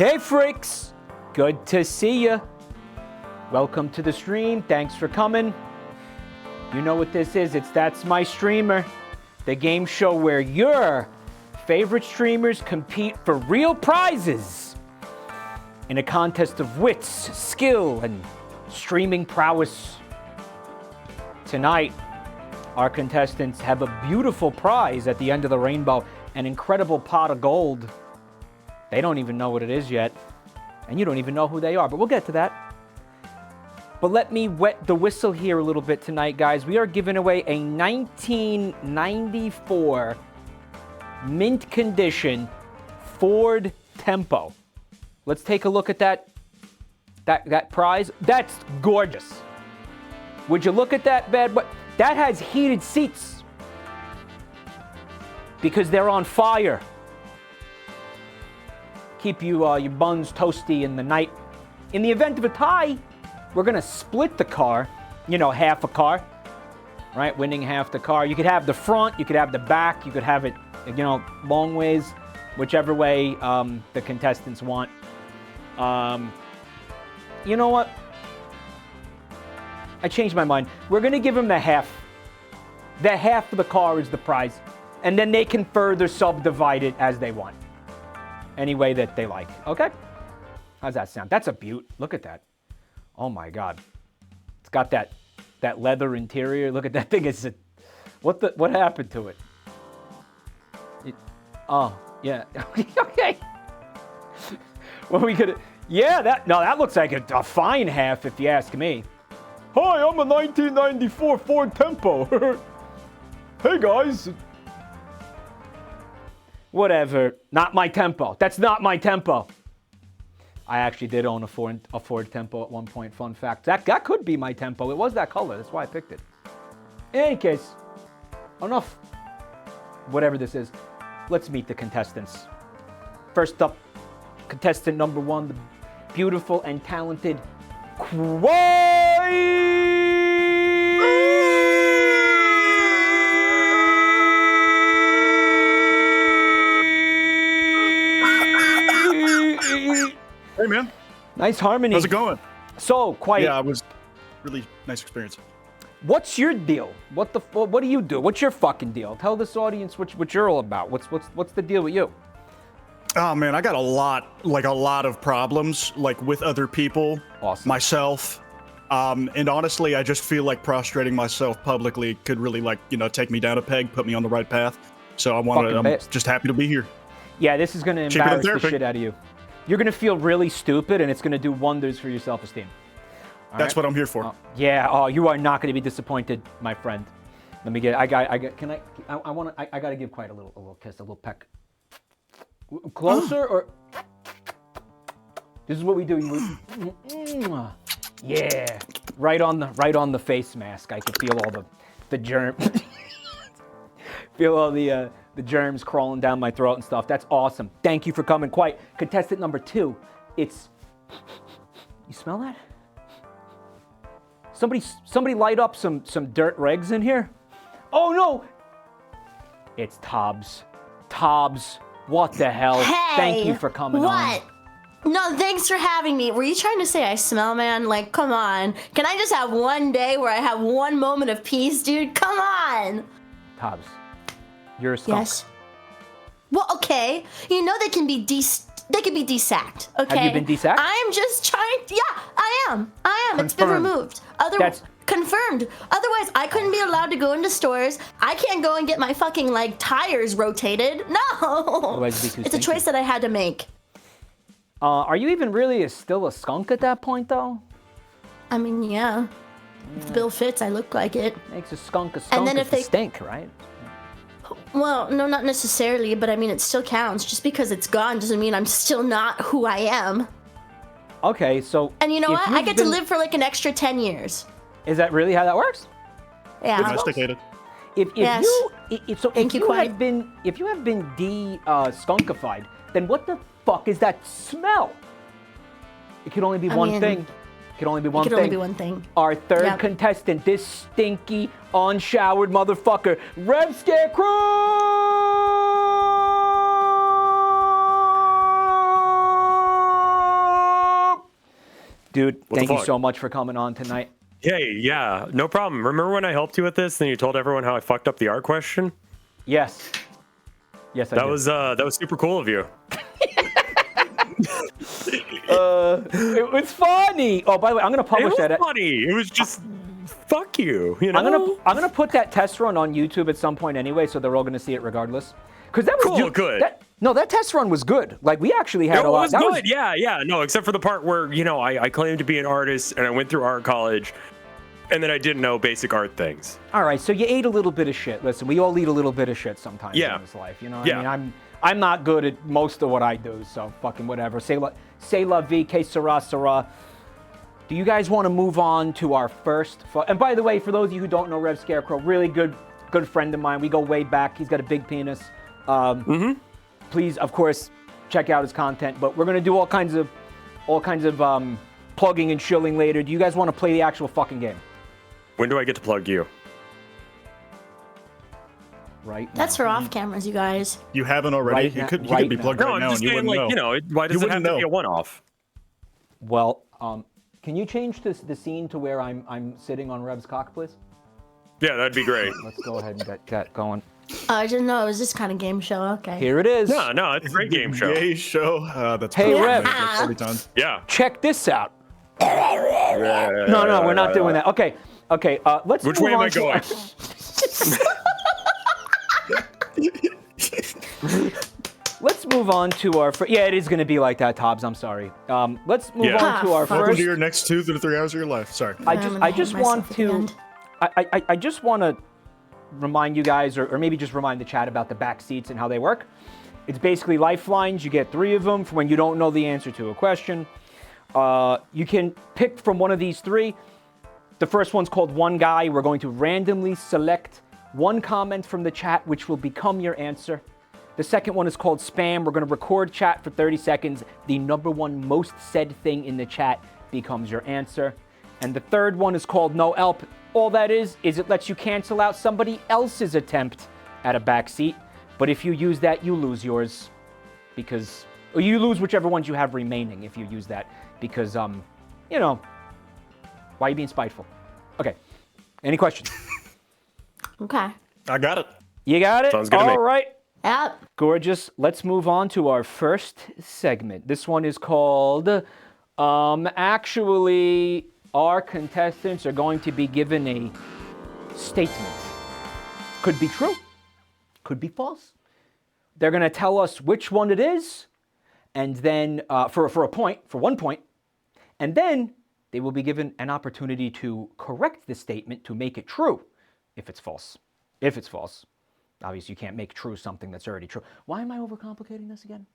Hey freaks, good to see ya. Welcome to the stream, thanks for coming. You know what this is, That's My Streamer, the game show where your favorite streamers compete for real prizes in a contest of wits, skill, and streaming prowess. Tonight, our contestants have a beautiful prize at the end of the rainbow, an incredible pot of gold. They don't even know what it is yet, and you don't even know who they are, but we'll get to that. But let me wet the whistle here a little bit tonight, guys. We are giving away a 1994 mint condition Ford Tempo. Let's take a look at that prize. That's gorgeous. Would you look at that bad boy? That has heated seats because they're on fire. Keep you your buns toasty in the night. In the event of a tie, we're gonna split the car. You know, half a car, right? Winning half the car. You could have the front, you could have the back, you could have it, you know, long ways, whichever way the contestants want. You know what? I changed my mind. We're gonna give them the half. The half of the car is the prize, and then they can further subdivide it as they want, any way that they like. Okay? How's that sound? That's a beaut. Look at that. Oh my God. It's got that leather interior. Look at that thing. What happened to it? Oh yeah. Okay. Well, we could. Yeah. That looks like a fine half, if you ask me. Hi, I'm a 1994 Ford Tempo. Hey, guys. Whatever. Not my Tempo. That's not my Tempo. I actually did own a Ford Tempo at one point. Fun fact. That could be my Tempo. It was that color. That's why I picked it. In any case, enough. Whatever this is. Let's meet the contestants. First up, contestant number one, the beautiful and talented Kwite! Hey man, nice harmony. How's it going? So Kwite. Yeah, it was really nice experience. What's your deal? What do you do? What's your fucking deal? Tell this audience what you're all about. What's the deal with you? Oh man, I got a lot of problems, like with other people, awesome. Myself, and honestly, I just feel like prostrating myself publicly could really, like, you know, take me down a peg, put me on the right path. So I'm just happy to be here. Yeah, this is gonna embarrass the shit out of you. You're gonna feel really stupid, and it's gonna do wonders for your self-esteem. That's what I'm here for. Yeah. Oh, you are not gonna be disappointed, my friend. Let me get. I gotta give Kwite a little kiss, a little peck. Closer or? This is what we do. Yeah. Right on the face mask. I can feel all the germ. Feel all the germs crawling down my throat and stuff. That's awesome. Thank you for coming, Kwite. Contestant number two. It's. You smell that? Somebody light up some dirt regs in here. Oh no! It's Tobs. Tobs. What the hell? Hey, thank you for coming on. No, thanks for having me. Were you trying to say I smell, man? Like, come on. Can I just have one day where I have one moment of peace, dude? Come on. Tobs, you're a skunk. Yes. Well, okay. You know they can be desacked, okay? Have you been desacked? I'm just trying. Yeah, I am. Confirmed. It's been removed. That's confirmed. Otherwise, I couldn't be allowed to go into stores. I can't go and get my fucking, like, tires rotated. No. It's a choice that I had to make. Are you even really still a skunk at that point, though? I mean, yeah. If the bill fits, I look like it. Makes a skunk and then if they stink, right? Well, no, not necessarily, but I mean, it still counts. Just because it's gone doesn't mean I'm still not who I am. Okay, so... And you know what? I get to live for like an extra 10 years. Is that really how that works? Yeah. Domesticated. If you have been de-skunkified, then what the fuck is that smell? It could only be one thing. It could only be one thing. Our third contestant, this stinky, unshowered motherfucker, Revscarecrow! Dude, thank you so much for coming on tonight. Hey, yeah, no problem. Remember when I helped you with this and you told everyone how I fucked up the art question? Yes. Yes, I did. That was super cool of you. It was funny. Oh, by the way, I'm gonna publish that. It was funny. It was just fuck you. You know. I'm gonna put that test run on YouTube at some point anyway, so they're all gonna see it regardless. Because that was good. That test run was good. Like we actually had a lot. It was good. Yeah. No, except for the part where I claimed to be an artist and I went through art college, and then I didn't know basic art things. All right, so you ate a little bit of shit. Listen, we all eat a little bit of shit sometimes in this life. You know what I mean? I'm not good at most of what I do, so fucking whatever. Say la vie, que sera, sera. Do you guys want to move on to our first? And by the way, for those of you who don't know Revscarecrow, really good friend of mine. We go way back. He's got a big penis. Please, of course, check out his content. But we're gonna do all kinds of plugging and shilling later. Do you guys want to play the actual fucking game? When do I get to plug you? Right. That's for off cameras, you guys. You haven't already. You could be plugged right now, and you wouldn't know. Why does it have to be a one-off? Well, can you change the scene to where I'm sitting on Rev's cock, please? Yeah, that'd be great. Let's go ahead and get that going. I didn't know it was this kind of game show. Okay. Here it is. No, it's a great game show. Game show. That's hey, Rev. Like 40 times. Yeah. Check this out. No, we're not doing that. Okay. Let's. Which way am I going? Let's move on to our. Yeah, it is going to be like that, Tobbs. I'm sorry. Let's move on to our Welcome first. to your next 2 to 3 hours of your life. Sorry. I just want to remind you guys, or maybe just remind the chat about the back seats and how they work. It's basically lifelines. You get 3 of them for when you don't know the answer to a question. You can pick from one of these 3. The first one's called One Guy. We're going to randomly select one comment from the chat, which will become your answer. The second one is called Spam. We're going to record chat for 30 seconds. The number one most said thing in the chat becomes your answer. And the third one is called No Help. All that is it lets you cancel out somebody else's attempt at a backseat. But if you use that, you lose yours. Or you lose whichever ones you have remaining if you use that. Because, why are you being spiteful? Okay. Any questions? Okay. I got it. You got it? Sounds good to me. All right. Yep. Gorgeous. Let's move on to our first segment. This one is called, actually, our contestants are going to be given a statement. Could be true. Could be false. They're going to tell us which one it is, and then, for 1 point, and then they will be given an opportunity to correct the statement to make it true if it's false. If it's false. Obviously, you can't make true something that's already true. Why am I overcomplicating this again?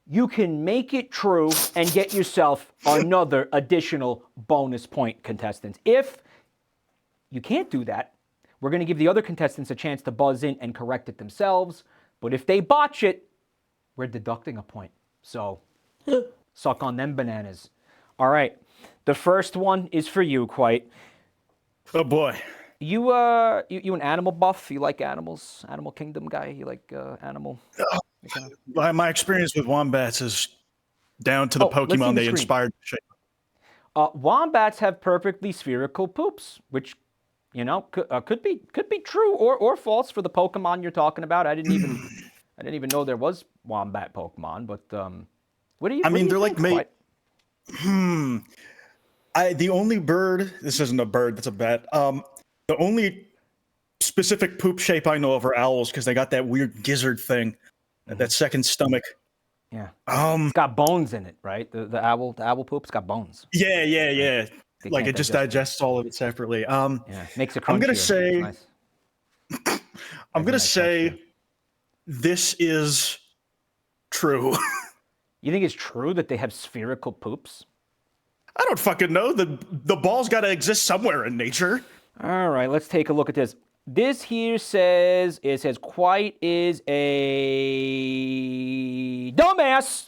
You can make it true and get yourself another additional bonus point, contestants. If you can't do that, we're going to give the other contestants a chance to buzz in and correct it themselves. But if they botch it, we're deducting a point. So, suck on them bananas. All right. The first one is for you, Kwite. Oh, boy. You an animal buff? You like animals? Animal Kingdom guy? You like animal? My experience with wombats is down to the Pokemon they inspired. Wombats have perfectly spherical poops, which, could be true or false for the Pokemon you're talking about. I didn't even know there was wombat Pokemon. But what do you? They're like made. The only bird. This isn't a bird. That's a bat. The only specific poop shape I know of are owls because they got that weird gizzard thing, that second stomach. Yeah. It's got bones in it, right? The owl poop's got bones. Yeah. Like it just digests all of it separately. Makes it crunchier. I'm gonna say this is true. You think it's true that they have spherical poops? I don't fucking know. The ball's got to exist somewhere in nature. All right, let's take a look at this. This here says, Kwite is a dumbass.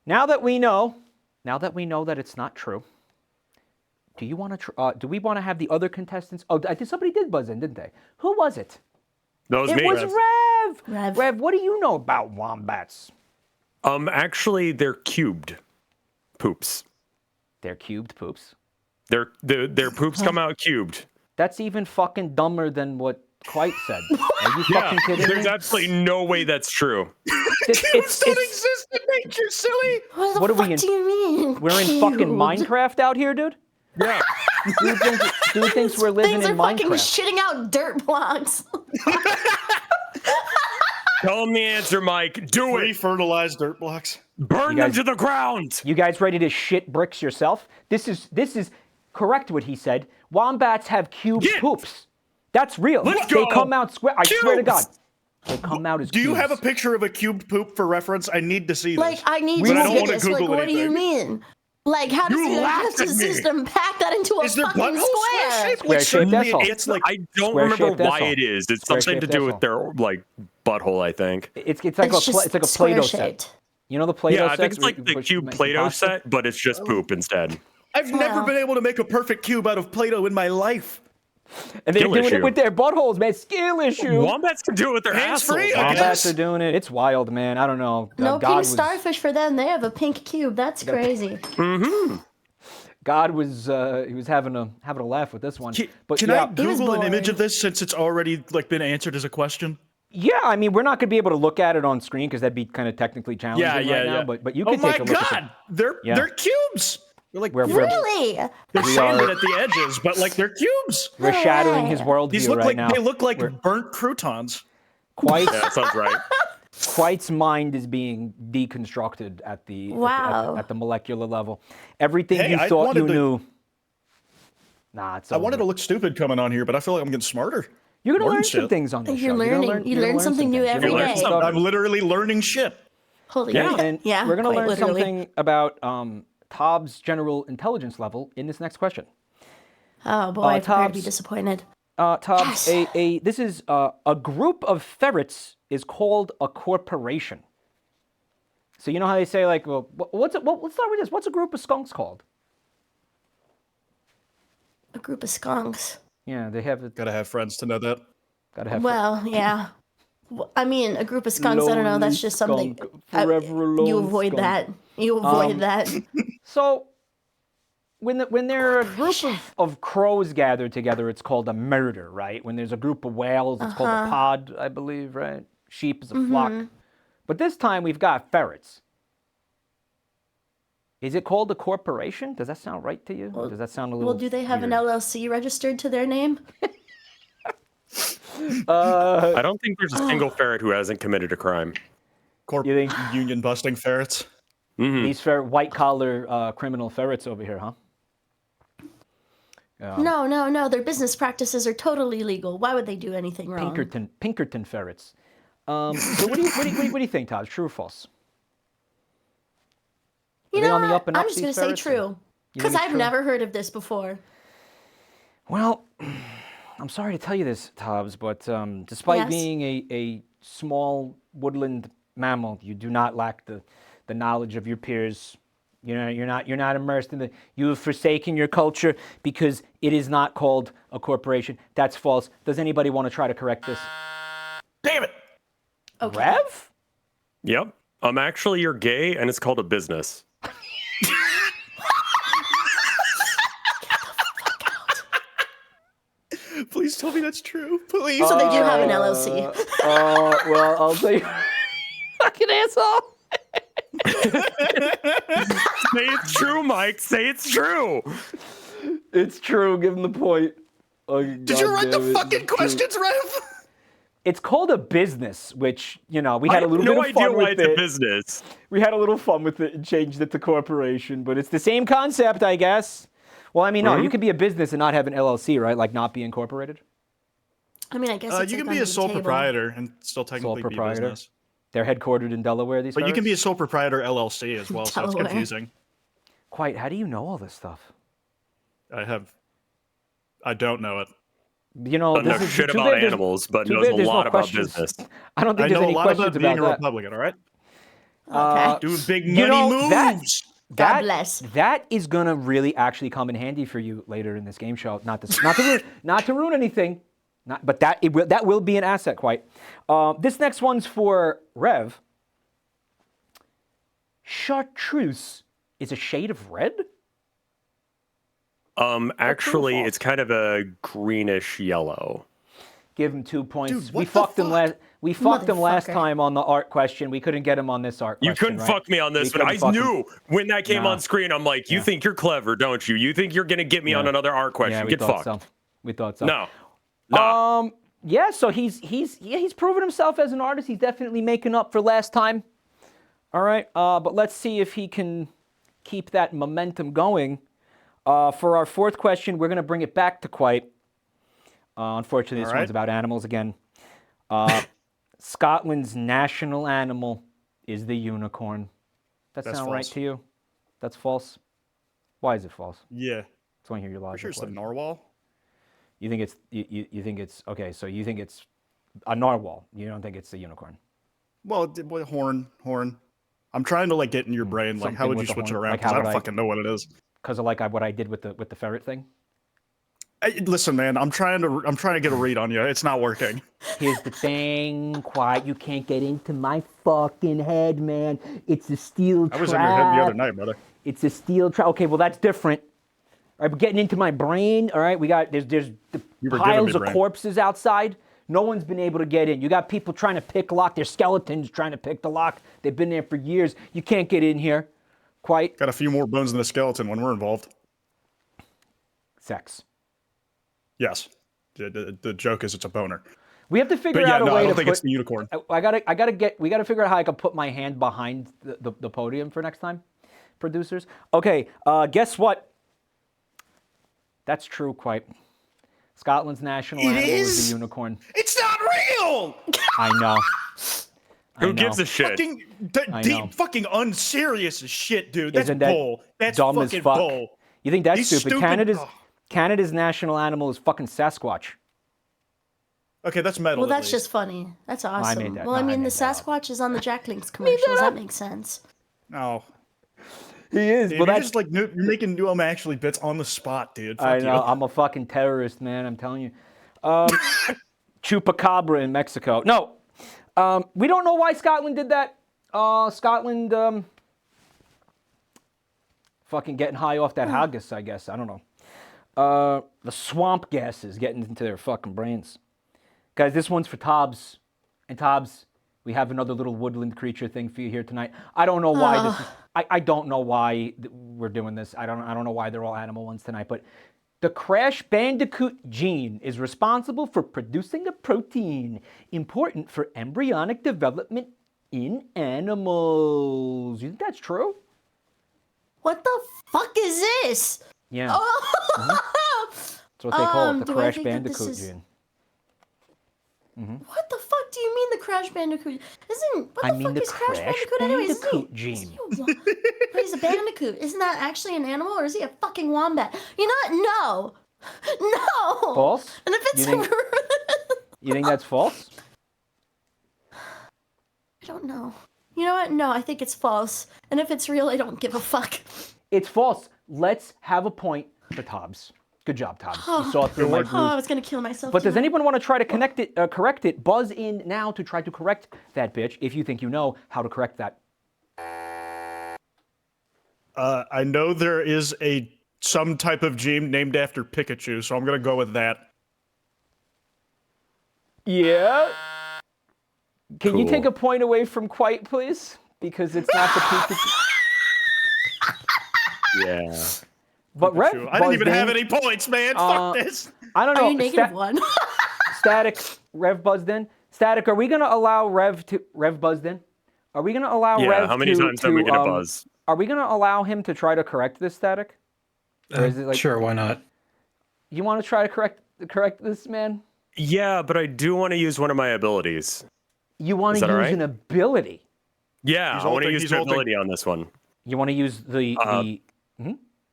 Now that we know that it's not true, do we want to have the other contestants? Oh, I think somebody did buzz in, didn't they? Who was it? That was me. It was Rev. Rev, what do you know about wombats? Actually, they're cubed. poops. They're cubed poops. Their poops come out cubed. That's even fucking dumber than what Kwite said. Are you fucking kidding me? There's absolutely no way that's true. Cubes don't exist in nature, silly. What What the are we fuck in? do you mean? We're in fucking cubed? Minecraft out here, dude? Yeah. Dude thinks we're living Things in are fucking Minecraft. shitting out dirt blocks. Tell him the answer, Mike. Do Free it. fertilized dirt blocks. Burn them to the ground. You guys ready to shit bricks yourself? This is correct what he said. Wombats have cubed poops. That's real. Let's They go. come out square. I swear to God. Cubes. They come out as Do you cubes. have a picture of a cubed poop for reference? I need to see this. Like, I need But I to don't see wanna this. Like, Google what do you anything. mean? Like, how does You the laughed justice at me. system pack that into a Is their fucking butthole square? square-shaped? Square-shaped Certainly asshole. it's like I don't Square-shaped remember why asshole. it is. It's something to Square-shaped do asshole. with their like butthole, I think. It's like It's it's like a Play-Doh set. square-shaped. You know the Play-Doh Yeah, sets I think it's where like you the push- cube make Play-Doh pasta? set, but it's just poop instead. I've never been able to make a perfect cube out of Play-Doh in my life. And they're Skill doing it issue. with their buttholes, man. Skill issue. Wombats can do it with their Hands-free, assholes. I Wombats guess. are doing it. It's wild, man. I don't know. No God pink was, starfish for them. They have a pink cube. That's crazy. God was he was having a laugh with this one. But Can yeah, I Google an image bored. of this since it's already like been answered as a question? yeah, I mean, we're not going to be able to look at it on screen because that'd be kind of technically challenging right now. But you Oh can my take a look god, at they're cubes. They're like We're- Really? they're we sanded are- at the edges, but like they're cubes. We're No shattering way. his worldview These look right like now. they look like burnt croutons. Quite's, Yeah, that sounds right. Quite's mind is being deconstructed at the Wow. at the molecular level. Everything Hey, you I thought wanted you to- knew. Nah, it's I wanted to over. look stupid coming on here, but I feel like I'm getting smarter. You're gonna learn learn some shit. things on this You're show. learning- you learn something new every You're gonna learn day. stuff. I'm literally learning shit. Holy Yeah, shit. and Yeah, we're going to quite learn literally. something about Tob's general intelligence level in this next question. Oh boy, I prepare to be Tobbs. disappointed. Tob, Yes. this is a group of ferrets is called a corporation. So you know how they say like, well, let's start with this. What's a group of skunks called? A group of skunks. Yeah, they have Gotta have friends to know that. gotta have. Well, yeah. I mean, a group of skunks, I don't know, that's just something. Skunk, forever you lone avoid skunk. that. You avoid that. So when there are a group of crows gathered together, it's called a murder, right? When there's a group of whales, it's called a pod, I believe, right? Sheep is a flock. But this time we've got ferrets. Is it called a corporation? Does that sound right to you? Does that sound a little Well, do they have weird? an LLC registered to their name? I don't think there's a single ferret who hasn't committed a crime. You think Union busting ferrets. these white collar criminal ferrets over here, huh? No. Their business practices are totally legal. Why would they do anything wrong? Pinkerton ferrets. So what do you think, Todd? True or false? You Are they know on the what? up and I'm up, just these going to say ferrets, or- true. You Because think it's I've true? never heard of this before. Well, I'm sorry to tell you this, Tobbs, but despite Yes. being a small woodland mammal, you do not lack the knowledge of your peers. You're not immersed in the. You have forsaken your culture because it is not called a corporation. That's false. Does anybody want to try to correct this? Damn it! Okay. Rev? Yep. Actually, you're gay, and it's called a business. Please tell me that's true. Please. So they do have an LLC. Well, I'll tell you. Fucking asshole. Say it's true, Mike. Say it's true. It's true. Give him the point. Oh, Did you write the fucking questions, Rev? It's called a business, which, we had I a have little no bit of idea fun why with it's a it. business. We had a little fun with it and changed it to corporation, but it's the same concept, I guess. Well, I mean, no, you could be a business and not have an LLC, right? Like not be incorporated. I mean, I guess it's You like can be under a the sole table. proprietor and still technically be a proprietor. business. They're headquartered in Delaware, these But you can be a ferrets? sole proprietor LLC as well, so it's Delaware. confusing. Quite, how do you know all this stuff? I don't know it. You know, Doesn't know this is shit too about bad there's- animals, but too knows bad a there's no lot about questions. business. I don't think I there's know a any lot questions about being a that. Republican, all right? Okay. Doing big You money know, that- moves. God bless. That is gonna really actually come in handy for you later in this game show. Not to ruin anything, but that will be an asset. Quite. This next one's for Rev. Chartreuse is a shade of red? Actually, it's kind of a greenish yellow. Give him 2 points. Dude, we what the fucked him fuck? We fucked him last Motherfucker. time on the art question. We couldn't get him on this art question. You couldn't right? fuck me on this, We but I couldn't fuck him. knew when that came Nah. on screen. I'm like, you Yeah. think you're clever, don't you? You think you're gonna get me on Yeah. another art question? Yeah, we Get thought fucked. so. We thought so. No. Nah. Yeah, so he's proven himself as an artist. He's definitely making up for last time. All right, but let's see if he can keep that momentum going. For our fourth question, we're gonna bring it back to Kwite. Unfortunately, this one's about animals again. Scotland's national animal is the unicorn. That's sound right false. to you? That's false. Why is it false? Yeah. Just want to hear your For logic. sure it's the What? narwhal. You think it's okay? So you think it's a narwhal? You don't think it's the unicorn? Well, horn. I'm trying to like get in your brain. Like, how Something would you with the switch it horn. around? Like, Because how I would don't I- fucking know what it is. Because of like what I did with the ferret thing. Listen, man, I'm trying to get a read on you. It's not working. Here's the thing, Quiet. You can't get into my fucking head, man. It's a steel trap. I was in your head the other night, brother. It's a steel trap. Okay, well that's different. All right, we're getting into my brain. All right, we got there's the You were giving piles me of brain. corpses outside. No one's been able to get in. You got people trying to pick lock. There's skeletons trying to pick the lock. They've been there for years. You can't get in here. Quite Got a few more bones in the skeleton when we're involved. sex. Yes. The joke is it's a boner. We have to figure But yeah, out a no, way I don't to think put, it's the unicorn. we gotta figure out how I can put my hand behind the podium for next time, producers. Okay, guess what? That's true, Quite. Scotland's national animal is the unicorn. It's not real. I know. Who gives a shit? Fucking I know. deep, fucking unserious as shit, dude. That's Isn't that bull. That's dumb as fucking fuck? bull. You think that's These stupid? stupid- Canada's national animal is fucking Sasquatch. Okay, that's metal. Well, at that's least. just funny. That's awesome. made that- Well, no, I I mean, the made that up. Sasquatch is on the Jack Links commercials. That makes sense. No. He is. Dude, Well, you're that's just like you're making new actually bits on the spot, dude. Fuck I you. know. I'm a fucking terrorist, man. I'm telling you. Chupacabra in Mexico. No, we don't know why Scotland did that. Scotland, fucking getting high off that haggis, I guess. I don't know. The swamp gases getting into their fucking brains. Guys, this one's for Tobs. And Tobs, we have another little woodland creature thing for you here tonight. I don't know why this is. I don't know why we're doing this. I don't know why they're all animal ones tonight, but the Crash Bandicoot gene is responsible for producing a protein important for embryonic development in animals. You think that's true? What the fuck is this? Yeah. Oh! That's what they call it, the do I Crash think that this Bandicoot is- gene. What the fuck do you mean the Crash Bandicoot? What I the mean fuck the is Crash Crash Bandicoot anyway? Bandicoot gene. But he's a bandicoot. Isn't that actually an animal or is he a fucking wombat? You know what? No. False? And if it's You think that's false? I don't know. You know what? No, I think it's false. And if it's real, I don't give a fuck. It's false. Let's have a point for Tobs. Good job, Tobs. You saw through my Oh, I bruise. was gonna kill myself. But does tonight. anyone want to try to correct it? Buzz in now to try to correct that bitch if you think you know how to correct that. I know there is some type of gene named after Pikachu, so I'm gonna go with that. Yeah. Can you Cool. take a point away from Kwite, please? Because it's not the Pikachu. Yeah. But Rev I didn't even buzzed have in. any points, man. Fuck this. I don't know. Are you negative one? Static, Rev buzzed in. Static, are we going to allow Rev buzzed in? Are we going to allow Yeah. Rev How many times are we gonna buzz? Are we going to allow him to try to correct this, Static? Or is it like, Sure, why not? you want to try to correct this, man? Yeah, but I do want to use one of my abilities. You want Is to that use all right? an ability. Yeah, He's I want to ulting- use he's the ulting. ability on this one. You want to use the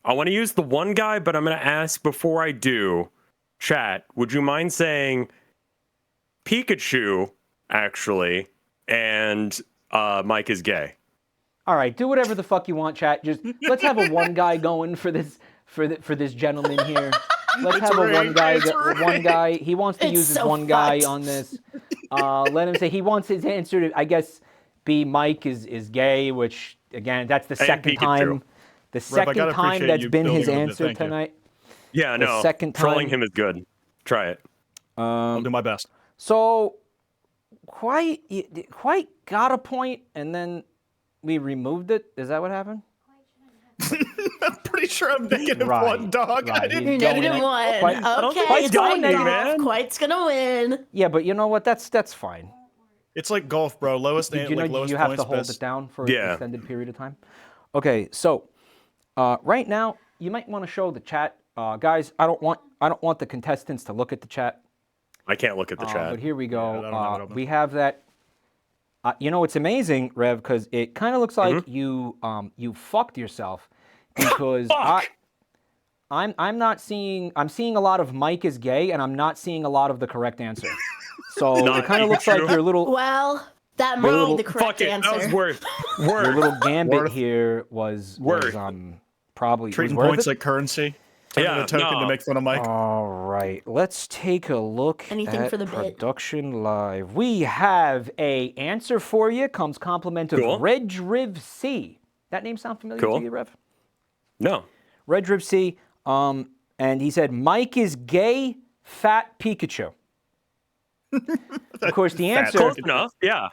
I want to use the one guy, but I'm going to ask before I do, chat, would you mind saying Pikachu, actually, and Mike is gay? All right, do whatever the fuck you want, chat. Just let's have a one guy going for this this gentleman here. Let's have a one rigged, guy. it's One guy. He wants to It's use his so one guy fucked. on this. Let him say he wants his answer to, I guess, be Mike is gay, which again, that's the And second Pikachu. time. The second time that's been his answer tonight. Yeah, no. Second time. Trolling him is good. Try it. I'll do my best. So, Kwite got a point, and then we removed it. Is that what happened? I'm pretty sure I'm -1, dog. Right. I didn't You're -1. Okay, Kwite's gonna win. Yeah, but you know what? That's fine. It's like golf, bro. Lowest Did you know lowest you have points, to hold best. it down for an extended period of time? Okay, so right now you might want to show the chat, guys. I don't want the contestants to look at the chat. I can't look at the chat. But here we go. Yeah, we have that. You know, it's amazing, Rev, because it kind of looks like you fucked yourself because I'm not seeing. I'm seeing a lot of Mike is gay, and I'm not seeing a lot of the correct answer. So it kind of looks like your little. Well, that might be the correct answer. That was worth. Your little gambit here was probably treating was points it? like currency. Turning a token to make fun of Mike. All right, let's take a look Anything at for the bit. production live. We have a answer for you. Comes compliment of Rev C. That name sound familiar to you, Rev? No. Rev C. And he said Mike is gay, fat Pikachu. Of course, the answer. Close enough. Yeah.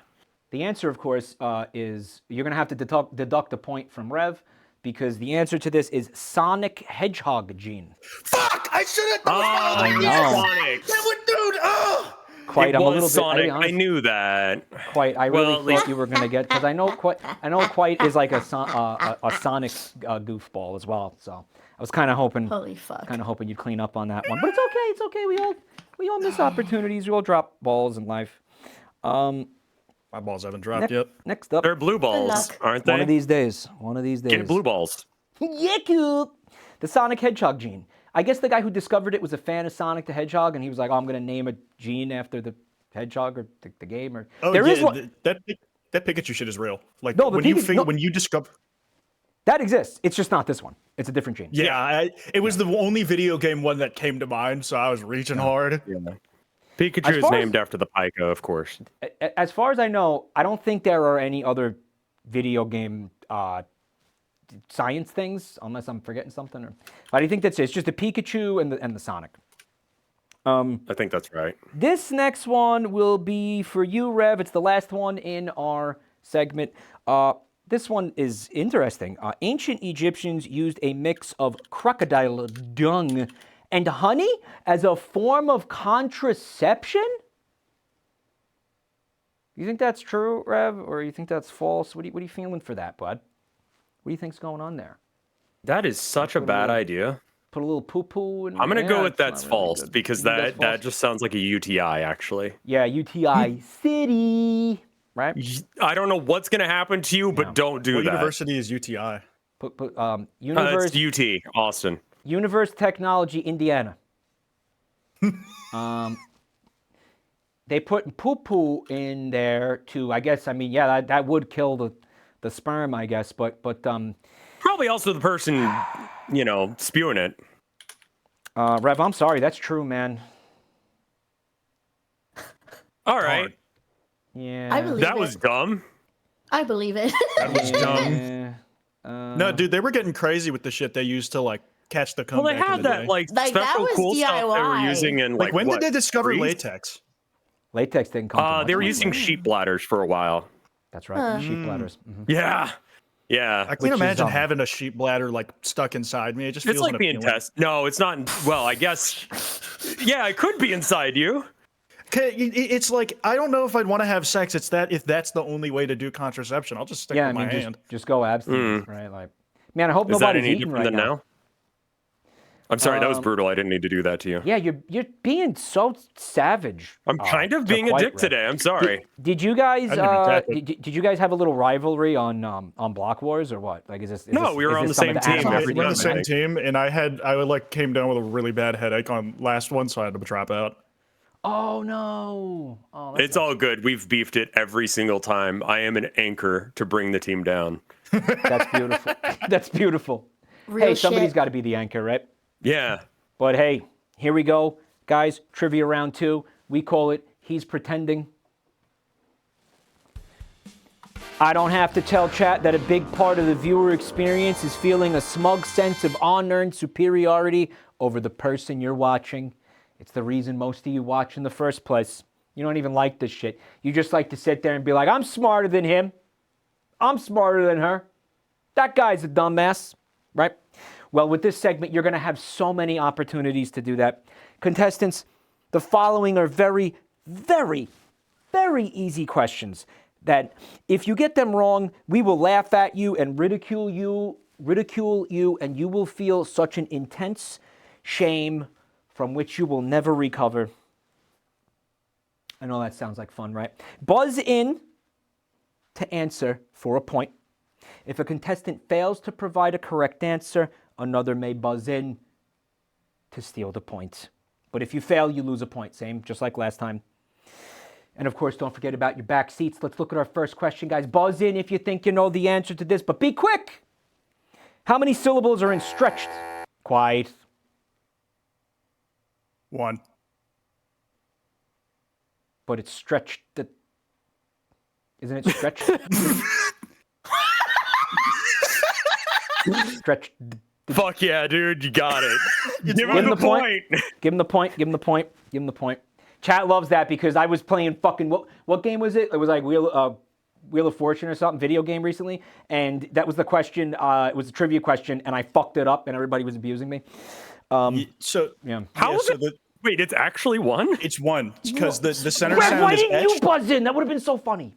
The answer, of course, is you're gonna have to deduct a point from Rev. Because the answer to this is Sonic Hedgehog gene. Fuck! I should have thought I know. Sonic. That would, dude. Oh. Quite, I'm a little Sonic. bit. I knew that. Quite, I really thought you were gonna get because I know Quite is like a Sonic goofball as well. So I was kind of hoping. Holy fuck. Kind of hoping you'd clean up on that one, but it's okay. It's okay. We all miss opportunities. We all drop balls in life. My balls haven't dropped yet. Next up, They're blue balls, aren't they? One of these days. Get blue balls. Yeah, cool. The Sonic Hedgehog gene. I guess the guy who discovered it was a fan of Sonic the Hedgehog, and he was like, "Oh, I'm going to name a gene after the hedgehog or the game." Or there is one. That Pikachu shit is real. Like no, when you discover that exists, it's just not this one. It's a different gene. Yeah, it was the only video game one that came to mind, so I was reaching hard. Yeah. Pikachu is named after the Pico, of course. As far as I know, I don't think there are any other video game science things, unless I'm forgetting something. But I think that's it. It's just the Pikachu and the Sonic. I think that's right. This next one will be for you, Rev. It's the last one in our segment. This one is interesting. Ancient Egyptians used a mix of crocodile dung and honey as a form of contraception? You think that's true, Rev, or you think that's false? What are you feeling for that, bud? What do you think's going on there? That is such a bad idea. Put a little poo-poo in. I'm gonna go with that's false because that just sounds like a UTI, actually. Yeah, UTI City, right? I don't know what's gonna happen to you, but don't do that. What university is UTI? University. It's UT Austin. Universe Technology, Indiana. They put poo-poo in there to, I guess, I mean, yeah, that would kill the sperm, I guess, but probably also the person, spewing it. Rev, I'm sorry, that's true, man. All right. Yeah. I believe that was dumb. I believe it. That was dumb. No, dude, they were getting crazy with the shit they used to catch the comeback. Well, they had that special cool DIY. stuff they were using in when did they discover latex? Latex didn't come. They were using sheep bladders for a while. That's right, sheep bladders. Mm-hmm. Yeah. I can't imagine having a sheep bladder stuck inside me. It just feels like being tested. No, it's not. Well, I guess. Yeah, it could be inside you. It's like I don't know if I'd want to have sex. It's that if that's the only way to do contraception, I'll just stick with my hand. Just go abstinence, right? Like, man, I hope nobody's eating right now. I'm sorry, that was brutal. I didn't need to do that to you. Yeah, you're being so savage. I'm kind of being a dick today. I'm sorry. Did you guys did you guys have a little rivalry on Block Wars or what? Like, we were on the same team. We were on the same team, and I came down with a really bad headache on last one, so I had to drop out. Oh no! Oh, it's all good. We've beefed it every single time. I am an anchor to bring the team down. That's beautiful. That's beautiful. Hey, somebody's got to be the anchor, right? Yeah. But hey, here we go. Guys, trivia round 2. We call it He's Pretending. I don't have to tell chat that a big part of the viewer experience is feeling a smug sense of unearned superiority over the person you're watching. It's the reason most of you watch in the first place. You don't even like this shit. You just like to sit there and be like, I'm smarter than him. I'm smarter than her. That guy's a dumbass, right? Well, with this segment, you're going to have so many opportunities to do that. Contestants, the following are very, very, very easy questions that if you get them wrong, we will laugh at you and ridicule you, and you will feel such an intense shame from which you will never recover. I know that sounds like fun, right? Buzz in to answer for a point. If a contestant fails to provide a correct answer, another may buzz in to steal the point. But if you fail, you lose a point. Same, just like last time. And of course, don't forget about your back seats. Let's look at our first question, guys. Buzz in if you think you know the answer to this, but be quick. How many syllables are in stretched? Quiet. 1. But it's stretched. Isn't it stretched? Stretched. Fuck yeah, dude, you got it. Give him the point. Give him the point. Give him the point. Give him the point. Chat loves that because I was playing fucking what game was it? It was like Wheel of Fortune or something, video game recently, and that was the question. It was a trivia question, and I fucked it up, and everybody was abusing me. How is it? Wait, it's actually 1? It's 1 because the center Rev, sound why is didn't you etched. buzz in? That would have been so funny.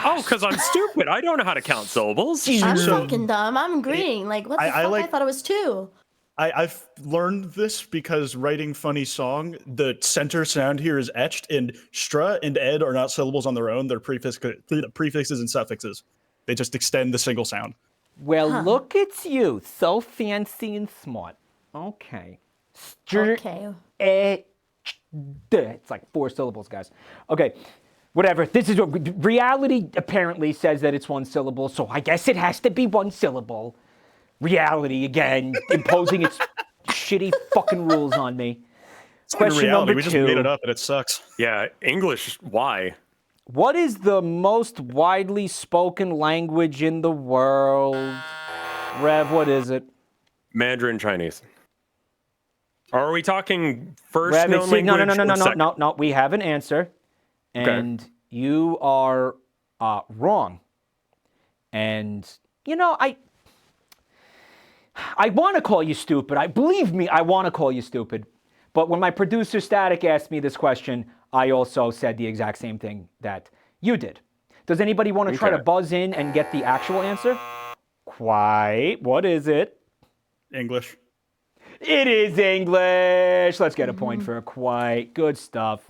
Oh, because I'm stupid. I don't know how to count syllables. I'm fucking dumb. I'm agreeing. Like, what the fuck? I thought it was 2. I've learned this because writing funny song, the center sound here is etched, and stra and ed are not syllables on their own. They're prefixes and suffixes. They just extend the single sound. Well, look at you. So fancy and smart. Okay. Okay. It's like 4 syllables, guys. Okay. Whatever. This is what reality apparently says that it's 1 syllable, so I guess it has to be 1 syllable. Reality again, imposing its shitty fucking rules on me. Question reality. number 2. We just made it up and it sucks. Yeah, English, why? What is the most widely spoken language in the world? Rev, what is it? Mandarin Chinese. Or are we talking first Rev, known language? No. We have an answer. And you are wrong. And, you know, I want to call you stupid. Believe me, I want to call you stupid. But when my producer Static asked me this question, I also said the exact same thing that you did. Does anybody want to try to buzz in and get the actual answer? Quite. What is it? English. It is English. Let's get a point for Quite. Good stuff.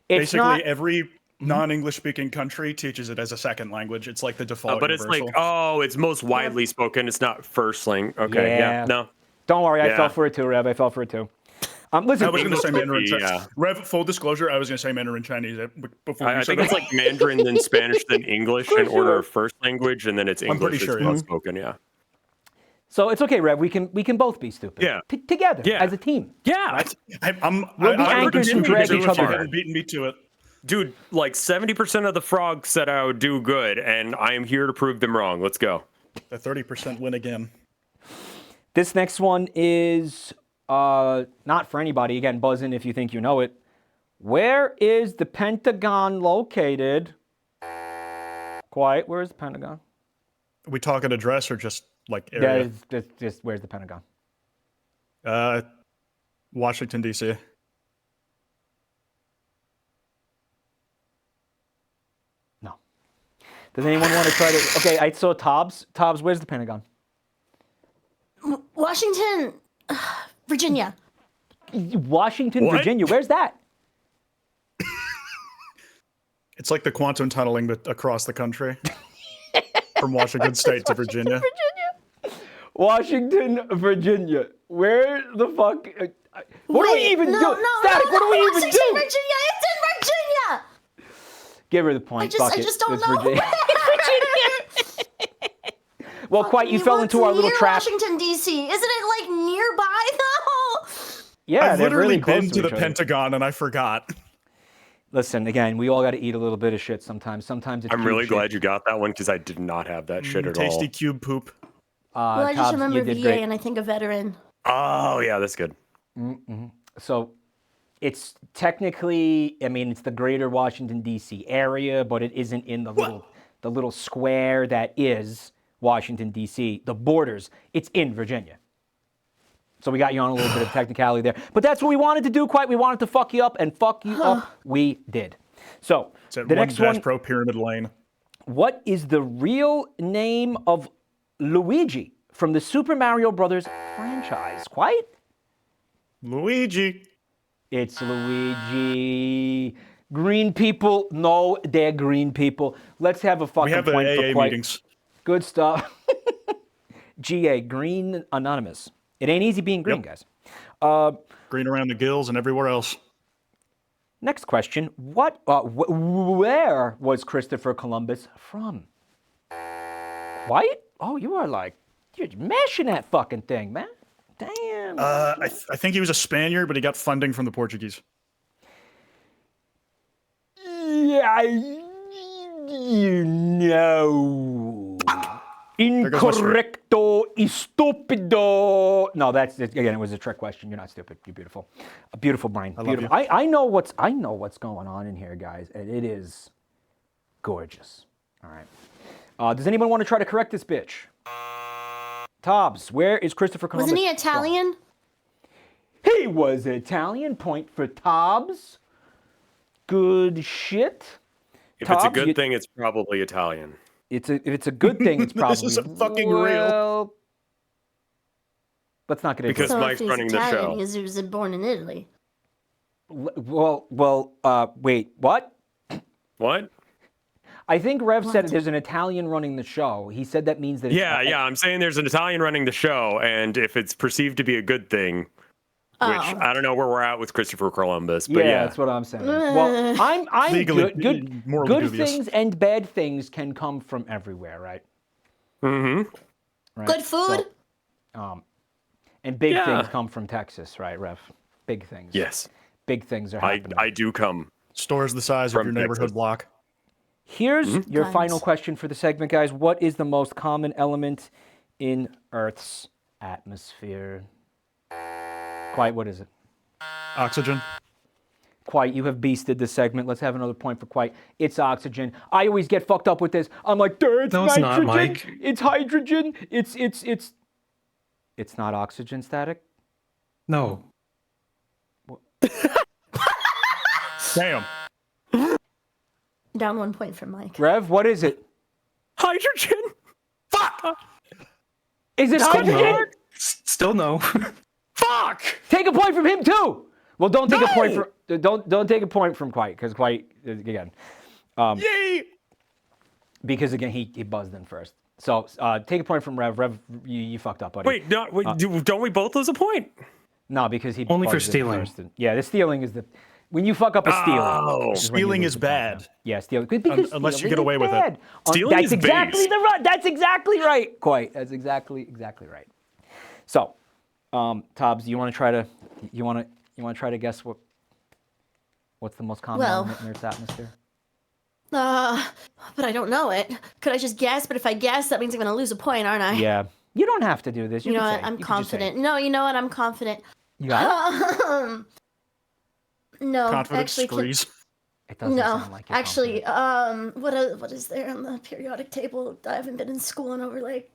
It's basically every non-English speaking country teaches it as a second language. It's like the default. But universal. It's like, it's most widely spoken. It's not first language. Okay, yeah, no. Don't worry, I fell for it too, Rev. I fell for it too. Listen, I was going to say Mandarin Chinese. Rev, full disclosure, I was going to say Mandarin Chinese before I think it's like Mandarin, then Spanish, then English in order of first language, and then it's English. I'm pretty sure, it's most spoken, yeah. So it's okay, Rev. We can both be stupid. Yeah. Together as a team. Yeah. We'll be anchors and drag each other. You haven't beaten me to it. Dude, like 70% of the frogs said I would do good, and I am here to prove them wrong. Let's go. The 30% win again. This next one is not for anybody. Again, buzz in if you think you know it. Where is the Pentagon located? Quiet. Where is the Pentagon? Are we talking address or just like area? Just where's the Pentagon? Washington, D.C. No. Does anyone want to try to... Okay, I saw Tobbs. Tobbs, where's the Pentagon? Washington, Virginia. Washington, Virginia. Where's that? It's like the quantum tunneling but across the country. From Washington State to Virginia. Washington, Virginia. Where the fuck? What do we even do? Static, what do we even do? Virginia. It's in Virginia. Give her the point. I just don't know. Well, Quite, you fell into our little trap. Washington, D.C. Isn't it like nearby though? Yeah, I've literally really close been to the each other. Pentagon and I forgot. Listen, again, we all got to eat a little bit of shit sometimes. Sometimes it's I'm cube really shit. glad you got that one because I did not have that shit at all. Tasty cube poop. Well, I just remember VA and I think a veteran. Oh, yeah, that's good. So it's technically, I mean, it's the greater Washington, D.C. area, but it isn't in the little square that is Washington, D.C., the borders. It's in Virginia. So we got you on a little bit of technicality there. But that's what we wanted to do, Kwite. We wanted to fuck you up, and fuck you up we did. So It's at the next one, Pro Pyramid Lane. what is the real name of Luigi from the Super Mario Brothers franchise? Kwite? Luigi. It's Luigi. Green people, no, they're green people. Let's have a fucking We have point AA for Kwite. meetings. Good stuff. GA, Green Anonymous. It ain't easy being green, guys. Green around the gills and everywhere else. Next question. Where was Christopher Columbus from? Kwite? Oh, you're mashing that fucking thing, man. Damn. I think he was a Spaniard, but he got funding from the Portuguese. Yeah, you know. Incorrecto, estupido. No, again, it was a trick question. You're not stupid. You're beautiful. A beautiful brain. Beautiful. I know what's going on in here, guys, and it is gorgeous. All right. Does anyone want to try to correct this bitch? Tobbs, where is Christopher Columbus? Wasn't he Italian? He was Italian. Point for Tobbs. Good shit. If Tobbs, it's a good thing, it's probably Italian. If it's a good thing, it's probably This is fucking real. Let's not get into Because it. Mike's running the show. Because he was born in Italy. Wait, what? What? I think Rev said there's an Italian running the show. He said that means that. Yeah. I'm saying there's an Italian running the show, and if it's perceived to be a good thing, which I don't know where we're at with Christopher Columbus, but yeah. That's what I'm saying. Well, I'm Legally, good things and bad things can come from everywhere, right? Mm-hmm. Right? Good food. So, and big things come from Texas, right, Rev? Big things. Yes. Big things are happening. I do come. Stores the size of your neighborhood Texas. block. Here's your final question for the segment, guys. What is the most common element in Earth's atmosphere? Kwite, what is it? Oxygen. Kwite, you have beasted this segment. Let's have another point for Kwite. It's oxygen. I always get fucked up with this. I'm like, it's no, it's nitrogen. not, Mike. It's hydrogen. It's not oxygen, Static? No. Damn. Down 1 point for Mike. Rev, what is it? Hydrogen. Fuck. Is it hydrogen? Still no. Fuck. Take a point from him too. Well, don't take a point from don't take a point from Kwite because Kwite again. Yay! Because again he buzzed in first. So take a point from Rev. Rev, you fucked up, buddy. Wait, no, don't we both lose a point? No, because he only for buzzed in stealing. first. Yeah, the stealing is when you fuck up a stealing. Oh, stealing is bad. Yeah, stealing. Because unless you get away with it. Stealing is exactly base. That's exactly right, Kwite. That's exactly right. So, Tobbs, you want to try to guess what's the most common element in Earth's atmosphere? But I don't know it. Could I just guess? But if I guess, that means I'm going to lose a point, aren't I? Yeah. You don't have to do this. You know what? I'm confident. No, you know what? I'm confident. You got it? No, Confidence actually, It doesn't sound like you're actually, confident. what is there on the periodic table? I haven't been in school in over like.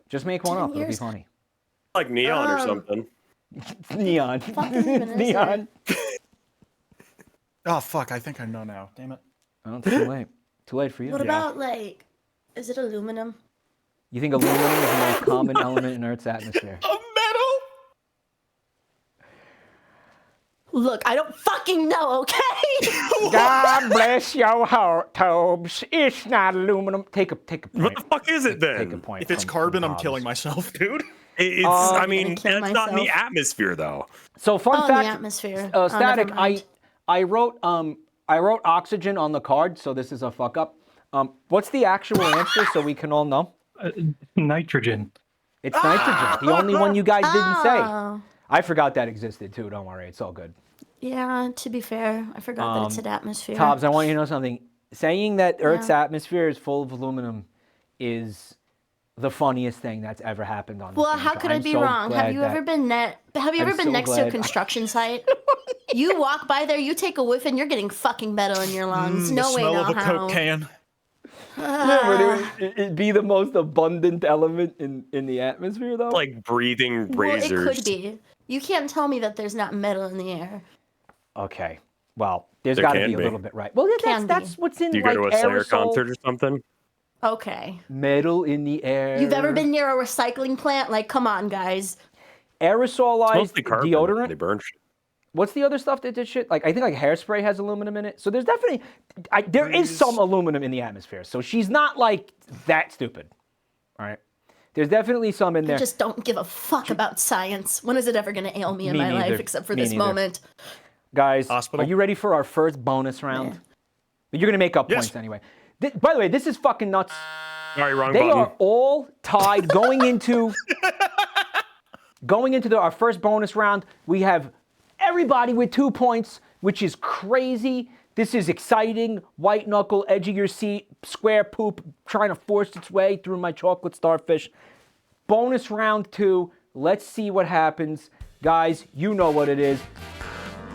Just make one up. 10 It'll be years. funny. Like neon or something. It's neon. Fucking even is Neon. Oh, fuck. I think I know now. Damn it. Oh, it's too late. Too late for you. What about like? Is it aluminum? You think aluminum is the most common element in Earth's atmosphere? A metal? Look, I don't fucking know, okay? God bless your heart, Tobes. It's not aluminum. Take a point. What the fuck is it then? Take a point. If it's from carbon, I'm Tobbs. killing myself, dude. It's. I mean, kill that's not in the myself. atmosphere though. So fun Oh, in fact, the atmosphere. Static. Never mind. I wrote oxygen on the card, so this is a fuck up. What's the actual answer so we can all know? Nitrogen. It's nitrogen. The only one you guys didn't say. Oh. I forgot that existed too. Don't worry, it's all good. Yeah, to be fair, I forgot that it's an atmosphere. Tobbs, I want you to know something. Saying that Earth's atmosphere is full of aluminum is the funniest thing that's ever happened on this Well, game how show. could I I'm be so wrong? Have glad you ever been next to a construction site? You walk by there, you take a whiff, and you're getting fucking metal in your lungs. The No way, smell no of a how. Coke can. Yeah, but it'd be the most abundant element in the atmosphere, though. Like breathing Well, razors. it could be. You can't tell me that there's not metal in the air. Okay. Well, there's There got to can be a be. little bit, right? Well, yeah, Can that's be. what's in Do you like go to a Slayer aerosol, concert or something? Okay. metal in the air. You've ever been near a recycling plant? Like, come on, guys. aerosolized Mostly carbon. They deodorant? burn shit. What's the other stuff that did shit? Like I think like hairspray has aluminum in it. So there's definitely there is some aluminum in the atmosphere. So she's not like that stupid. All right. There's definitely some in there. I just don't give a fuck about science. When is it ever going to ail me in Me my life neither. except for Me this neither. moment? Guys, Hospital. are you ready for our first bonus round? Yeah. You're gonna make up Yes. points anyway. By the way, this is fucking nuts. Sorry, wrong They button. are all tied going into our first bonus round. We have everybody with 2 points, which is crazy. This is exciting. White knuckle, edge of your seat, square poop trying to force its way through my chocolate starfish. Bonus round 2. Let's see what happens. Guys, you know what it is.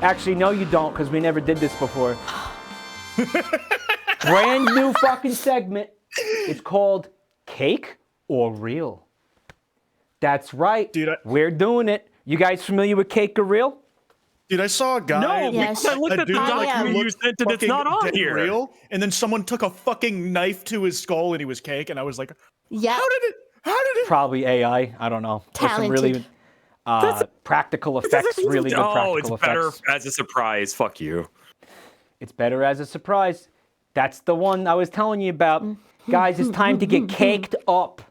Actually, no, you don't, because we never did this before. Brand new fucking segment. It's called Cake or Real. That's right. Dude, we're doing it. You guys familiar with Cake or Real? Dude, I saw a guy. No, Yes. I looked a at the dude, like, document who you looked sent and it's fucking not on dead here. real, and then someone took a fucking knife to his skull and he was cake, and I was like, Yeah. how did it? Probably AI. I don't know. There's some really practical effects. Really good practical it's effects. better as a surprise. Fuck you. It's better as a surprise. That's the one I was telling you about. Guys, it's time to get caked up.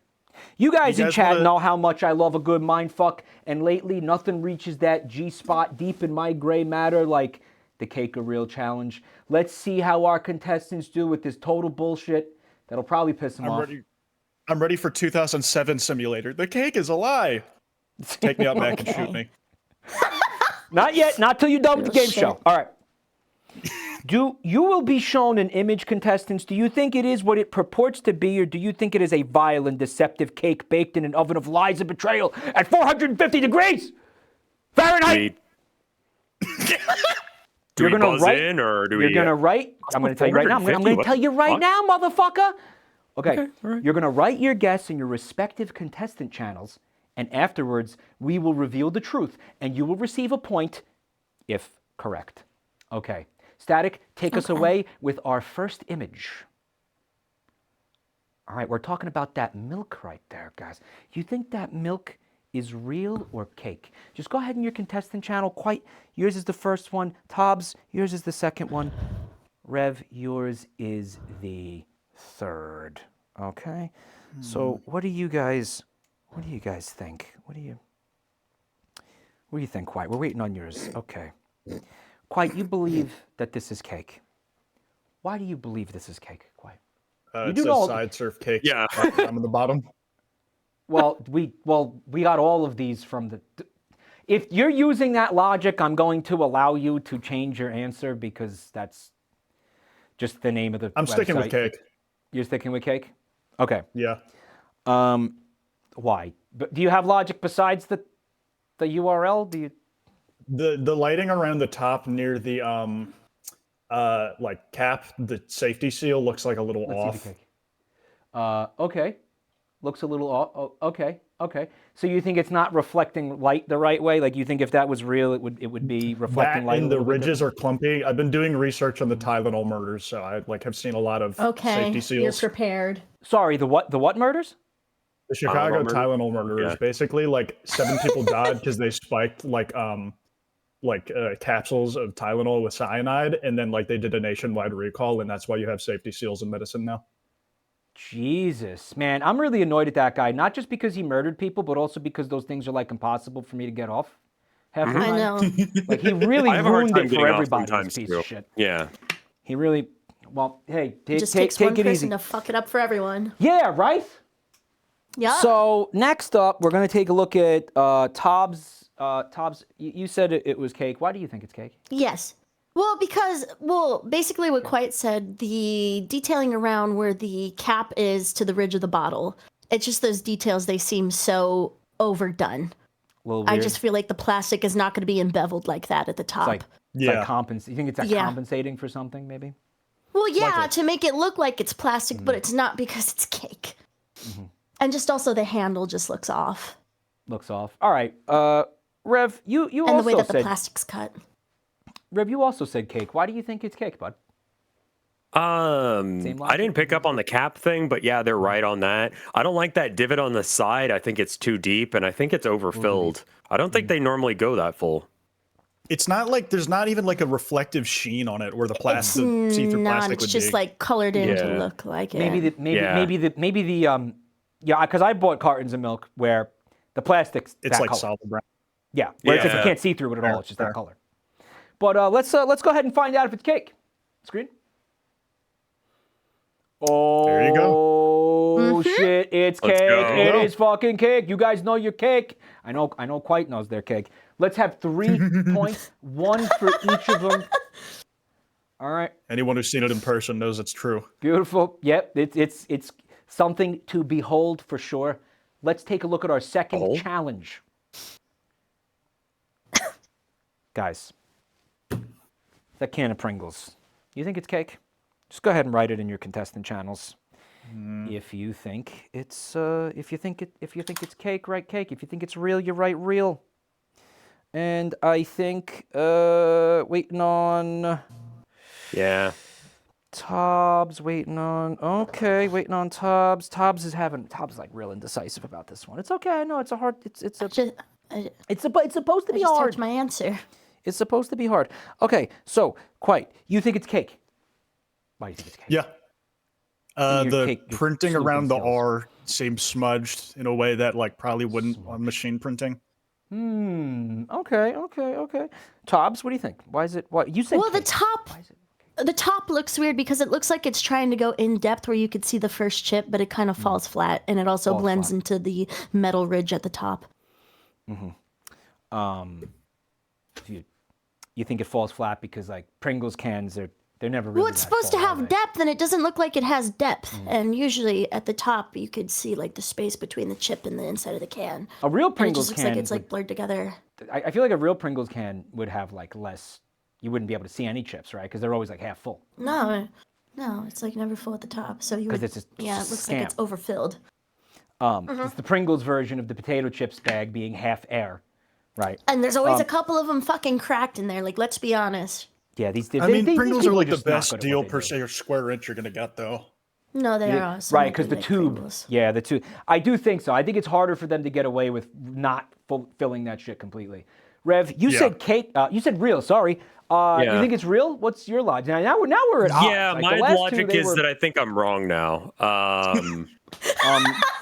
You guys in guys chat wanna- know how much I love a good mindfuck, and lately nothing reaches that G-spot deep in my gray matter like the Cake or Real challenge. Let's see how our contestants do with this total bullshit. That'll probably piss them off. I'm ready for 2007 simulator. The cake is a lie. Take me out back and shoot Okay. me. Not yet. Not till you're done with the Real game shit. show. All right. You will be shown an image, contestants. Do you think it is what it purports to be, or do you think it is a vile and deceptive cake baked in an oven of lies and betrayal at 450 degrees Fahrenheit? Do You're we gonna buzz write- in or do we? You're gonna write. I'm gonna tell you right now. I'm gonna tell you right now, motherfucker. Okay. all right. You're gonna write your guess in your respective contestant channels, and afterwards we will reveal the truth, and you will receive a point if correct. Okay. Static, take us away with our first image. All right, we're talking about that milk right there, guys. You think that milk is real or cake? Just go ahead in your contestant channel. Kwite, yours is the first one. Tobbs, yours is the second one. Rev, yours is the third. Okay. So what do you guys think? What do you think, Kwite? We're waiting on yours. Okay. Kwite, you believe that this is cake. Why do you believe this is cake, Kwite? It do says know- side surf cake. Yeah. I'm on the bottom. Well, we got all of these from the. If you're using that logic, I'm going to allow you to change your answer because that's just the name of the. I'm sticking with website. cake. You're sticking with cake. Okay. Yeah. Why? But do you have logic besides the URL? Do you? The lighting around the top near the like cap, the safety seal looks like a little Let's off. see the cake. Okay. Looks a little off. Oh, okay. Okay. So you think it's not reflecting light the right way? Like you think if that was real, it would be reflecting That light. and a the little bit ridges are clumpy. I've been doing research on the Tylenol murders, so I have seen a lot of Okay, safety you're seals. prepared. Sorry, the what? The what murders? The Chicago Tylenol murderers, Yeah. basically, like 7 people died because they spiked like capsules of Tylenol with cyanide, and then like they did a nationwide recall, and that's why you have safety seals in medicine now. Jesus, man, I'm really annoyed at that guy. Not just because he murdered people, but also because those things are like impossible for me to get off. Half the I time. know. Like he really I have a hard ruined time it getting for off everybody. This sometimes piece too. of shit. Yeah. He really. Well, hey, It just take takes one it person easy. to fuck it up for everyone. Yeah, right. Yeah. So next up, we're going to take a look at Tob's. You said it was cake. Why do you think it's cake? Yes. Well, because basically what Kwite said, the detailing around where the cap is to the ridge of the bottle, it's just those details. They seem so overdone. A little weird. I just feel like the plastic is not going to be embeveled like that at the top. It's like you think it's compensating for something, maybe? Well, yeah, Likely. to make it look like it's plastic, but it's not because it's cake. And just also the handle just looks off. Looks off. All right. Rev, you And also the way that said the plastic's cut. Rev, you also said cake. Why do you think it's cake, bud? I didn't pick up on the cap thing, but yeah, they're right on that. I don't like that divot on the side. I think it's too deep, and I think it's overfilled. I don't think they normally go that full. It's not like there's not even like a reflective sheen on it where the plastic, see-through plastic It's would just be. like colored in to look like it. Because I bought cartons of milk where the plastic's It's that like color. solid brown. Yeah, where it's like you can't see through it at all. It's just that color. But let's go ahead and find out if it's cake. Screen. Oh, There you go. Shit! It's Let's cake. go. It is fucking cake. You guys know your cake. I know. Kwite knows their cake. Let's have 3 points, 1 for each of them. All right. Anyone who's seen it in person knows it's true. Beautiful. Yep. It's something to behold for sure. Let's take a look at our second challenge. Guys, that can of Pringles. You think it's cake? Just go ahead and write it in your contestant channels. If you think it's if you think it's cake, write cake. If you think it's real, you write real. And I think waiting on Tob's waiting on Tob's. Tob's is like real indecisive about this one. It's okay. I know it's a hard. It's supposed to be hard. That's my answer. It's supposed to be hard. Okay, so Kwite, you think it's cake? Why do you think it's cake? Yeah. The your printing sleuthing around the skills. R seems smudged in a way that like probably wouldn't on machine printing. Okay. Tobs, what do you think? Why is it? What you said? Well, cake. the top looks weird because it looks like it's trying to go in depth where you could see the first chip, but it kind of falls flat, and it also blends into the metal ridge at the top. You think it falls flat because like Pringles cans they're never really. Well, it's supposed to have depth, and it doesn't look like it has depth. And usually at the top, you could see like the space between the chip and the inside of the can. A real And it Pringles just looks can. like it's like blurred together. I feel like a real Pringles can would have like less. You wouldn't be able to see any chips, right? Because they're always like half full. No, it's like never full at the top. So you would. It's just it looks like it's overfilled. It's the Pringles version of the potato chips bag being half air, right? And there's always a couple of them fucking cracked in there. Like, let's be honest. Yeah, these. Pringles are like the just not best good at deal what they per do. se or square inch you're gonna get though. No, they are awesome. Right, because the tube. Yeah, the tube. I do think so. I think it's harder for them to get away with not filling that shit completely. Rev, you said cake. You said real. Sorry. You think it's real? What's your logic? Now we're at odds. Yeah, Like, my the last logic two, is that I think I'm wrong now.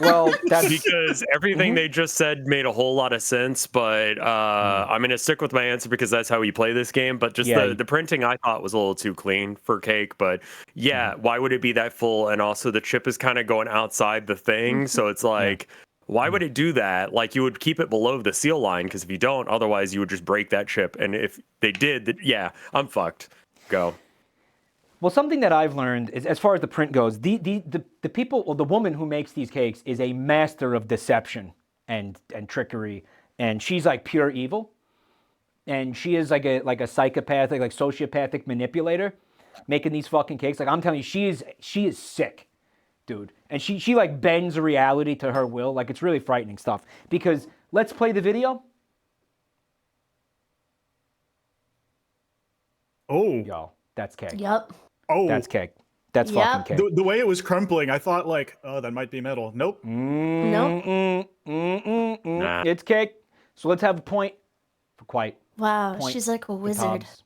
Well, that's Because everything they just said made a whole lot of sense, but I'm going to stick with my answer because that's how we play this game. But just the printing I thought was a little too clean for cake. But why would it be that full? And also the chip is kind of going outside the thing. So it's like, why would it do that? Like you would keep it below the seal line because if you don't, otherwise you would just break that chip. And if they did, I'm fucked. Go. Well, something that I've learned is, as far as the print goes, the people, or the woman who makes these cakes is a master of deception and trickery, and she's like pure evil, and she is like a psychopathic, like sociopathic manipulator, making these fucking cakes. Like I'm telling you, she is sick, dude, and she like bends reality to her will. Like it's really frightening stuff. Because let's play the video. Oh, Yo, that's cake. Yep. oh, That's cake. That's Yep. fucking cake. the way it was crumpling, I thought like, oh, that might be metal. Nope. Nope. Nah. It's cake. So let's have a point for Kwite. Wow, Point she's like a for wizard. Tobbs.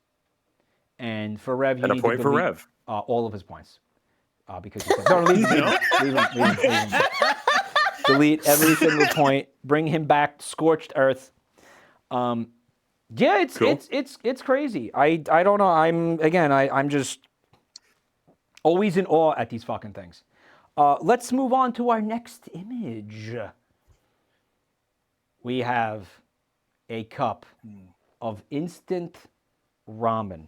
And for Rev, you And a need point to for delete, Rev. all of his points. Because no, leave him. Delete every single point. Bring him back to scorched earth. Yeah, it's crazy. I don't know. I'm just always in awe at these fucking things. Let's move on to our next image. We have a cup of instant ramen.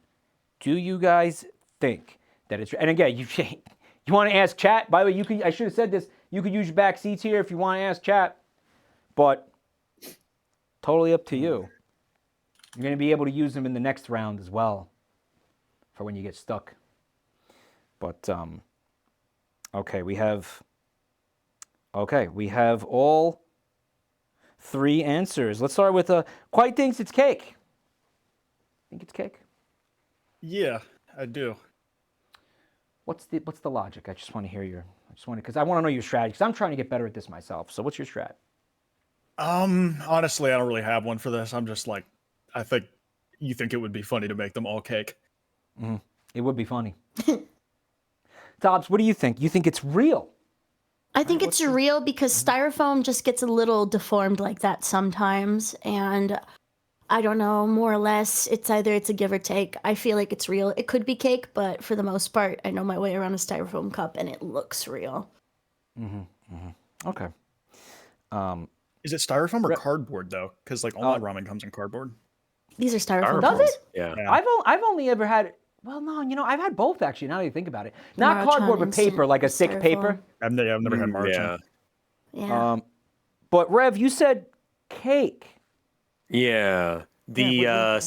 Do you guys think that it's... And again, you want to ask chat? By the way, I should have said this. You could use your back seats here if you want to ask chat. But totally up to you. You're going to be able to use them in the next round as well for when you get stuck. But, okay, we have all 3 answers. Let's start with Kwite thinks it's cake. Think it's cake? Yeah, I do. What's the logic? I just want to hear because I want to know your strategy, because I'm trying to get better at this myself. So what's your strat? Honestly, I don't really have one for this. I'm just like, I think you think it would be funny to make them all cake. Mm-hmm. It would be funny. Tobbs, what do you think? You think it's real? I think it's real because styrofoam just gets a little deformed like that sometimes, and I don't know, more or less, it's a give or take. I feel like it's real. It could be cake, but for the most part, I know my way around a styrofoam cup, and it looks real. Okay. Is it styrofoam or cardboard though? Because like all my ramen comes in cardboard. These are styrofoam. Does it? Yeah. I've only ever had... Well, no, I've had both actually. Now that you think about it, not cardboard, but paper, like a thick paper. I've never had Maruchan. Yeah. But Rev, you said cake. Yeah. The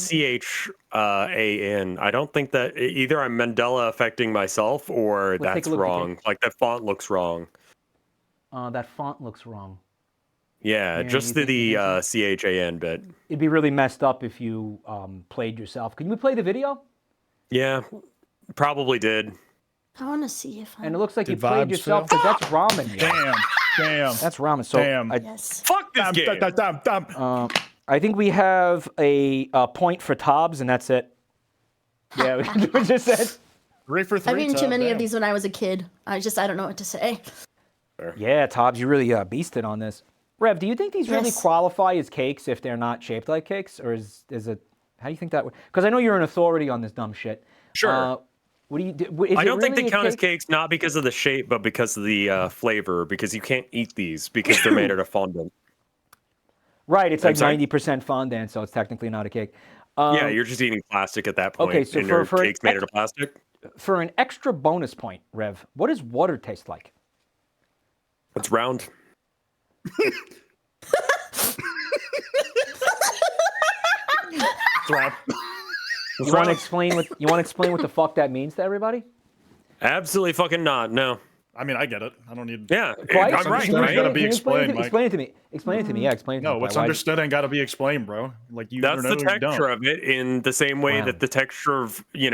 CHAN. I don't think that either I'm Mandela affecting myself or that's wrong. Like that font looks wrong. That font looks wrong. Yeah, just the CHAN bit. It'd be really messed up if you played yourself. Can you play the video? Yeah, probably did. I want to see if And it looks like you played yourself, because that's ramen. Damn. That's ramen. So yes. Fuck this game. I think we have a point for Tobbs, and that's it. Yeah, we just said. 3 for 3. I've eaten too many of these when I was a kid. I don't know what to say. Yeah, Tobbs, you really beasted on this. Rev, do you think these really qualify as cakes if they're not shaped like cakes, or is it? How do you think that would? Because I know you're an authority on this dumb shit. Sure. What do you do? I don't think they count as cakes, not because of the shape, but because of the flavor. Because you can't eat these because they're made out of fondant. Right, it's like 90% fondant, so it's technically not a cake. Yeah, you're just eating plastic at that point. Okay, so and your cake's made out of plastic. For an extra bonus point, Rev, what does water taste like? It's round. You want to explain what the fuck that means to everybody? Absolutely fucking not. No. I mean, I get it. I don't need. Yeah, Quite? I'm right. It's gotta be explained. Explain it to me. Explain it to me. Yeah, explain it to me. No, what's understood ain't gotta be explained, bro. Like you. That's the texture of it, in the same way that the texture of I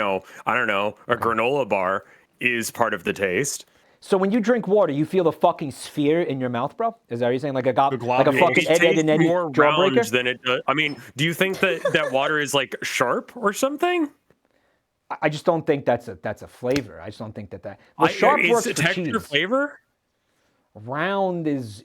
don't know, a granola bar is part of the taste. So when you drink water, you feel the fucking sphere in your mouth, bro? Is that what you're saying? Like a fucking Ed more jawbreaker? round than it does. I mean, do you think that water is like sharp or something? I just don't think that's a flavor. I just don't think that. Well, sharp works for texture cheese. Flavor? Round is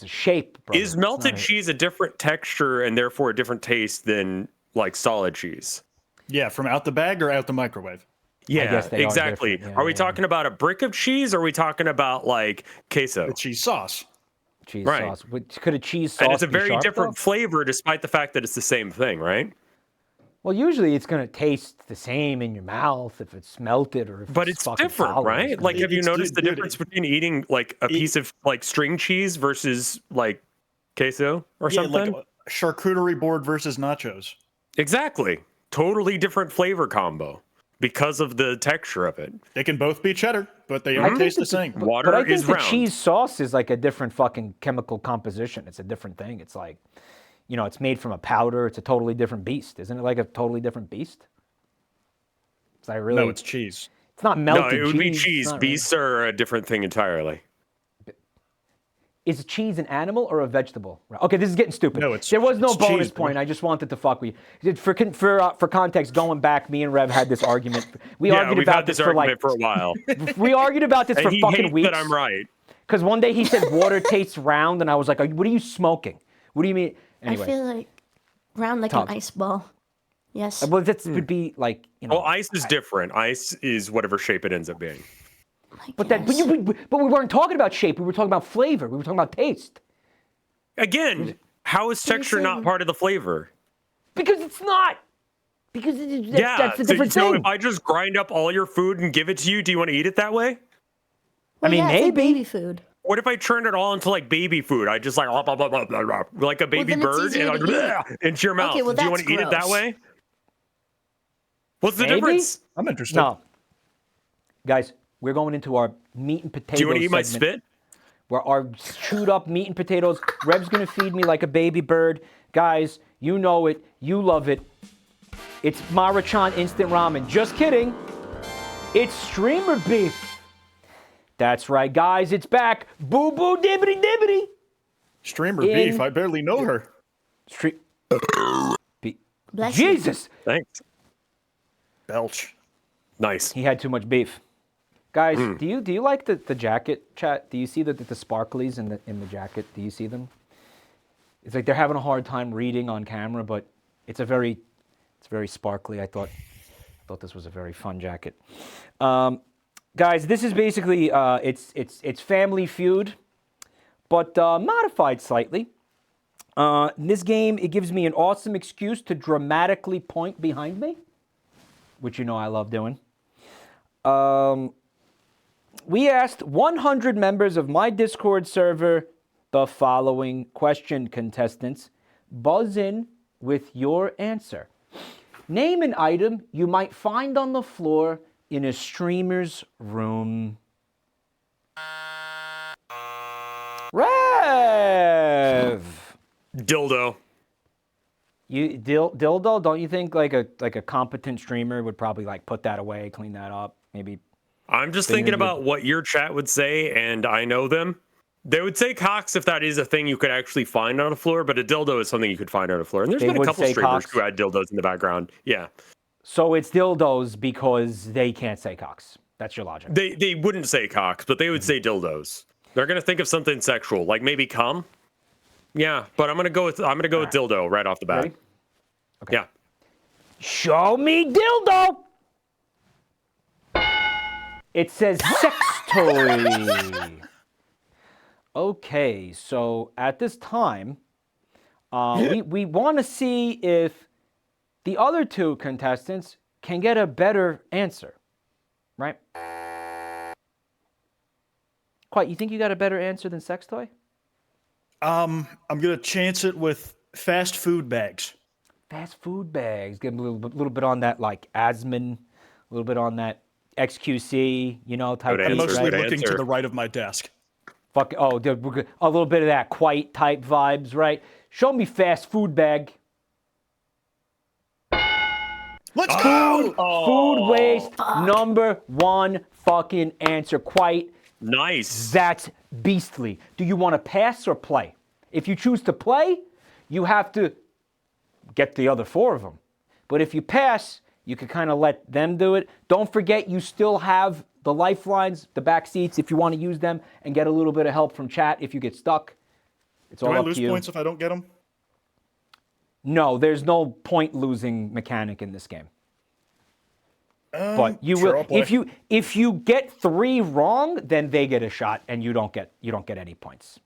a shape, brother. Is melted cheese a different texture and therefore a different taste than like solid cheese? Yeah, from out the bag or out the microwave. Yeah, exactly. Are we talking about a brick of cheese, or are we talking about like queso? The cheese sauce. Cheese sauce. Could a cheese sauce? And it's a very sharp, different flavor, despite the fact that it's the same thing, right? Well, usually it's going to taste the same in your mouth if it's melted or if but it's different, solid, right? Like, have you noticed the difference between eating like a piece of like string cheese versus like queso or something? Like charcuterie board versus nachos. Exactly. Totally different flavor combo because of the texture of it. They can both be cheddar, but they don't taste the same. Water but I think is the round. Cheese sauce is like a different fucking chemical composition. It's a different thing. It's like, it's made from a powder. It's a totally different beast. Isn't it like a totally different beast? No, it's cheese. It's not melted cheese. No, it would be cheese. Beasts are a different thing entirely. Is cheese an animal or a vegetable? Okay, this is getting stupid. No, there was no bonus cheese, point. I just wanted to fuck with you. For context, going back, me and Rev had this argument. We argued about this for a while. We argued about this for fucking weeks. But I'm right. Because one day he said water tastes round, and I was like, "What are you smoking? What do you mean?" Anyway, I feel like round like an ice ball. Yes. Well, that would be like Well, ice is different. Ice is whatever shape it ends up being. But we weren't talking about shape. We were talking about flavor. We were talking about taste. Again, how is texture not part of the flavor? Because it's not. Because that's a different so thing. if I just grind up all your food and give it to you, do you want to eat it that way? Well, I mean, yeah, it's like maybe. baby food. What if I turn it all into like baby food? I just like like a baby then it's bird easier and to eat. into your mouth. Okay, well, do you want that's to eat it that gross. way? What's the Maybe? difference? I'm interested. No. Guys, we're going into our meat and potatoes. Do you want to eat my segment, spit? where our chewed up meat and potatoes. Rev's gonna feed me like a baby bird. Guys, you know it. You love it. It's Maruchan instant ramen. Just kidding. It's streamer beef. That's right, guys. It's back. Boo boo dibbity dibbity. Streamer beef. I barely know her. Bless you. Jesus. Thanks. Belch. Nice. He had too much beef. Guys, do you like the jacket, chat? Do you see the sparklies in the jacket? Do you see them? It's like they're having a hard time reading on camera, but it's very sparkly. I thought this was a very fun jacket. Guys, this is basically it's Family Feud, but modified slightly. In this game, it gives me an awesome excuse to dramatically point behind me, which you know I love doing. We asked 100 members of my Discord server the following question, contestants. Buzz in with your answer. Name an item you might find on the floor in a streamer's room. Rev! Dildo. Dildo? Don't you think like a competent streamer would probably like put that away, clean that up, maybe? I'm just thinking about what your chat would say, and I know them. They would say cocks if that is a thing you could actually find on the floor, but a dildo is something you could find on the floor. And there's been a couple streamers who had dildos in the background. Yeah. So it's dildos because they can't say cocks. That's your logic. They wouldn't say cocks, but they would say dildos. They're gonna think of something sexual, like maybe cum. Yeah, but I'm gonna go with dildo right off the bat. Ready? Okay. Yeah. Show me dildo. It says sex toy. Okay, so at this time, we want to see if the other two contestants can get a better answer, right? Kwite, you think you got a better answer than sex toy? I'm gonna chance it with fast food bags. Fast food bags. Get a little bit on that, like Asman, a little bit on that XQC, you know, type Good thing. I'm mostly Good looking to answer. the right of my desk. Dude, we're good. A little bit of that Kwite type vibes, right? Show me fast food bag. Let's go! Food waste, number one fucking answer. Kwite, Nice. that's beastly. Do you want to pass or play? If you choose to play, you have to get the other four of them. But if you pass, you can kind of let them do it. Don't forget, you still have the lifelines, the back seats, if you want to use them, and get a little bit of help from chat if you get stuck. It's Do all I up lose to you. points if I don't get them? No, there's no point losing mechanic in this game. But you sure, will I'll play. if you get 3 wrong, then they get a shot and you don't get any points.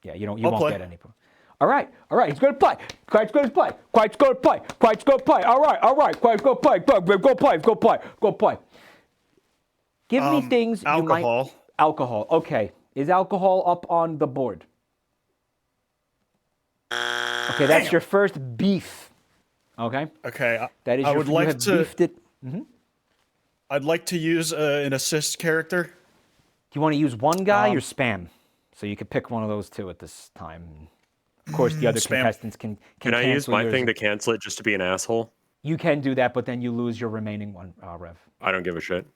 Yeah, you I'll won't play. get any points. All right, he's gonna play. Kwite's gonna play. Kwite's gonna play. Kwite's gonna play. All right. Kwite's gonna play. Go play. Give me things you might. Alcohol. Alcohol. Okay, is alcohol up on the board? Okay, that's your first beef. Okay. Okay. That is I your. would you like have to. beefed it. I'd like to use an assist character. Do you want to use one guy Um, or spam? So you could pick one of those two at this time. Of course, the other spam. contestants can Can I use cancel my yours. thing to cancel it just to be an asshole? You can do that, but then you lose your remaining one, Rev. I don't give a shit.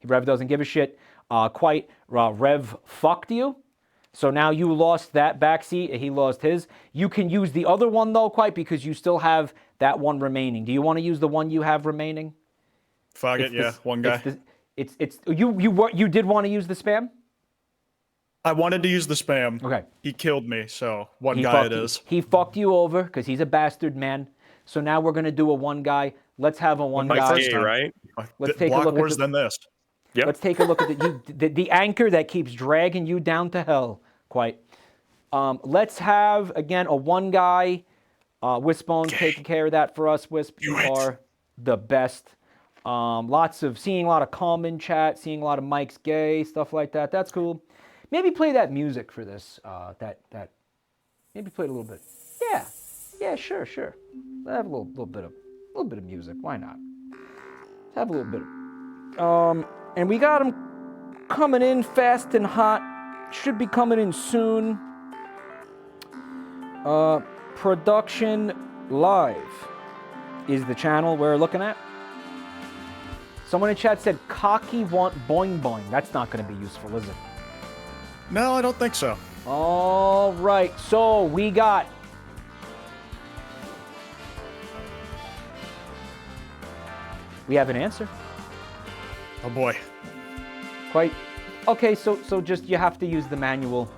Rev doesn't give a shit. Rev fucked you. So now you lost that backseat. He lost his. You can use the other one, though, Kwite, because you still have that one remaining. Do you want to use the one you have remaining? Fuck it, It's yeah, this- one guy. You did want to use the spam? I wanted to use the spam. Okay. He killed me, so one He guy fucked it you- is. He fucked you over because he's a bastard man. So now we're gonna do a one guy. Let's have a one My guy. first Gay, time. right? Let's take a Block look at worse the- than this. Yep. Let's take a look at the anchor that keeps dragging you down to hell. Quite. Let's have again a one guy. Wispbone taking care of that for us. Wisp, you are the best. Seeing a lot of calm in chat, seeing a lot of Mike's gay stuff like that. That's cool. Maybe play that music for this. Maybe play it a little bit. Yeah, sure. Let's have a little bit of music. Why not? Let's have a little bit. And we got them coming in fast and hot. Should be coming in soon. Production Live is the channel we're looking at. Someone in chat said cocky want boing boing. That's not going to be useful, is it? No, I don't think so. All right, so we got an answer. Oh boy. Quite okay. So just you have to use the manual.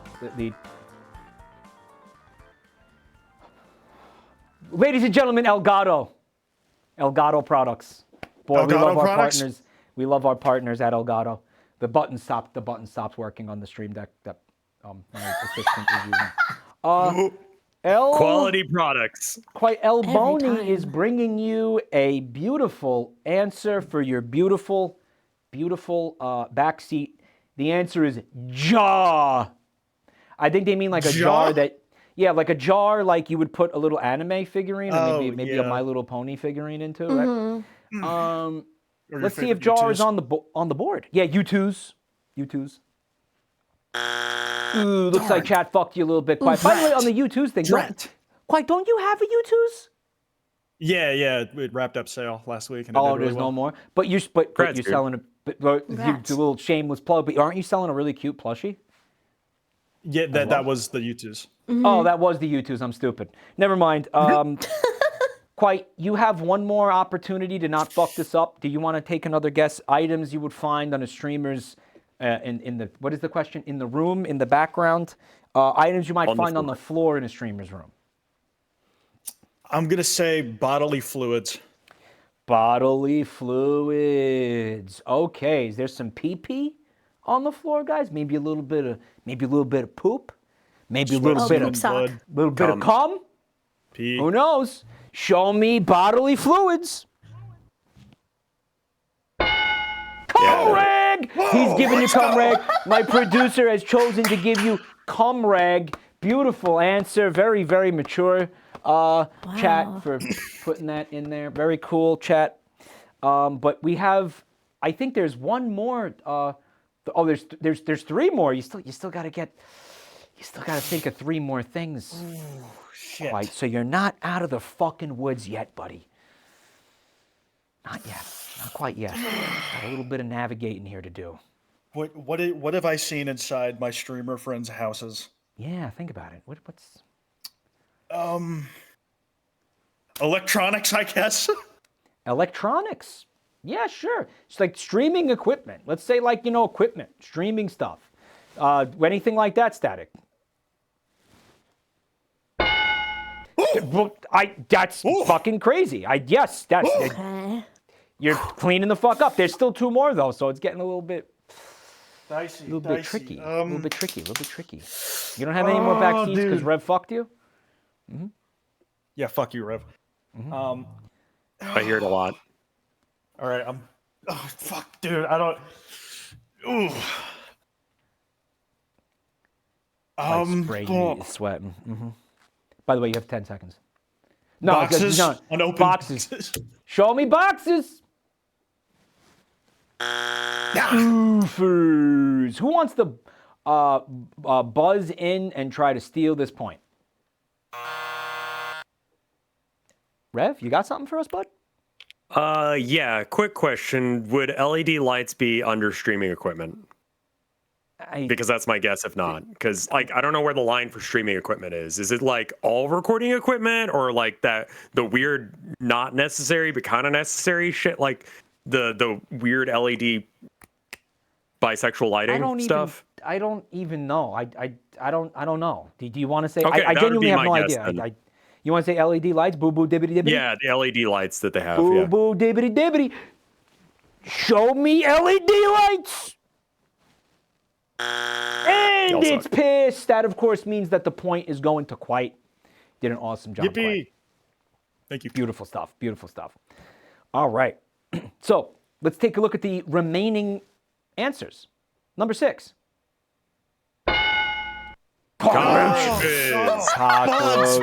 Ladies and gentlemen, Elgato products. Boy, we love our partners. We love our partners at Elgato. The button stopped working on the stream deck that my assistant is using. Quality products. Quite El Every Boni time. is bringing you a beautiful answer for your beautiful back seat. The answer is jaw. I think they mean like a jar that. Yeah, like a jar, like you would put a little anime figurine, or maybe a My Little Pony figurine into. Right? Let's see if jar is on the board. Yeah, U2s. Ooh, looks like chat fucked you a little bit. Quite. By the way, on the U2s thing, don't you have a U2s? Yeah, it wrapped up sale last week. And There's no more. But you're selling a. It's a little shameless plug, but aren't you selling a really cute plushie? Yeah, that was the U2s. Oh, that was the U2s. I'm stupid. Never mind. Quite. You have one more opportunity to not fuck this up. Do you want to take another guess? Items you would find on a streamer's in the what is the question? In the room, in the background. Items you might find on the floor in a streamer's room. I'm gonna say bodily fluids. Bodily fluids. Okay. Is there some pee-pee on the floor, guys? Maybe a little bit of poop. Maybe a little bit of cum. Pee. Who knows? Show me bodily fluids. Cum rag. He's giving you cum rag. My producer has chosen to give you cum rag. Beautiful answer. Very, very mature. Chat for putting that in there. Very cool, chat. But we have. I think there's one more. There's three more. You still got to think of three more things. Ooh, shit. Quite. So you're not out of the fucking woods yet, buddy. Not yet. Not quite yet. Got a little bit of navigating here to do. What have I seen inside my streamer friends' houses? Yeah, think about it. What's electronics, I guess. Electronics? Yeah, sure. It's like streaming equipment. Let's say like, equipment, streaming stuff. Anything like that, Static. That's fucking crazy. Okay. You're cleaning the fuck up. There's still two more though, so it's getting a little bit Dicey. bit tricky. A little bit tricky. You don't have any more back seats because Rev fucked you? Mm-hmm. Yeah, fuck you, Rev. Mm-hmm. I hear it a lot. All right, fuck, dude. I don't. Ooh. Brady is sweating. Mm-hmm. By the way, you have 10 seconds. No, boxes. Unopened boxes. Show me boxes. Oofers. Who wants to buzz in and try to steal this point? Rev, you got something for us, bud? Yeah. Quick question: would LED lights be under streaming equipment? Because that's my guess. If not, because I don't know where the line for streaming equipment is. Is it like all recording equipment, or like the weird not necessary but kind of necessary shit, like the weird LED bisexual lighting stuff? I don't even know. I don't know. Do you want to say? Okay, I genuinely have no guess, idea. You want to say LED lights? Boo boo dibbity dibbity. Yeah, the LED lights that they have. Boo boo dibbity dibbity. Show me LED lights. And Y'all it's suck. pissed. That, of course, means that the point is going to Kwite. Did an awesome job, Kwite. Yippee! Thank you. Beautiful stuff. Beautiful stuff. All right. So let's take a look at the remaining answers. Number 6. Bugs,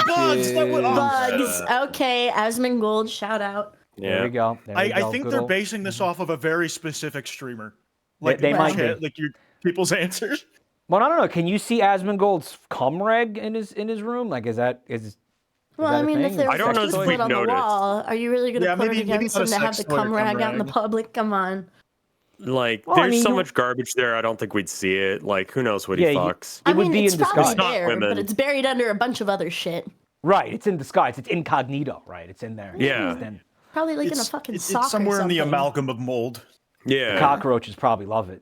bugs. That would, Bugs. Okay, Asmongold, shout out. There we go. There we I go. think Good they're old- basing this off of a very specific streamer. Like They might chat, be. like your people's answers. Well, I don't know. Can you see Asmongold's cum reg in his room? Like, is that Well, that I a mean, if thing? there I don't was know a if split we've on the noticed. wall, are you really going to Yeah, put maybe it against not a him to have sex the toy or cum rag out in the rag. public? Come on. Like, Well, I there's mean, so you- much garbage there. I don't think we'd see it. Like, who knows what Yeah, he you- fucks? It I would mean, be it's in probably disguise. Not there, women. but it's buried under a bunch of other shit. Right. It's in disguise. It's incognito. Right. It's in there. Yeah. It's in- Probably like in a fucking sock it's somewhere or in the something. amalgam of mold. Yeah. Cockroaches probably love it.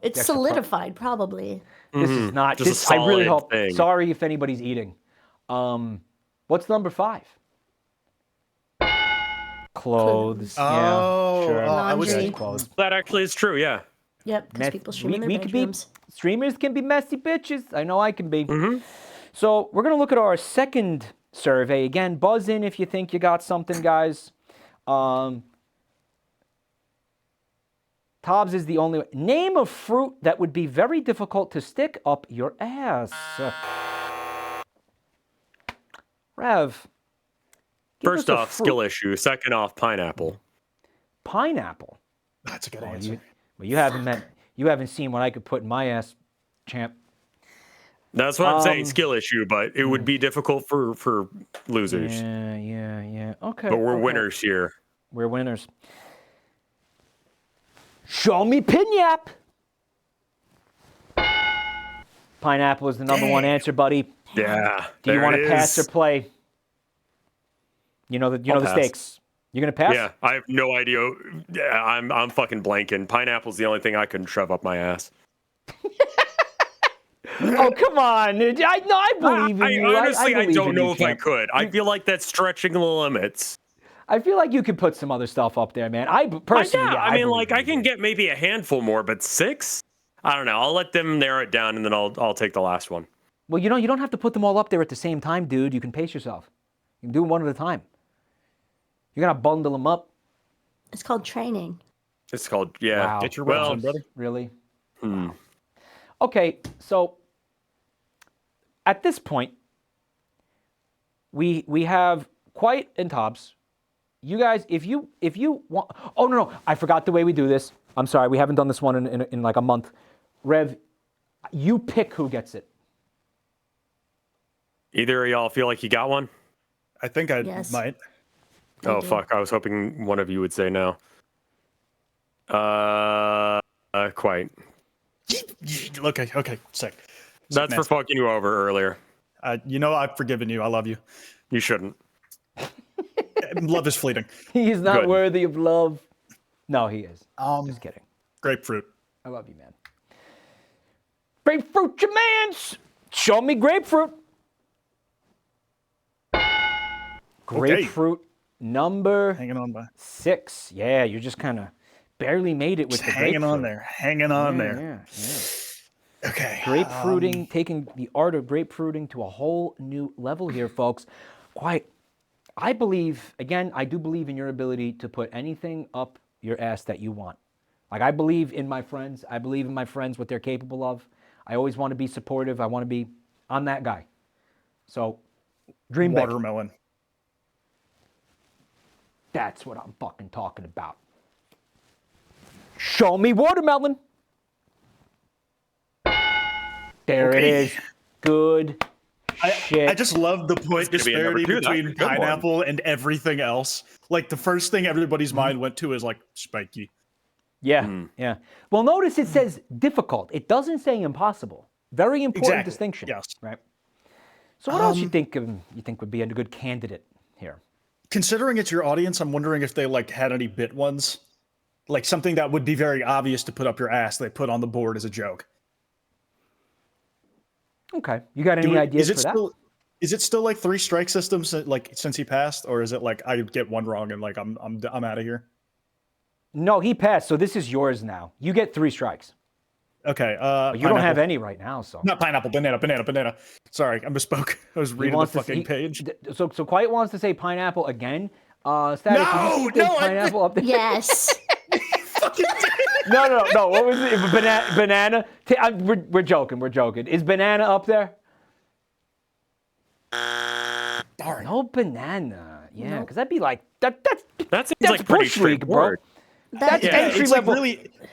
It's Dexter solidified, probably. This is not. Just a This, I really solid hope. thing. Sorry if anybody's eating. What's number 5? Clothes. Oh, yeah, sure. I was Laundry. Clothes. That actually is true. Yeah. Yep, because Meth- people stream in their we could be bedrooms. streamers can be messy bitches. I know I can be. So we're gonna look at our second survey again. Buzz in if you think you got something, guys. Tobbs is the only. Name a fruit that would be very difficult to stick up your ass. Rev. give First us a off, fruit. skill issue. Second off, pineapple. Pineapple. That's a good answer. You haven't seen what I could put in my ass, champ. That's what I'm saying. Skill issue, but it would be difficult for losers. Yeah. Okay. But we're okay. winners here. We're winners. Show me pinyap. Pineapple is the number one answer, buddy. Yeah. Do you there want it to pass or is. play? You know the I'll the pass. stakes. You're gonna pass? Yeah, I have no idea. Yeah, I'm fucking blanking. Pineapple's the only thing I couldn't shove up my ass. Oh come on! I believe in you. Honestly, I believe don't in know you, if I champ. could. I feel like that's stretching the limits. I feel like you could put some other stuff up there, man. Personally, yeah, I mean, believe like in I you. can get maybe a handful more, but 6? I don't know. I'll let them narrow it down, and then I'll take the last one. Well, you don't have to put them all up there at the same time, dude. You can pace yourself. You can do them one at a time. You're gonna bundle them up. It's called training. It's called Wow. Get your well, reps in, brother. Really? Okay, so at this point, we have Kwite and Tobbs. You guys, if you want, oh no, I forgot the way we do this. I'm sorry, we haven't done this one in like a month. Rev, you pick who gets it. Either of y'all feel like you got one? I think I Yes. might. Oh do. fuck! I was hoping one of you would say no. Quite. Okay, sick. That's for fucking you over earlier. You know, I've forgiven you. I love you. You shouldn't. Love is fleeting. He's not Good. worthy of love. No, he is. Just kidding. Grapefruit. I love you, man. Grapefruit, your mans. Show me grapefruit. Grapefruit number Hanging on by. 6. Yeah, you just kind of barely made it with Just the hanging on grapefruit. there. Hanging on there. Yeah. Okay. Grapefruiting, taking the art of grapefruiting to a whole new level here, folks. I believe, again, I do believe in your ability to put anything up your ass that you want. Like, I believe in my friends. I believe in my friends, what they're capable of. I always want to be supportive. I'm that guy. So, dream big. Watermelon. That's what I'm fucking talking about. Show me watermelon. There it Okay. is. Good shit. I just love the point This could be a number disparity 2. That's a between good one. pineapple and everything else. Like the first thing everybody's mind went to is like spiky. Yeah, yeah. Well, notice it says difficult. It doesn't say impossible. Very important Exactly, distinction. yes. Right. So, what else you think would be a good candidate here? Considering it's your audience, I'm wondering if they like had any bit ones, like something that would be very obvious to put up your ass. They put on the board as a joke. Okay. You got any ideas for that? Is it still like 3 strike systems like since he passed, or is it like I get one wrong and like I'm out of here? No, he passed. So this is yours now. You get 3 strikes. Okay. But you don't have any right now, so. Not pineapple, banana. Sorry, I misspoke. I was reading the fucking page. So Kwite wants to say pineapple again. Static, did you see if there's pineapple up there? Yes. No. What was it? Banana? We're joking. Is banana up there? Darn. No banana. Yeah, Nope. because that'd be like That seems that's like pretty bush league, bro. straightforward. That's Yeah, entry it's level. like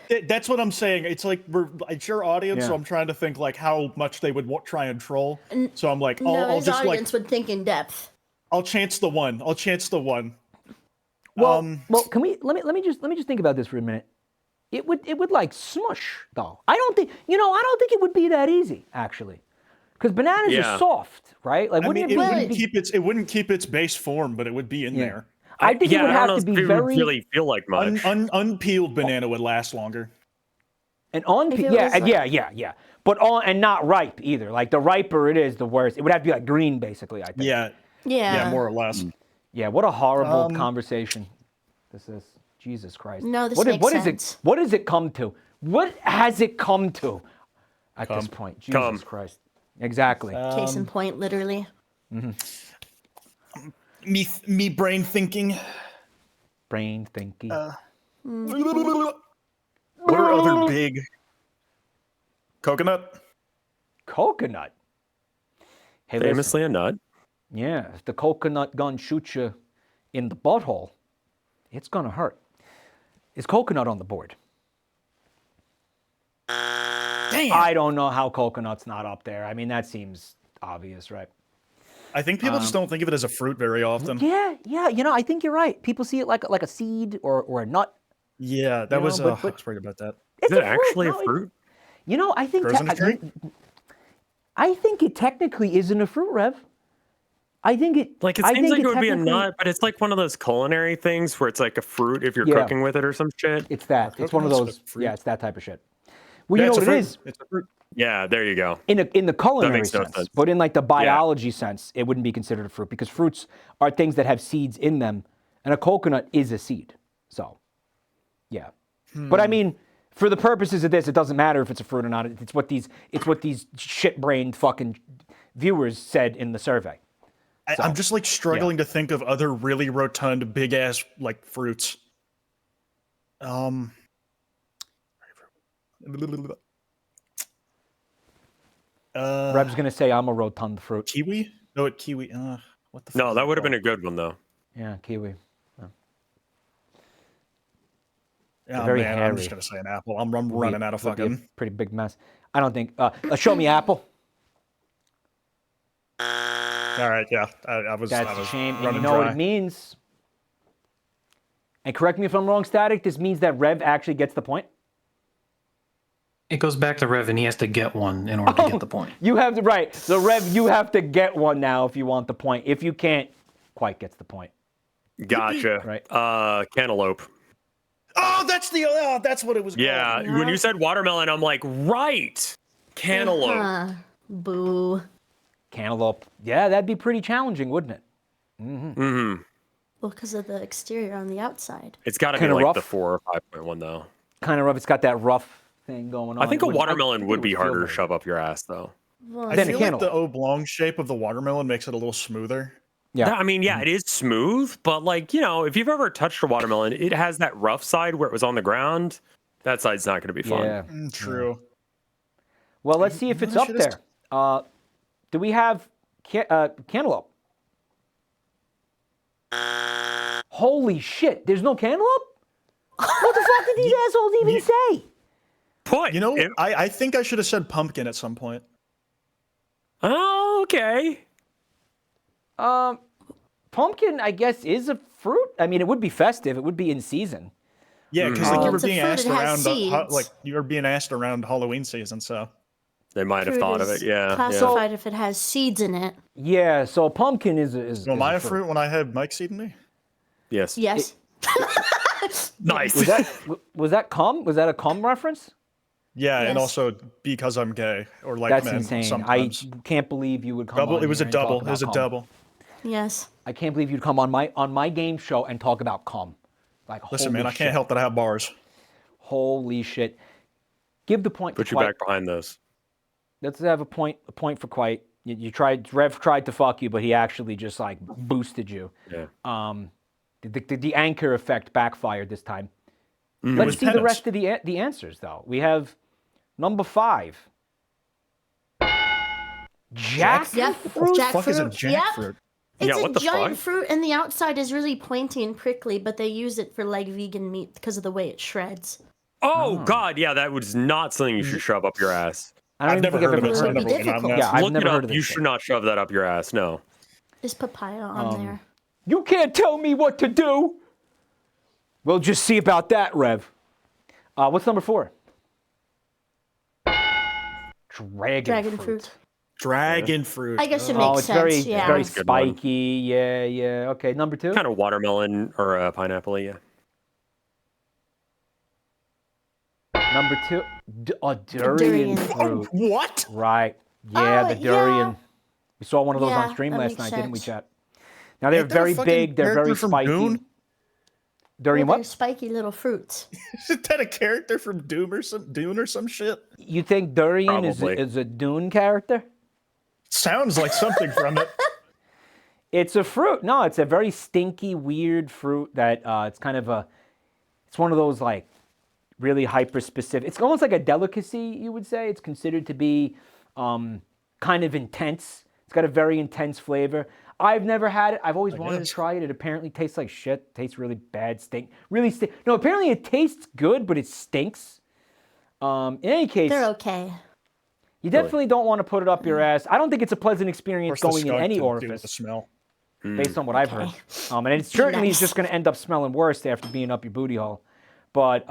really. That's what I'm saying. It's like it's your audience, so Yeah. I'm trying to think like how much they would try and troll. So I'm like, no, I'll his just audience would think in depth. I'll chance the one. Well, can we let me just think about this for a minute. It would like smush though. I don't think it would be that easy actually, because bananas Yeah. are soft, right? Like I wouldn't mean, it be? it wouldn't keep its base form, but it would be in there. I think it would I have don't to know be if it would very really feel like much. Unpeeled banana would last longer. and on If it yeah was and like- yeah, but on and not ripe either. Like the riper it is, the worse. It would have to be like green basically. I think. Yeah, more or less. Yeah. What a horrible conversation this is. Jesus Christ. No, this what makes is sense. it? What does it come to? What has it come to at this point? Jesus Come. Christ. Exactly. Case in point, literally. Me brain thinking. Brain thinking. What are other big? Coconut. Coconut. Hey, listen. Famously a nut. Yeah, if the coconut gun shoots you in the butthole, it's gonna hurt. Is coconut on the board? Damn. I don't know how coconut's not up there. I mean, that seems obvious, right? I think people just don't think of it as a fruit very often. Yeah. I think you're right. People see it like a seed or a nut. Yeah, that was. but- I was worried about that. It's Is it a actually No, a fruit? I think Grows in a tree? I think it technically isn't a fruit, Rev. I think it Like it I seems think like it would be a technically- nut, but it's like one of those culinary things where it's like a fruit if you're Yeah. cooking with it or some shit. It's that. It's one of Coconut's those. a fruit. Yeah, it's that type of shit. Well, Yeah, you know it's a what it fruit. is It's a fruit. Yeah, there you go. in the culinary makes no sense, sense. but in like the biology sense, it wouldn't be considered a fruit because fruits are things that have seeds in them, and a coconut is a seed. So, yeah. But I mean, for the purposes of this, it doesn't matter if it's a fruit or not. It's what these shit-brained fucking viewers said in the survey. I'm just like struggling to think of other really rotund, big ass like fruits. Reb's gonna say I'm a rotund fruit. Kiwi? No, kiwi. What the? fuck No, is that it would have been called? a good one though. Yeah, kiwi. Oh, very man, I'm just hairy. gonna say an apple. I'm running out of Would be a fucking. pretty big mess. I don't think. Show me apple. All right, yeah. I was. That's I a was shame. And you running know what dry. it means? And correct me if I'm wrong, Static. This means that Rev actually gets the point. It goes back to Rev, and he has to get one in order to get the point. You have to right. So Rev, you have to get one now if you want the point. If you can't, Quite gets the point. Gotcha. Right. Cantaloupe. Oh, that's what it was. Yeah, Called. when you said watermelon, I'm like, right. Cantaloupe. Boo. Cantaloupe. Yeah, that'd be pretty challenging, wouldn't it? Mm-hmm. Well, because of the exterior on the outside. It's got to be Kinda like rough. the 4 or 5.1 though. Kind of rough. It's got that rough thing going on. I think It a would- watermelon think would it be feel harder to better. shove up your ass though. Well, I Then a feel like the cantaloupe. oblong shape of the watermelon makes it a little smoother. Yeah. I mean, yeah, it is smooth, but like, if you've ever touched a watermelon, it has that rough side where it was on the ground. That side's not going to be fun. Yeah. True. Well, let's see if it's Well, up shit is- there. Do we have cantaloupe? Holy shit! There's no cantaloupe. What the fuck did these assholes even say? Put. You know, it- I think I should have said pumpkin at some point. Oh, okay. Pumpkin, I guess, is a fruit. I mean, it would be festive. It would be in season. Yeah, because Well, like you were it's a being fruit, asked it has around, seeds. like you were being asked around Halloween season. So They might have fruit thought of is it. Yeah. Classified if it has seeds in it. Yeah. So a pumpkin is am I a a fruit when I had Mike seed in me? Yes. Yes. Nice. Was that cum? Was that a cum reference? Yeah, and Yes. also because I'm gay or like That's men insane. sometimes. I can't believe you would come. Double. on It was here a and talk double. It about was a cum. double. Yes. I can't believe you'd come on my game show and talk about cum. Like, Listen, holy man, I shit. can't help that I have bars. Holy shit. Give the point Put to you Kwite. back behind those. Let's have a point for Kwite. Rev tried to fuck you, but he actually just like boosted you. Yeah. The anchor effect backfired this time. Mm. Let's was see the penance. rest of the answers, though. We have number 5. Jackfruit? What the fuck is a Jackfruit, jackfruit? It's Yeah, a what the giant fuck? fruit, and the outside is really pointy and prickly, but they use it for like vegan meat because of the way it shreds. Oh, Oh. God, yeah, that was not something you should shove up your ass. I don't I've even never think heard I've of ever it, so I heard It would of be never went on difficult. that. Yeah, I've Look never it heard up. of this You shit. should not shove that up your ass. No. There's papaya on there. You can't tell me what to do. We'll just see about that, Rev. What's number 4? Dragon fruit. Dragon fruit. I guess it Ugh. makes Oh, it's sense. very very That's a good one. spiky. Yeah. Okay, number 2. Kind of watermelon or pineapple, yeah. Number 2. Durian Durian. fruit. What? Right. Yeah, Oh, the durian. yeah. We saw one of those on Yeah, stream that last makes night, didn't we, sense. chat? Now they're Ain't that a very fucking big. They're very character from spiky. Dune? Durian They're what? spiky little fruits. Is that a character from Dune or some shit? You think Durian Probably. is a Dune character? Sounds like something from it. It's a fruit. No, it's a very stinky, weird fruit that it's kind of a. It's one of those like really hyper specific. It's almost like a delicacy, you would say. It's considered to be kind of intense. It's got a very intense flavor. I've never had it. I've always wanted to guess. try it. It apparently tastes like shit. Tastes really bad. No, apparently it tastes good, but it stinks. In any case, They're okay. you definitely don't want to put it up your ass. I don't think it's a pleasant experience Of course, the going in skunk any can deal with orifice, the smell. based on what I've heard. Okay. And it certainly is Nice. just going to end up smelling worse after being up your booty hole. But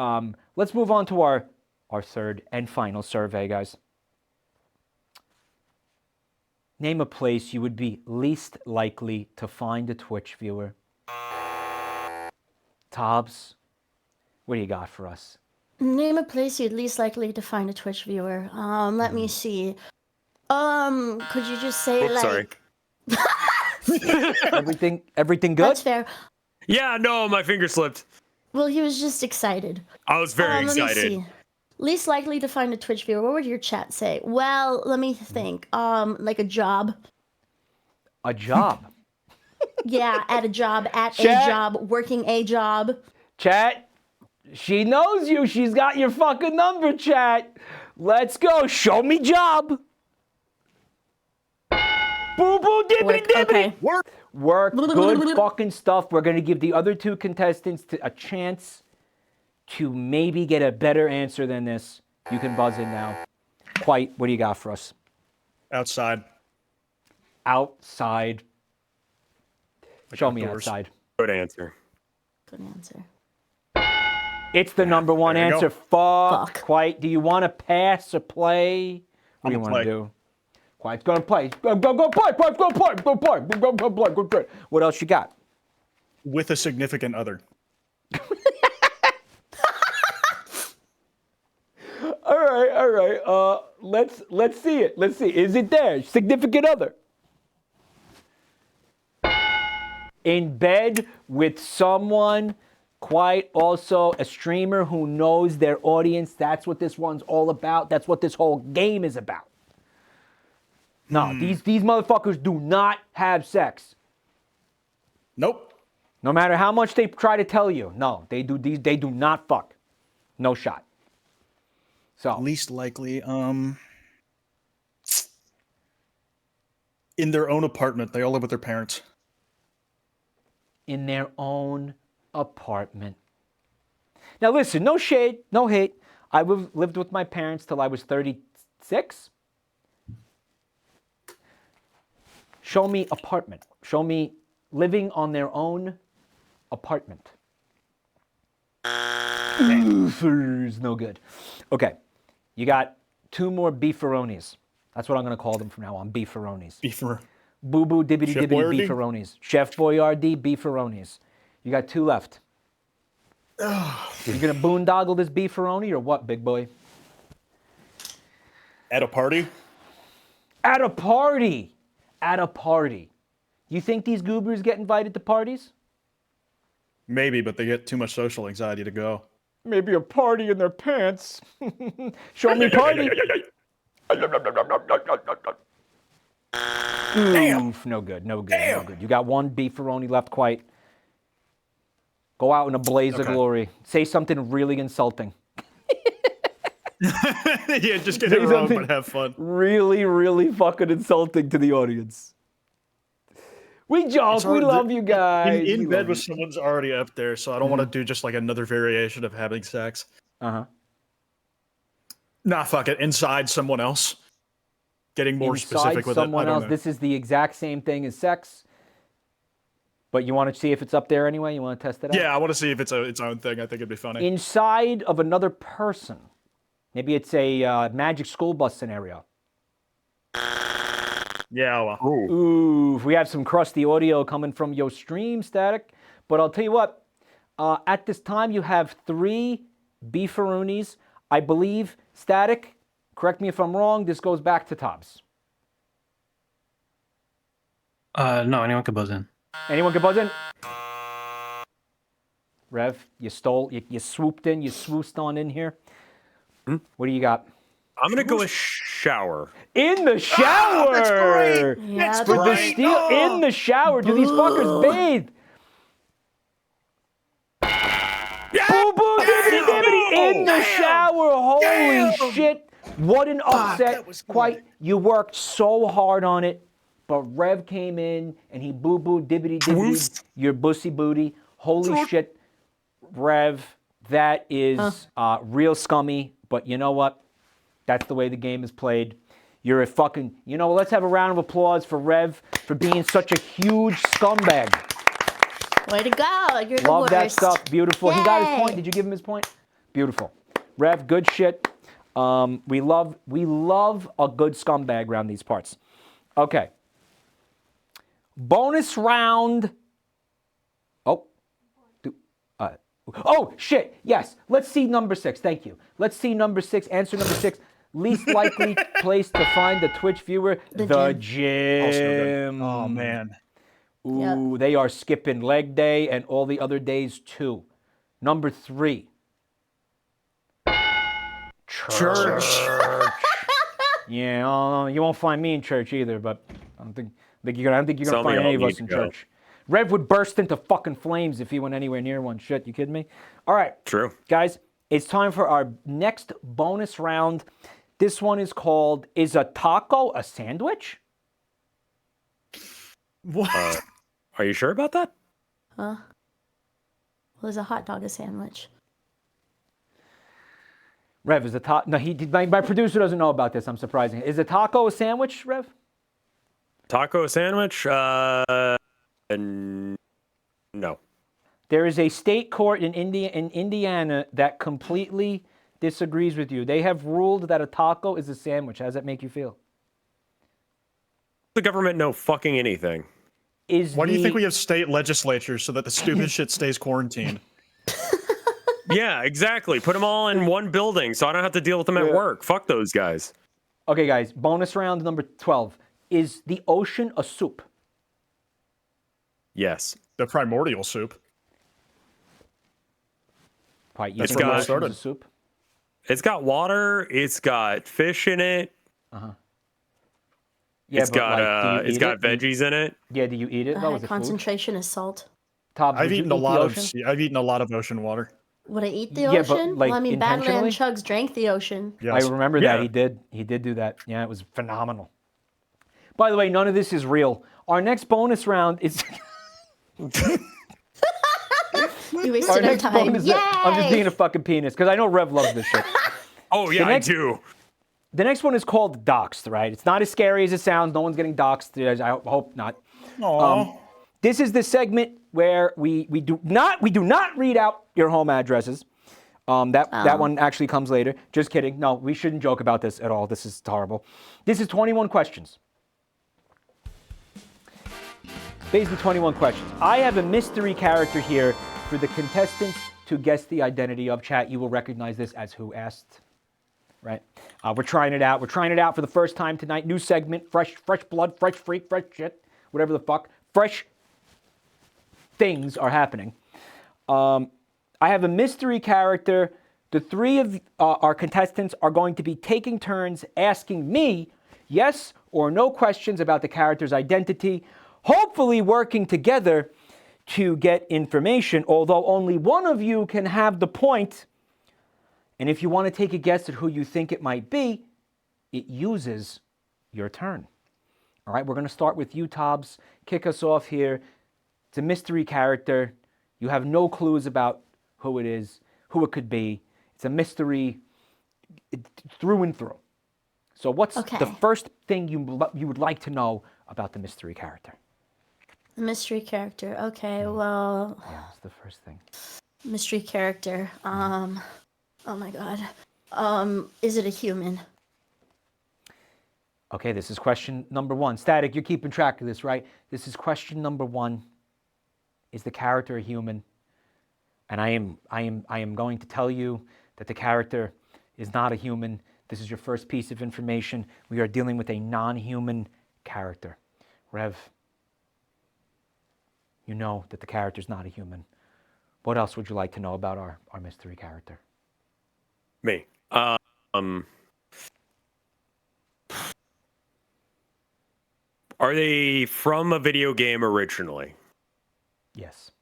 let's move on to our third and final survey, guys. Name a place you would be least likely to find a Twitch viewer. Tobbs, what do you got for us? Name a place you'd least likely to find a Twitch viewer. Let me see. Could you just say Oops, like? sorry. Everything good? That's fair. Yeah, no, my finger slipped. Well, he was just excited. I was very Let me excited. see. Least likely to find a Twitch viewer. What would your chat say? Well, let me think. Like a job. A job. Yeah, at a job, at Chat. a job, working a job. Chat, she knows you. She's got your fucking number, chat. Let's go. Show me job. Boo boo dibbity Work. dibbity. Okay. Work. Good fucking stuff. We're going to give the other 2 contestants a chance to maybe get a better answer than this. You can buzz in now. Kwite, what do you got for us? Outside. Outside. Show me outdoors. outside. Good answer. Good answer. It's the number 1 there you go. answer. Fuck. Fuck. Kwite, do you want to pass or play? What do you I'ma want to play. do? Kwite's going to play. Go play. Kwite's going to play. Go play. What else you got? With a significant other. All right. Let's see it. Let's see. Is it there? Significant other. In bed with someone, quite also a streamer who knows their audience. That's what this one's all about. That's what this whole game is about. No, these motherfuckers do not have sex. Nope. No matter how much they try to tell you. No, they do not fuck. No shot. So Least likely. In their own apartment. They all live with their parents. in their own apartment. Now listen, no shade, no hate. I lived with my parents till I was 36. Show me apartment. Show me living on their own apartment. Is no good. Okay, you got 2 more beefaronis. That's what I'm going to call them from now on, beefaronis. Beefer. Boo boo dibbity Chef dibbity Boyardee? beefaronis. Chef Boyardee beefaronis. You got 2 left. You gonna boondoggle this beefaroni or what, big boy? At a party? At a party. At a party. You think these goobers get invited to parties? Maybe, but they get too much social anxiety to go. Maybe a party in their pants. Show me party. Oof, no good, no good, no good. You got one beefaroni left, Kwite. Go out in a blaze of glory. Say something really insulting. Yeah, just get it wrong, but have fun. Really, really fucking insulting to the audience. We joke. We love you guys. In bed with someone's already up there, so I don't want to do just like another variation of having sex. Uh-huh. Nah, fuck it. Inside someone else. Getting more specific with someone it. else. This is the exact same thing as sex. But you want to see if it's up there anyway? You want to test it out? Yeah, I want to see if it's its own thing. I think it'd be funny. Inside of another person. Maybe it's a magic school bus scenario. Yeah, well. Ooh, we have some crusty audio coming from your stream, Static. But I'll tell you what. At this time, you have 3 beefaroonies. I believe, Static, correct me if I'm wrong, this goes back to Tobs. No, anyone can buzz in. Anyone can buzz in? Rev, you stole, you swooped in, you swoosed on in here. What do you got? I'm gonna go with shower. In the shower! That's great! Yeah, That's With the great! steel in the shower. Do these fuckers bathe? Boo boo dibbity dibbity in the shower. Holy shit. What an upset. Quite, you worked so hard on it, but Rev came in and he boo boo dibbity dibbity your bussy booty. Holy shit. Rev, that is real scummy, but you know what? That's the way the game is played. You're a fucking, you know, let's have a round of applause for Rev for being such a huge scumbag. Way to go. You're the Love worst. that stuff. Beautiful. He got his Yay. point. Did you give him his point? Beautiful. Rev, good shit. We love a good scumbag around these parts. Okay. Bonus round. Oh, shit. Yes. Let's see number 6. Thank you. Let's see number 6. Answer number 6. Least likely place to find the Twitch viewer. The gym. Oh, man. Ooh, They are skipping leg day and all the other days too. Number 3. Church. Yeah, you won't find me in church either, but I don't think you're gonna find any of us in church. Rev would burst into fucking flames if he went anywhere near one. Shit, you kidding me? All right. True. Guys, it's time for our next bonus round. This one is called, Is a Taco a Sandwich? What? Are you sure about that? Huh? Well, is a hot dog a sandwich? Rev, is a taco... No, my producer doesn't know about this. I'm surprising. Is a taco a sandwich, Rev? Taco sandwich? No. There is a state court in Indiana that completely disagrees with you. They have ruled that a taco is a sandwich. How does that make you feel? The government know fucking anything. Why do you think we have state legislatures so that the stupid shit stays quarantined? Yeah, exactly. Put them all in one building so I don't have to deal with them at work. Fuck those guys. Okay, guys, bonus round number 12. Is the ocean a soup? Yes. The primordial soup. Right, That's think where the it ocean's started. a soup? It's got water. It's got fish in it. Yeah, It's but, got like, do you it's eat got it? veggies in it. Yeah, do you eat it? The That high was a food. concentration is salt. Tob, I've would you eaten a eat the lot ocean? I've eaten a lot of ocean water. Would I eat the Yeah, but, ocean? like, Well, I mean, intentionally? Badland Chugs drank the ocean. Yes. I remember Yeah. that. He did. He did do that. Yeah, it was phenomenal. By the way, none of this is real. Our next bonus round is... You wasted our time. Yay! I'm just being a fucking penis, because I know Rev loves this shit. Oh yeah, next- I do. The next one is called Doxed, right? It's not as scary as it sounds. No one's getting doxed. I hope not. Aww. This is the segment where we do not read out your home addresses. That one actually comes later. Just kidding. No, we shouldn't joke about this at all. This is horrible. This is 21 questions. Basically 21 questions. I have a mystery character here for the contestants to guess the identity of. Chat, you will recognize this as Who Asked. Right? We're trying it out. We're trying it out for the first time tonight. New segment, fresh blood, fresh freak, fresh shit, whatever the fuck. Fresh things are happening. I have a mystery character. The three of our contestants are going to be taking turns asking me yes or no questions about the character's identity, hopefully working together to get information, although only one of you can have the point. And if you want to take a guess at who you think it might be, it uses your turn. All right, we're going to start with you, Tobbs. Kick us off here. It's a mystery character. You have no clues about who it is, who it could be. It's a mystery through and through. So what's the first thing you would like to know about the mystery character? The mystery character. Okay, well. Yeah, that's the first thing. Mystery character. Oh my god. Is it a human? Okay, this is question number one. Static, you're keeping track of this, right? This is question number one. Is the character a human? And I am going to tell you that the character is not a human. This is your first piece of information. We are dealing with a non-human character. Rev, you know that the character is not a human. What else would you like to know about our mystery character? Me. Are they from a video game originally? Yes.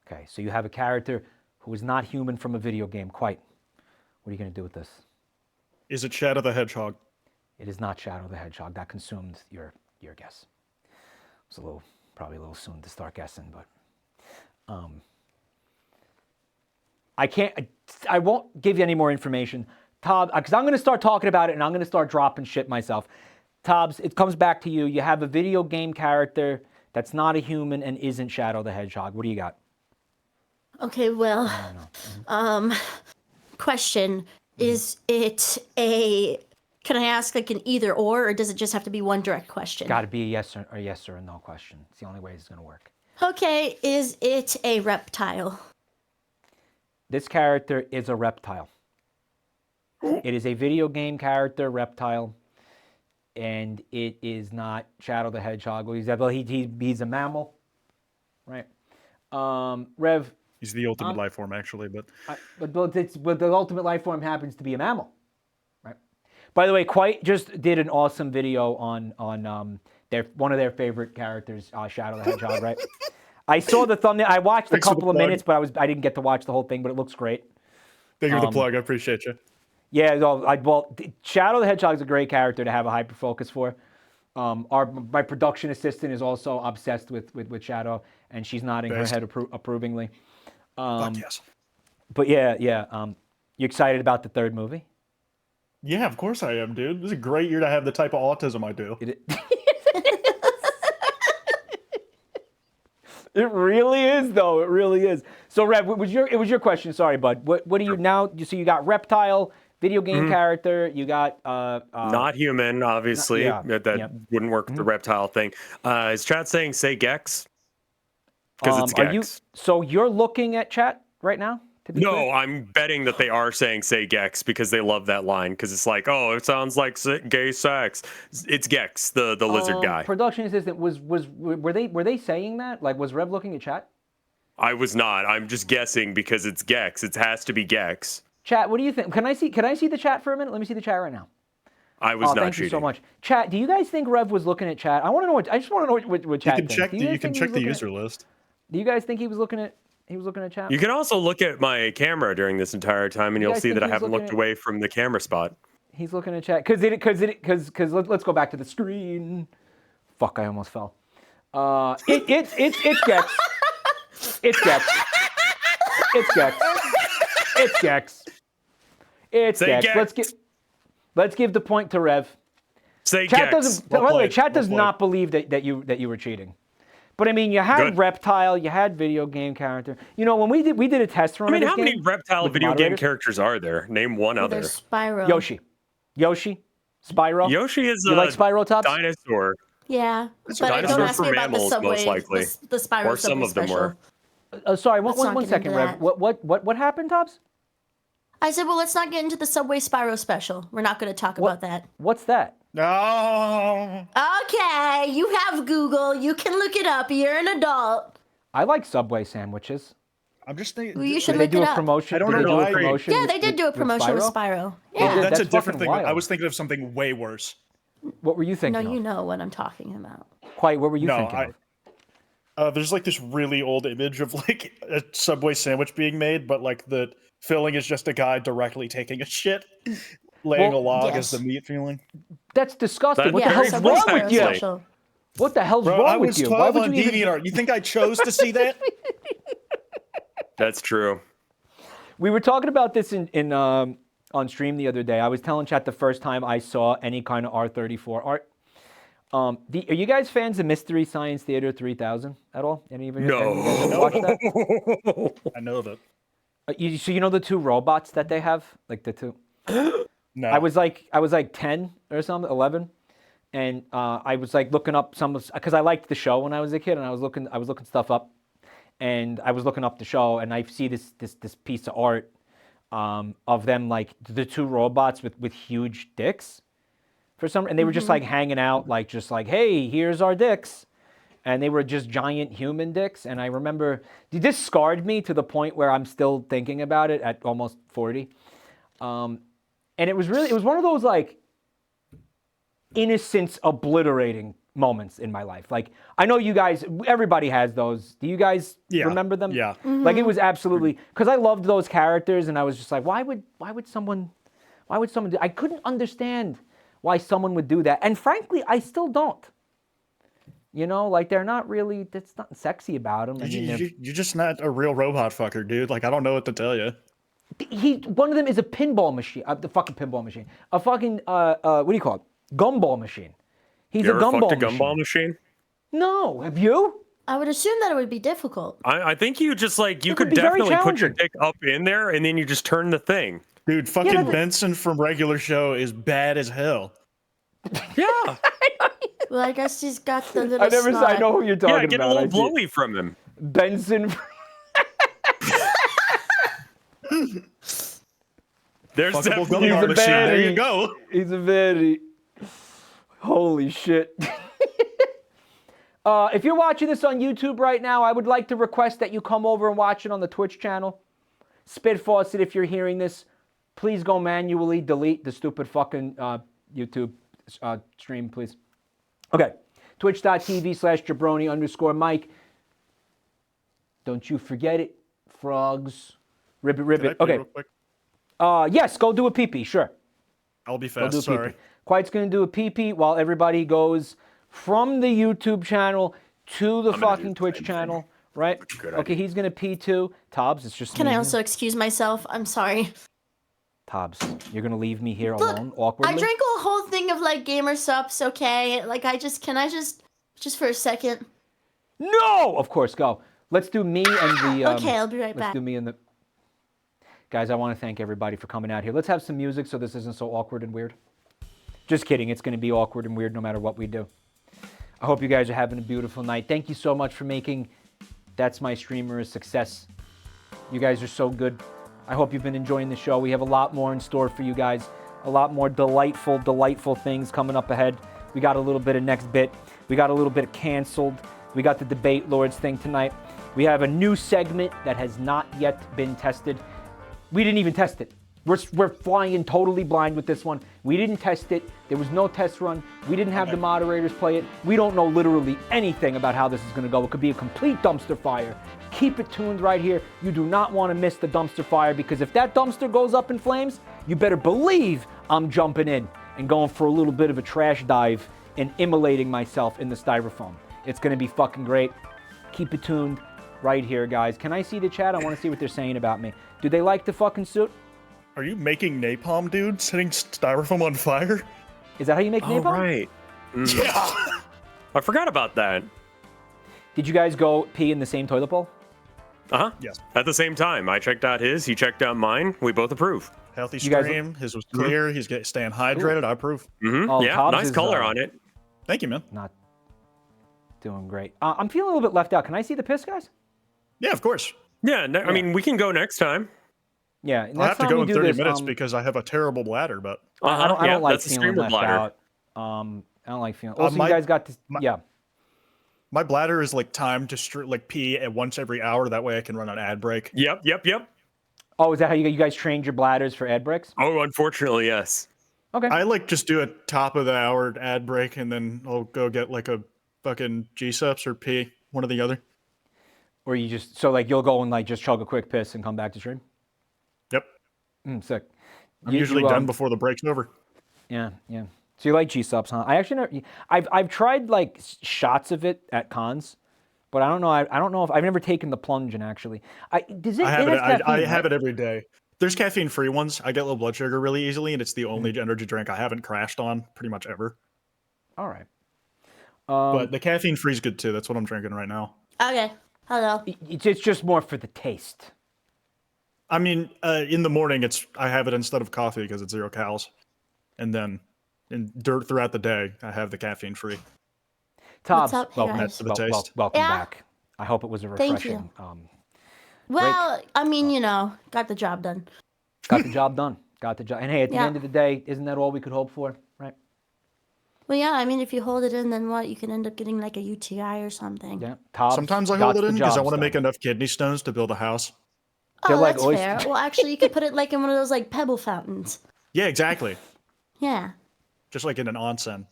Okay, so you have a character who is not human from a video game. Kwite, what are you going to do with this? Is it Shadow the Hedgehog? It is not Shadow the Hedgehog. That consumed your guess. It's probably a little soon to start guessing, but I won't give you any more information, Tob, because I'm going to start talking about it and I'm going to start dropping shit myself. Tobbs, it comes back to you. You have a video game character that's not a human and isn't Shadow the Hedgehog. What do you got? Okay, well, question. Is it can I ask like an either or does it just have to be one direct question? Got to be a yes or a no question. It's the only way it's going to work. Okay, is it a reptile? This character is a reptile. It is a video game character, reptile, and it is not Shadow the Hedgehog. Well, he's a mammal, right? Rev. He's the ultimate life form, actually, but the ultimate life form happens to be a mammal, right? By the way, Kwite just did an awesome video on one of their favorite characters, Shadow the Hedgehog, right? I saw the thumbnail. I watched a couple of minutes, but I didn't get to watch the whole thing. But it looks great. Thank you for the plug. I appreciate you. Yeah, Shadow the Hedgehog is a great character to have a hyper focus for. My production assistant is also obsessed with Shadow, and she's nodding her head approvingly. Fuck yes. But yeah. You excited about the third movie? Yeah, of course I am, dude. This is a great year to have the type of autism I do. It really is, though. It really is. So, Rev, it was your question. Sorry, bud. What do you now? So you got reptile, video game character. You got not human, obviously. That wouldn't work with the reptile thing. Is chat saying say Gex? Because it's Gex. So you're looking at chat right now? No, clear? I'm betting that they are saying say Gex because they love that line because it's like, oh, it sounds like gay sex. It's Gex, the lizard guy. Production assistant were they saying that? Like, was Rev looking at chat? I was not. I'm just guessing because it's Gex. It has to be Gex. Chat, what do you think? Can I see the chat for a minute? Let me see the chat right now. I was not thank cheating. You so much. Chat, do you guys think Rev was looking at chat? I want to know I just want to know what chat thinks. You can check the user list. Do you guys think he was looking at chat? You can also look at my camera during this entire time, and you'll see that I haven't looked away from the camera spot. He's looking at chat because let's go back to the screen. Fuck! I almost fell. It's Gex. It's Gex. It's Gex. It's Gex. It's Gex. Gex. Let's give the point to Rev. Say chat Gex. By the way, chat does not believe that you were cheating. But I mean, you had reptile, you had video game character. You know, when we did a test run. I mean, how many reptile video game characters are there? Name one other. There's Spyro. Yoshi, Spyro. Yoshi is you like Spyro, Tops? Dinosaur. Yeah, but don't ask me about the Subway. Most likely. The Spyro or some of them special. were. Sorry, one second, Rev. What happened, Tops? I said, well, let's not get into the Subway Spyro special. We're not going to talk about that. What's that? No. Okay, you have Google. You can look it up. You're an adult. I like Subway sandwiches. I'm just thinking. Well, you should Did they look do it a up. promotion? I don't Did they know do a why- promotion? Yeah, they did do a promotion with Spyro. They Yeah. did? That's a That's different fucking thing. I wild. was thinking of something way worse. What were you No, thinking? you of? know what I'm talking about. Quite. What were you No, thinking? Of? There's like this really old image of like a Subway sandwich being made, but like the filling is just a guy directly taking a shit, laying Well, a log yes. as the meat feeling. That's disgusting. That- What the Yeah, hell's Subway wrong Spyro with you? special. What the hell's Bro, wrong I with was you? Why 12 would on you even? DeviantArt. You think I chose to see that? That's true. We were talking about this on stream the other day. I was telling chat the first time I saw any kind of R34 art. Are you guys fans of Mystery Science Theater 3000 at all? Any of you guys ever No. watch that? I know that. So you know the two robots that they have, like the two. No. I was like 10 or something, 11, and I was like looking up because I liked the show when I was a kid, and I was looking stuff up, and I was looking up the show, and I see this piece of art of them, like the two robots with huge dicks for some, and they were just like hanging out, just like, hey, here's our dicks. And they were just giant human dicks. And I remember this scarred me to the point where I'm still thinking about it at almost 40. And it was one of those like innocence obliterating moments in my life. Like, I know you guys, everybody has those. Do you guys remember them? Yeah. Like, it was absolutely, because I loved those characters, and I was just like, why would someone do, I couldn't understand why someone would do that. And frankly, I still don't. You know, like, they're not really, there's nothing sexy about them. I mean, You're just not a real robot fucker, dude. Like, I don't know what to tell you. one of them is a pinball machine, the fucking pinball machine. A fucking, what do you call it? Gumball machine. He's You a ever gumball fucked a machine. gumball machine? No, have you? I would assume that it would be difficult. I think you just like, you It could would be very definitely put your challenging. dick up in there and then you just turn the thing. Dude, fucking but- Benson from regular show is bad as hell. Yeah. Well, I guess he's got the little I snot. know who you're talking Yeah, get a about. little I see it. blowy from him. Benson. There's Fuckable definitely He's a gumball machine. There baddie. you go. He's a very. Holy shit. If you're watching this on YouTube right now, I would like to request that you come over and watch it on the Twitch channel. Spit Faucet, if you're hearing this, please go manually delete the stupid fucking YouTube stream, please. Okay. Twitch.tv/Jabroni_Mike. Don't you forget it, frogs. Ribbit, Can I ribbit. pee Okay. real quick? Yes, go do a pee-pee, sure. I'll be Go do fast. a Sorry. pee-pee. Quite's going to do a pee-pee while everybody goes from the YouTube channel to the I'm gonna do fucking the Twitch same channel, right? Good Okay, idea. he's going to pee too. Tobbs, it's just Can me I here. also excuse myself? I'm sorry. Tobbs, you're going to leave me here Look, alone, awkwardly? I drank a whole thing of like gamer sups, okay? Like can I just for a second? No! Of course, go. Let's do me and the... Okay, I'll be right let's back. do me and the... Guys, I want to thank everybody for coming out here. Let's have some music so this isn't so awkward and weird. Just kidding. It's going to be awkward and weird no matter what we do. I hope you guys are having a beautiful night. Thank you so much for making That's My Streamer a success. You guys are so good. I hope you've been enjoying the show. We have a lot more in store for you guys. A lot more delightful, delightful things coming up ahead. We got a little bit of Next Bit. We got a little bit of Canceled. We got the Debate Lords thing tonight. We have a new segment that has not yet been tested. We didn't even test it. We're flying totally blind with this one. We didn't test it. There was no test run. We didn't have the moderators play it. We don't know literally anything about how this is going to go. It could be a complete dumpster fire. Keep it tuned right here. You do not want to miss the dumpster fire, because if that dumpster goes up in flames, you better believe I'm jumping in and going for a little bit of a trash dive and immolating myself in the styrofoam. It's going to be fucking great. Keep it tuned right here, guys. Can I see the chat? I want to see what they're saying about me. Do they like the fucking suit? Are you making napalm, dude? Setting styrofoam on fire? Is that how you make Oh, napalm? right. Yeah. I forgot about that. Did you guys go pee in the same toilet bowl? Uh-huh. Yes. At the same time, I checked out his, he checked out mine. We both approve. Healthy You guys- stream. His was clear. He's staying hydrated. I approve. Mm-hmm. Oh, Yeah, Tobbs nice is, color on it. Thank you, man. Not doing great. I'm feeling a little bit left out. Can I see the piss, guys? Yeah, of course. Yeah, I mean, we can go next time. Yeah. I'll have next to time go we in do 30 this, minutes because I have a terrible bladder, but I don't Yeah, like that's the feeling streamer left bladder. out. I don't like feeling. Also, my- you guys got to. Yeah. My bladder is like timed to like pee at once every hour. That way I can run an ad break. Yep. Oh, is that how you guys trained your bladders for ad breaks? Oh, unfortunately, yes. Okay. I like just do a top of the hour ad break and then I'll go get like a fucking G-Sups or pee, one or the other. Or you just, so like you'll go and like just chug a quick piss and come back to stream? Yep. Sick. I'm usually done before the break's over. Yeah. So you like G-Subs, huh? I actually never, I've tried like shots of it at cons, but I don't know. I don't know if I've never taken the plunge and actually. I have it every day. There's caffeine-free ones. I get low blood sugar really easily, and it's the only energy drink I haven't crashed on pretty much ever. All right. But the caffeine-free is good too. That's what I'm drinking right now. Okay. Hello. It's just more for the taste. I mean, in the morning, I have it instead of coffee because it's 0 calories, and then throughout the day, I have the caffeine-free. What's Tobbs, up, hey welcome, guys? To the taste. welcome Yeah. back. I hope it was a Thank you. refreshing. Well, I mean, you know, got the job done. Got the job done. Got the job. And hey, at the Yeah. end of the day, isn't that all we could hope for, right? Well, yeah, I mean, if you hold it in, then what? You can end up getting like a UTI or something. Yeah. Tobbs Sometimes I got hold it the in because I job want to done. make enough kidney stones to build a house. They're Oh, like that's fair. Well, actually, you could put it like in one of those like pebble fountains. Yeah, exactly. Yeah. Just like in an onsen.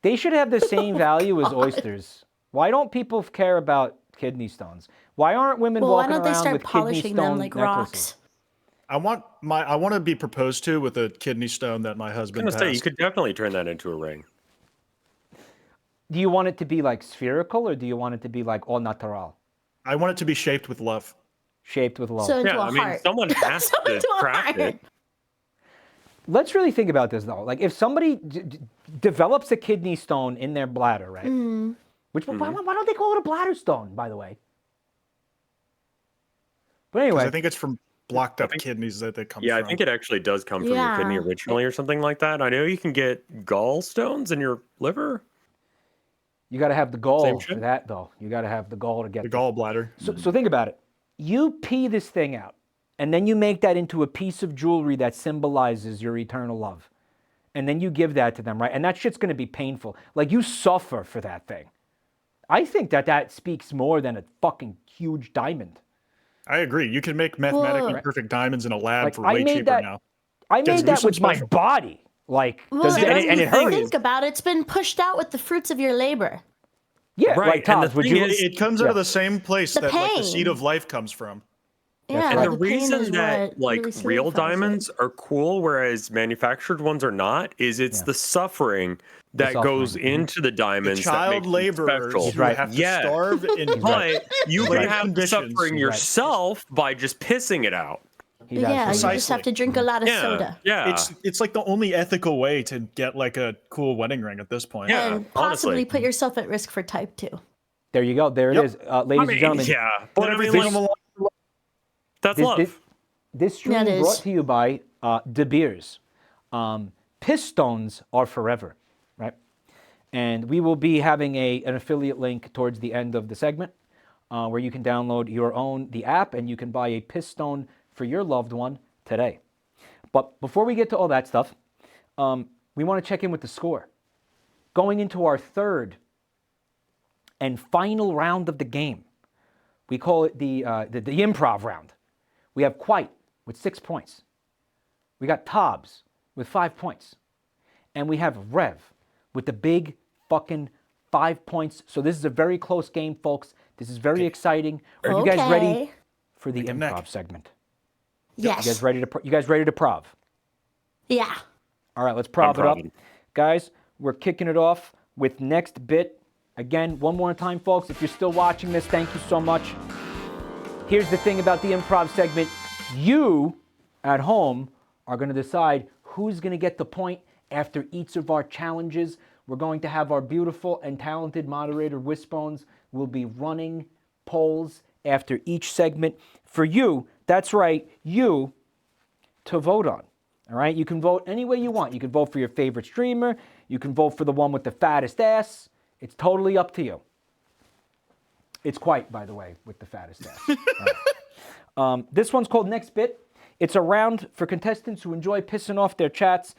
They should have the same value as oysters. Why don't people care about kidney stones? Why aren't women Well, why walking don't they around start with polishing kidney them stone like necklaces? rocks? I want to be proposed to with a kidney stone that my husband I was gonna say you passed. could definitely turn that into a ring. Do you want it to be like spherical or do you want it to be like au natural, I want it to be shaped with love. shaped with love? So into Yeah, a I mean, heart. someone has So to into a craft heart. it. Let's really think about this though. Like if somebody develops a kidney stone in their bladder, right? Mm. Why don't they call it a bladder stone, by the way? But 'Cause anyway, I think it's from blocked up kidneys that they come Yeah, from. I think it actually does come from your kidney Yeah. originally or something like that. I know you can get gallstones in your liver. you got to have the gall Same for shit? that though. You got to have the gall to get the the gallbladder. So think about it. You pee this thing out, and then you make that into a piece of jewelry that symbolizes your eternal love. And then you give that to them, right? And that shit's going to be painful. Like you suffer for that thing. I think that speaks more than a fucking huge diamond. I agree. You can make mathematically Well, perfect diamonds in a lab Like, for I way made cheaper that- now. I Just made do that some with my special. body. Like, Well, and it hurts. think about it. It's been pushed out with the fruits of your labor. Yeah, Right, like and the Todd, would thing you? is- It comes out of the same place The that like the pain. seed of life comes from. Yeah, And the pain is reason that what like really real solidifies it. diamonds are cool, whereas manufactured ones are not, is it's the suffering that goes suffering. into the The diamonds that child makes them laborers special. who right. have to Yeah. starve in But you can right. have the conditions. suffering He's right. yourself by just pissing it out. He's Yeah, you absolutely just Precisely. have to drink a lot of Yeah, soda. yeah. It's like the only ethical way to get like a cool wedding ring at this point. Yeah. And possibly honestly. put yourself at risk for type 2. There you go. There it Yep. is, ladies and gentlemen. yeah, but I mean, everything like, that's This- love. This stream Yeah, it brought is. to you by De Beers. Pistones are forever, right? And we will be having an affiliate link towards the end of the segment where you can download the app and you can buy a pistone for your loved one today. But before we get to all that stuff, we want to check in with the score. Going into our third and final round of the game, we call it the improv round. We have Kwite with 6 points. We got Tobbs with 5 points. And we have Rev with the big fucking 5 points. So this is a very close game, folks. This is very exciting. Are you guys ready Okay. for the Neck and improv neck. segment? Yes. You guys ready to prov? Yeah. All right, let's prov it up. proving. Guys, we're kicking it off with next bit. Again, one more time, folks, if you're still watching this, thank you so much. Here's the thing about the improv segment. You, at home, are going to decide who's going to get the point after each of our challenges. We're going to have our beautiful and talented moderator, Wishbones, will be running polls after each segment for you, that's right, you, to vote on. All right, you can vote any way you want. You can vote for your favorite streamer. You can vote for the one with the fattest ass. It's totally up to you. It's Kwite, by the way, with the fattest ass. All right. This one's called Next Bit. It's a round for contestants who enjoy pissing off their chats.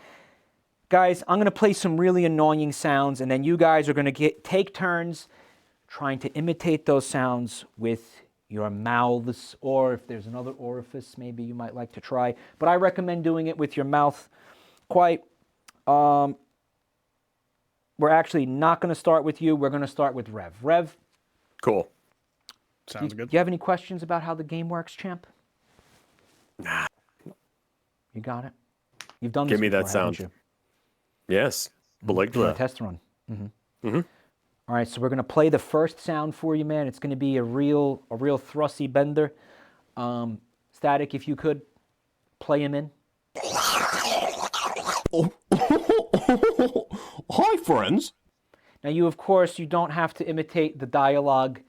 Guys, I'm going to play some really annoying sounds, and then you guys are going to take turns trying to imitate those sounds with your mouths, or if there's another orifice maybe you might like to try. But I recommend doing it with your mouth. Quite. We're actually not going to start with you. We're going to start with Rev. Rev. Cool. Sounds good. Do you have any questions about how the game works, champ? Nah. You got it? You've done this Give me that before, haven't sound. you? Yes. Beleged For a that. test run. All right, so we're going to play the first sound for you, man. It's going to be a real thrusty bender. Static, if you could play him in. Hi, friends. Now, you, of course, you don't have to imitate the dialogue.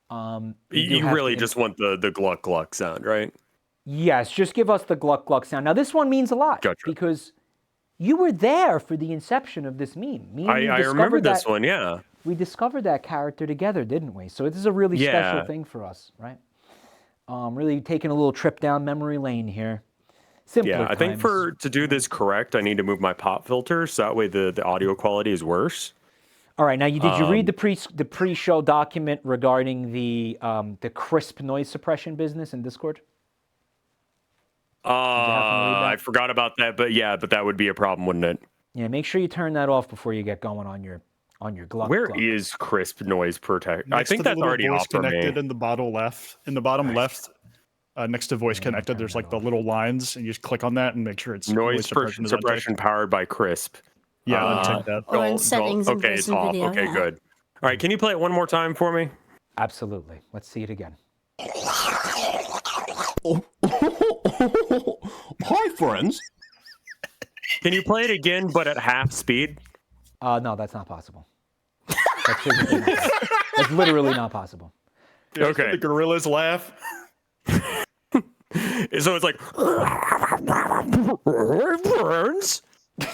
do You have really to just want the gluck gluck sound, right? Yes, just give us the gluck gluck sound. Now, this one means a lot Gotcha. because you were there for the inception of this meme. Me and you I remember discovered this that, one, yeah. We discovered that character together, didn't we? So this is a really special Yeah. thing for us, right? Really taking a little trip down memory lane here. Simpler Yeah, I think times. to do this correct, I need to move my pop filter so that way the audio quality is worse. All right, now did you read the pre-show document regarding the crisp noise suppression business in Discord? I forgot about that, but that would be a problem, wouldn't it? Yeah, make sure you turn that off before you get going on your gluck. Where gluck. is crisp noise protect? I Next think to the that's little already voice off for connected me. in the bottom left. In the bottom left, next to voice connected, there's like the little lines, and you just click on that and make sure it's Noise suppression is unchecked. suppression powered by crisp. Yeah, uncheck that. Or in settings in Okay, it's person off. video. Okay, yeah. good. All right, can you play it one more time for me? Absolutely. Let's see it again. Hi, friends. Can you play it again, but at half speed? No, that's not possible. That's physically not possible. That's literally not possible. Yeah, Okay. The gorillas laugh. So it's like burns. Yes.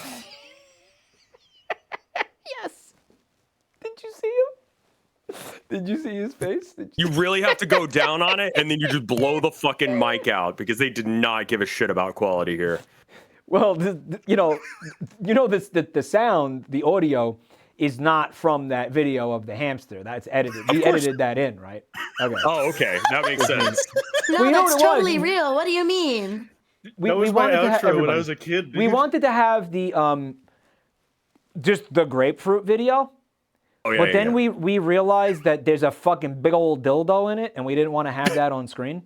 Did you see him? Did you see his face? You really have to go down on it, and then you just blow the fucking mic out because they did not give a shit about quality here. Well, the sound, the audio, is not from that video of the hamster. That's edited. We edited that in, right? Okay. Oh, okay, that makes sense. No, Well, you know that's what it was? totally real. What do you mean? That was my wanted to outro when I everybody. was a kid. We dude. wanted to have the just the grapefruit video. Oh yeah. But then we realized that there's a fucking big old dildo in it, and we didn't want to have that on screen.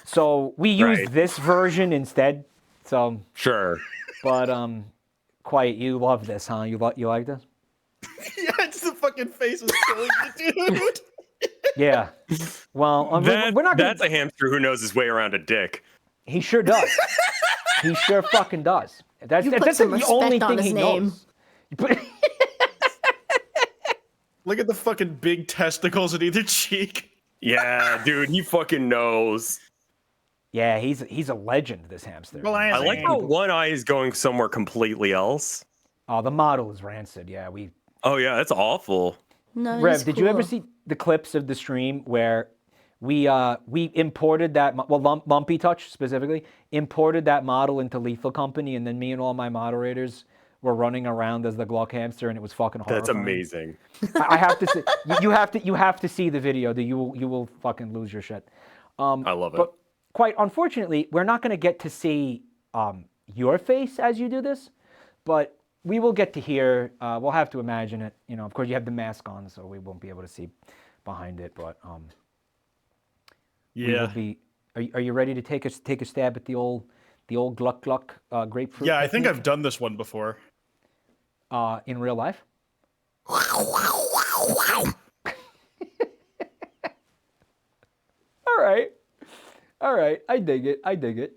So we used Right. this version instead. So, Sure. but Quiet, you love this, huh? You like this? Yeah, it's the fucking face is killing you, dude. Yeah. Well, we're not gonna. That's a hamster who knows his way around a dick. He sure does. He sure fucking does. That's You put that's some the only respect on thing his he name. knows. You put- Look at the fucking big testicles in either cheek. Yeah, dude, he fucking knows. Yeah, he's a legend, this hamster. Well, I like how one eye is going somewhere completely else. Oh, the model is rancid. Yeah, we. Oh yeah, that's awful. No, Rev, he's did you ever cool. see the clips of the stream where we imported that Lumpy Touch specifically imported that model into Lethal Company, and then me and all my moderators were running around as the Gluck hamster, and it was fucking horrifying. That's amazing. I have to see. You have to see the video. That you will fucking lose your shit. I love it. But quite unfortunately, we're not going to get to see your face as you do this, but we will get to hear. We'll have to imagine it. You know, of course, you have the mask on, so we won't be able to see behind it. But we will Yeah. be. Are you ready to take a stab at the old Gluck Gluck grapefruit? Yeah, I think technique, I've done this one before. in real life. All right. I dig it.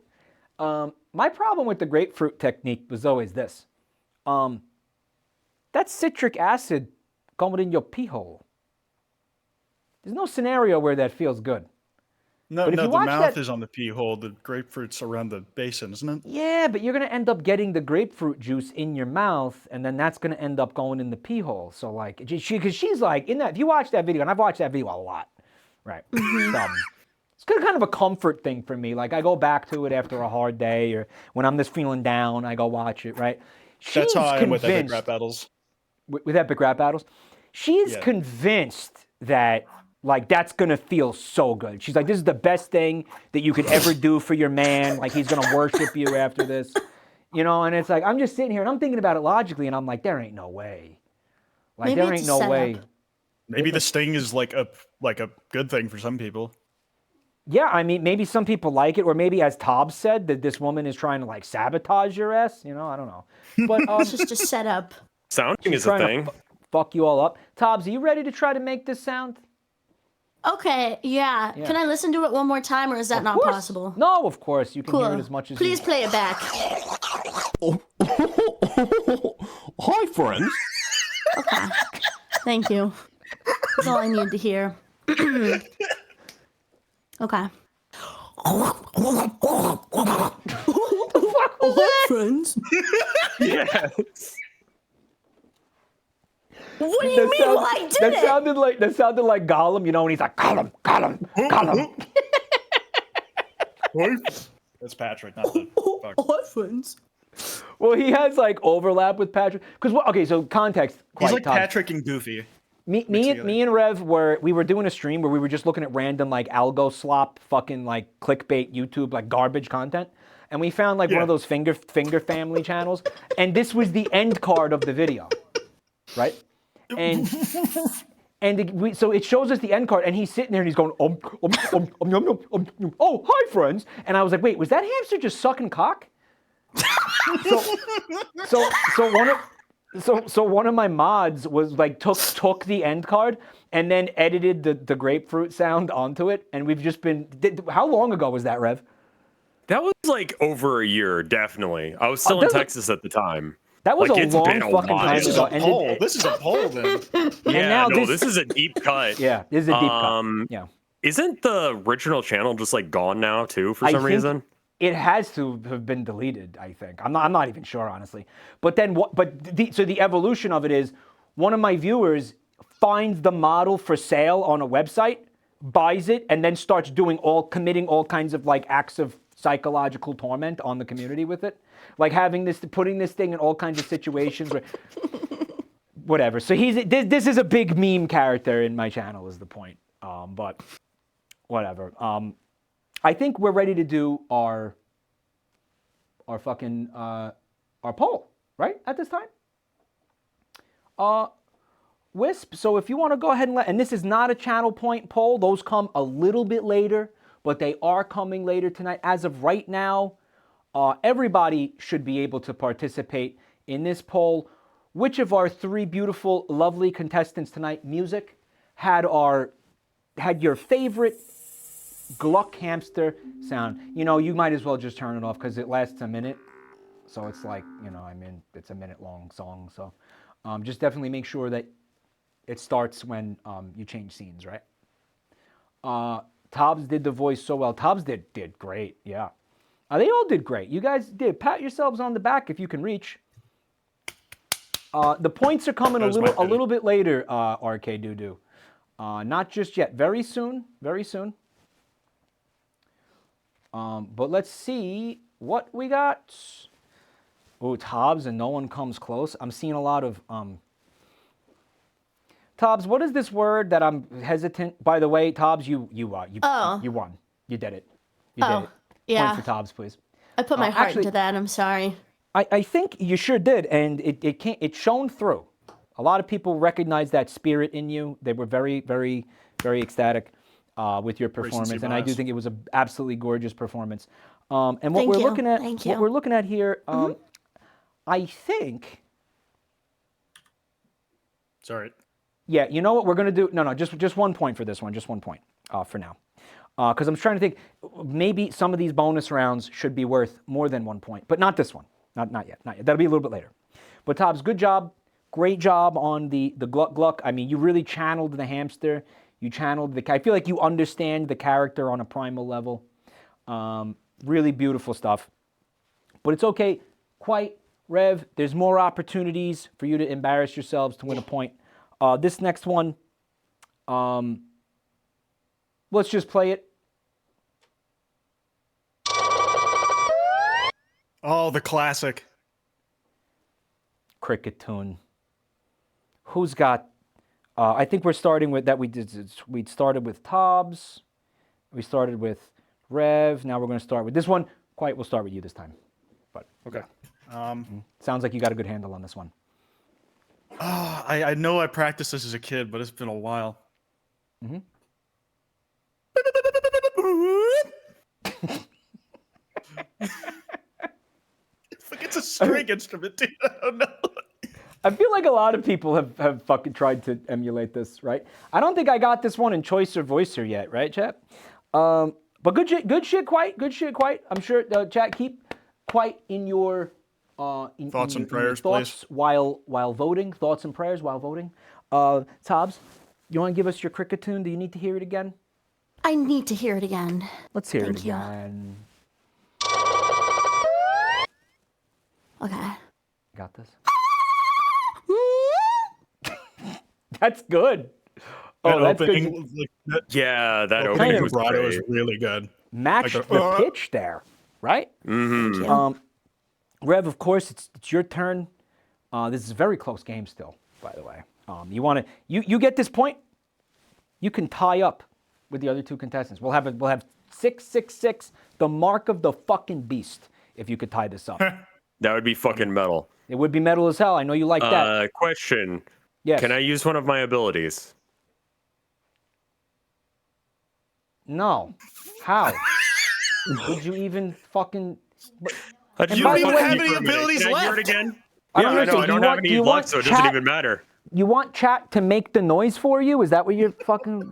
My problem with the grapefruit technique was always this. That's citric acid going in your pee hole. There's no scenario where that feels good. No, But if no, you the watch mouth that- is on the pee hole. The grapefruit's around the basin, isn't it? Yeah, but you're going to end up getting the grapefruit juice in your mouth, and then that's going to end up going in the pee hole. So, like, because she's like, if you watch that video, and I've watched that video a lot, right? It's kind of a comfort thing for me. Like, I go back to it after a hard day, or when I'm just feeling down, I go watch it, right? That's She's how I am with epic convinced- rap battles. with Epic Rap Battles. She's Yeah. convinced that like that's gonna feel so good. She's like, this is the best thing that you could ever do for your man. Like he's gonna worship you after this, you know. And it's like I'm just sitting here and I'm thinking about it logically, and I'm like, there ain't no way. Like Maybe there it's ain't a no setup. way. Maybe the sting is like a good thing for some people. Yeah, I mean, maybe some people like it, or maybe as Tob said, that this woman is trying to like sabotage your ass. You know, I don't know. But It's just a setup. Sounding she's is a trying thing. to fuck you all up. Tobbs, are you ready to try to make this sound? Okay, yeah. Yeah. Can I listen to it one more time, or is that Of not course. possible? No, of course you can Cool. hear it as much as Please you. play it back. Hi, friends. Okay. Thank you. That's all I needed to hear. Okay. Friends. Yes. What do you mean? Well, I did that it. sounded like Gollum, you know, when he's like Gollum. That's Patrick, not the fuck. What friends? Well, he has like overlap with Patrick. Because okay, so context. He's Quite, like Todd. Patrick and Goofy. Me together. and Rev we were doing a stream where we were just looking at random like algo slop fucking like clickbait YouTube like garbage content, and we found like one of those finger family channels, and this was the end card of the video, right? And so it shows us the end card, and he's sitting there and he's going oh hi friends, and I was like, wait, was that hamster just sucking cock? So one of my mods was like took the end card and then edited the grapefruit sound onto it, and we've just been. How long ago was that, Rev? That was like over a year, definitely. I was still in that's a- Texas at the time. That was Like, a it's long been a fucking while. time This is ago. a poll. This is a poll then. Yeah, now no, this- this is a deep cut. Yeah, this is a deep cut. Yeah, Isn't the original channel just like gone now too for some think reason? it has to have been deleted. I think I'm not even sure honestly. But then what? So the evolution of it is one of my viewers finds the model for sale on a website, buys it, and then starts committing all kinds of like acts of psychological torment on the community with it, like putting this thing in all kinds of situations where, whatever. So this is a big meme character in my channel is the point. But whatever. I think we're ready to do our fucking our poll, right? At this time. Wisp, so if you want to go ahead and this is not a channel point poll, those come a little bit later, but they are coming later tonight. As of right now, everybody should be able to participate in this poll. Which of our three beautiful, lovely contestants tonight, music, had your favorite Gluck hamster sound? You know, you might as well just turn it off because it lasts a minute. So it's like, you know, it's a minute long song. So just definitely make sure that it starts when you change scenes, right? Tobbs did the voice so well. Tobbs did great, yeah. They all did great. You guys did. Pat yourselves on the back if you can reach. The points are coming a little bit later, RK Doo. Not just yet. Very soon. Very soon. But let's see what we got. Oh, Tobbs and no one comes close. I'm seeing a lot of Tobbs, what is this word that I'm hesitant? By the way, Tobbs, you won. You did it. You did it. Yeah. Point for Tobbs, please. I put my heart actually- into that. I'm sorry. I think you sure did, and it shone through. A lot of people recognized that spirit in you. They were very, very, very ecstatic with your performance, and I do bias. think it was an absolutely gorgeous performance. And what Thank we're you. looking at, Thank what you. we're looking at here, I think. Sorry. Yeah, you know what we're gonna do? No, just 1 point for this one. Just 1 point for now, because I'm trying to think. Maybe some of these bonus rounds should be worth more than 1 point, but not this one. Not yet. That'll be a little bit later. But Tobbs, good job, great job on the Gluck. I mean, you really channeled the hamster. You channeled I feel like you understand the character on a primal level. Really beautiful stuff. But it's okay. Quite, Rev. There's more opportunities for you to embarrass yourselves to win a point. This next one, let's just play it. Oh, the classic. Cricket tune. Who's got I think we're starting with that. We started with Tobs. We started with Rev. Now we're going to start with this one. Quite, we'll start with you this time. But Okay. sounds like you got a good handle on this one. I know I practiced this as a kid, but it's been a while. Mm-hmm. It's a string instrument, dude. I don't know. I feel like a lot of people have fucking tried to emulate this, right? I don't think I got this one in Choice or Voicer yet, right, chat? But good shit, Quite. Good shit, Quite. I'm sure, chat, keep Quite in your Thoughts and prayers, thoughts please. while voting. Thoughts and prayers while voting. Tobs, you want to give us your cricket tune? Do you need to hear it again? I need to hear it again. Let's hear Thank it you. again. Okay. Got this. That's good. Oh, that's good. Yeah, that Opening opening was vibrato great. is really good. Match Like the pitch there, right? Mm-hmm. Yeah. Rev, of course, it's your turn. This is a very close game still, by the way. You get this point. You can tie up with the other two contestants. We'll have 6-6-6, the mark of the fucking beast. If you could tie this up, That would be fucking metal. it would be metal as hell. I know you like that. Question. Yes. Can I use one of my abilities? No. How? Would you even fucking? I just You don't wanna even fuck have you any for a minute. abilities Can I hear it left. again? I Yeah, don't I know. understand. I Do you don't have want- do any you left, want so it doesn't chat- even matter. You want chat to make the noise for you? Is that what you're fucking?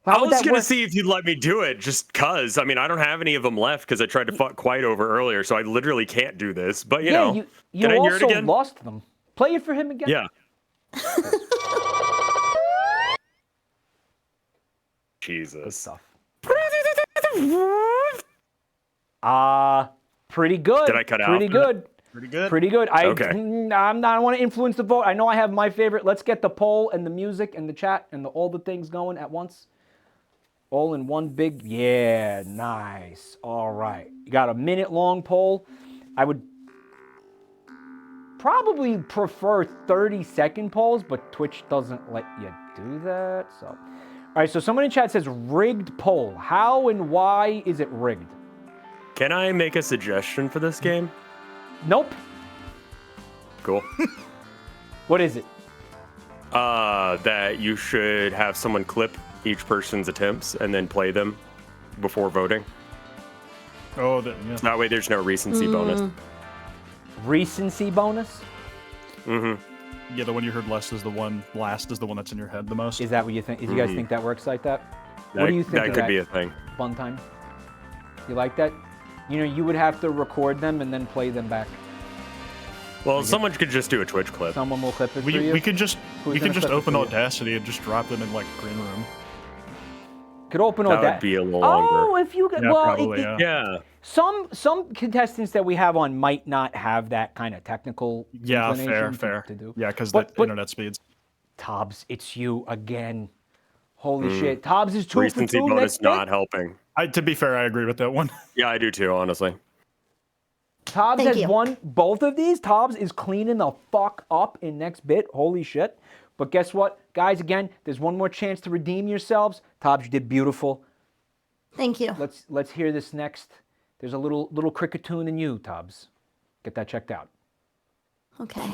I How would was that gonna work? see if you'd let me do it, just cause. I mean, I don't have any of them left because I tried to fuck Quite over earlier, so I literally can't do this. But you know, you can I hear it also again? lost them. Play it for him again. Yeah. Jesus. Stuff. Pretty good. Did I cut out? Pretty good. Pretty good. Pretty good. I Okay. don't want to influence the vote. I know I have my favorite. Let's get the poll and the music and the chat and all the things going at once. All in one big. Yeah, nice. All right. You got a minute-long poll. I would probably prefer 30-second polls, but Twitch doesn't let you do that. So, all right. So someone in chat says rigged poll. How and why is it rigged? Can I make a suggestion for this game? Nope. Cool. What is it? That you should have someone clip each person's attempts and then play them before voting. Oh, yeah. That way there's no recency bonus. Recency bonus? Yeah, the one you heard last is the one that's in your head the most. Is that what you think? You guys think that works like that? That, What do you think that of could that? be a thing. Fun time? You like that? You know, you would have to record them and then play them back. Well, someone could just do a Twitch clip. Someone will clip it for you. We could just Who's gonna clip it open for you? Audacity and just drop them in like green room. Could open That that. would be a little longer. Oh, if you could. Yeah, well, probably, it- Yeah. some contestants that we have on might not have that kind of technical. Yeah, inclination fair. to do. Yeah, because But- the internet speeds. Tobbs, it's you again. Holy shit. Tobbs is 2 Recency for 2. bonus Next not pick. helping. To be fair, I agree with that one. Yeah, I do too, honestly. Tobbs Thank has you. won both of these. Tobbs is cleaning the fuck up in next bit. Holy shit. But guess what? Guys, again, there's one more chance to redeem yourselves. Tobbs, you did beautiful. Thank you. Let's hear this next. There's a little cricket tune in you, Tobbs. Get that checked out. Okay.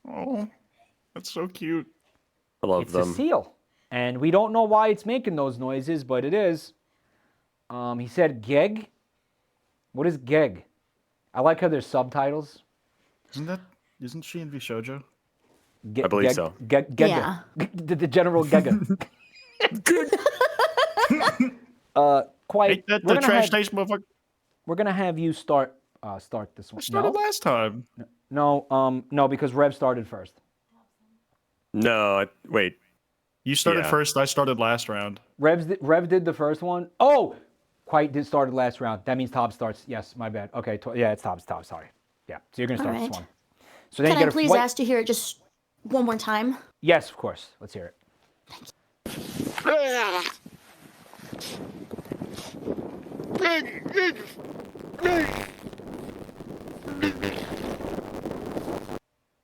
Oh, that's so cute. I love It's them. a seal. And we don't know why it's making those noises, but it is. He said geg. What is geg? I like how there's subtitles. Isn't she in Shoujo? Ge- I believe geg- so. Gega. Yeah. The General Gega. Quite. Ain't that we're the gonna trash have- station motherfucker? We're gonna have you start this one. I started last time. No, because Rev started first. No, wait. You started Yeah. first. I started last round. Rev did the first one. Oh, Quite did started last round. That means Tob starts. Yes, my bad. Okay, yeah, it's Tob. Sorry. Yeah, so you're gonna start this Alright. one. So then Can you I get please ask to hear it just one more time? Yes, of course. Let's hear it.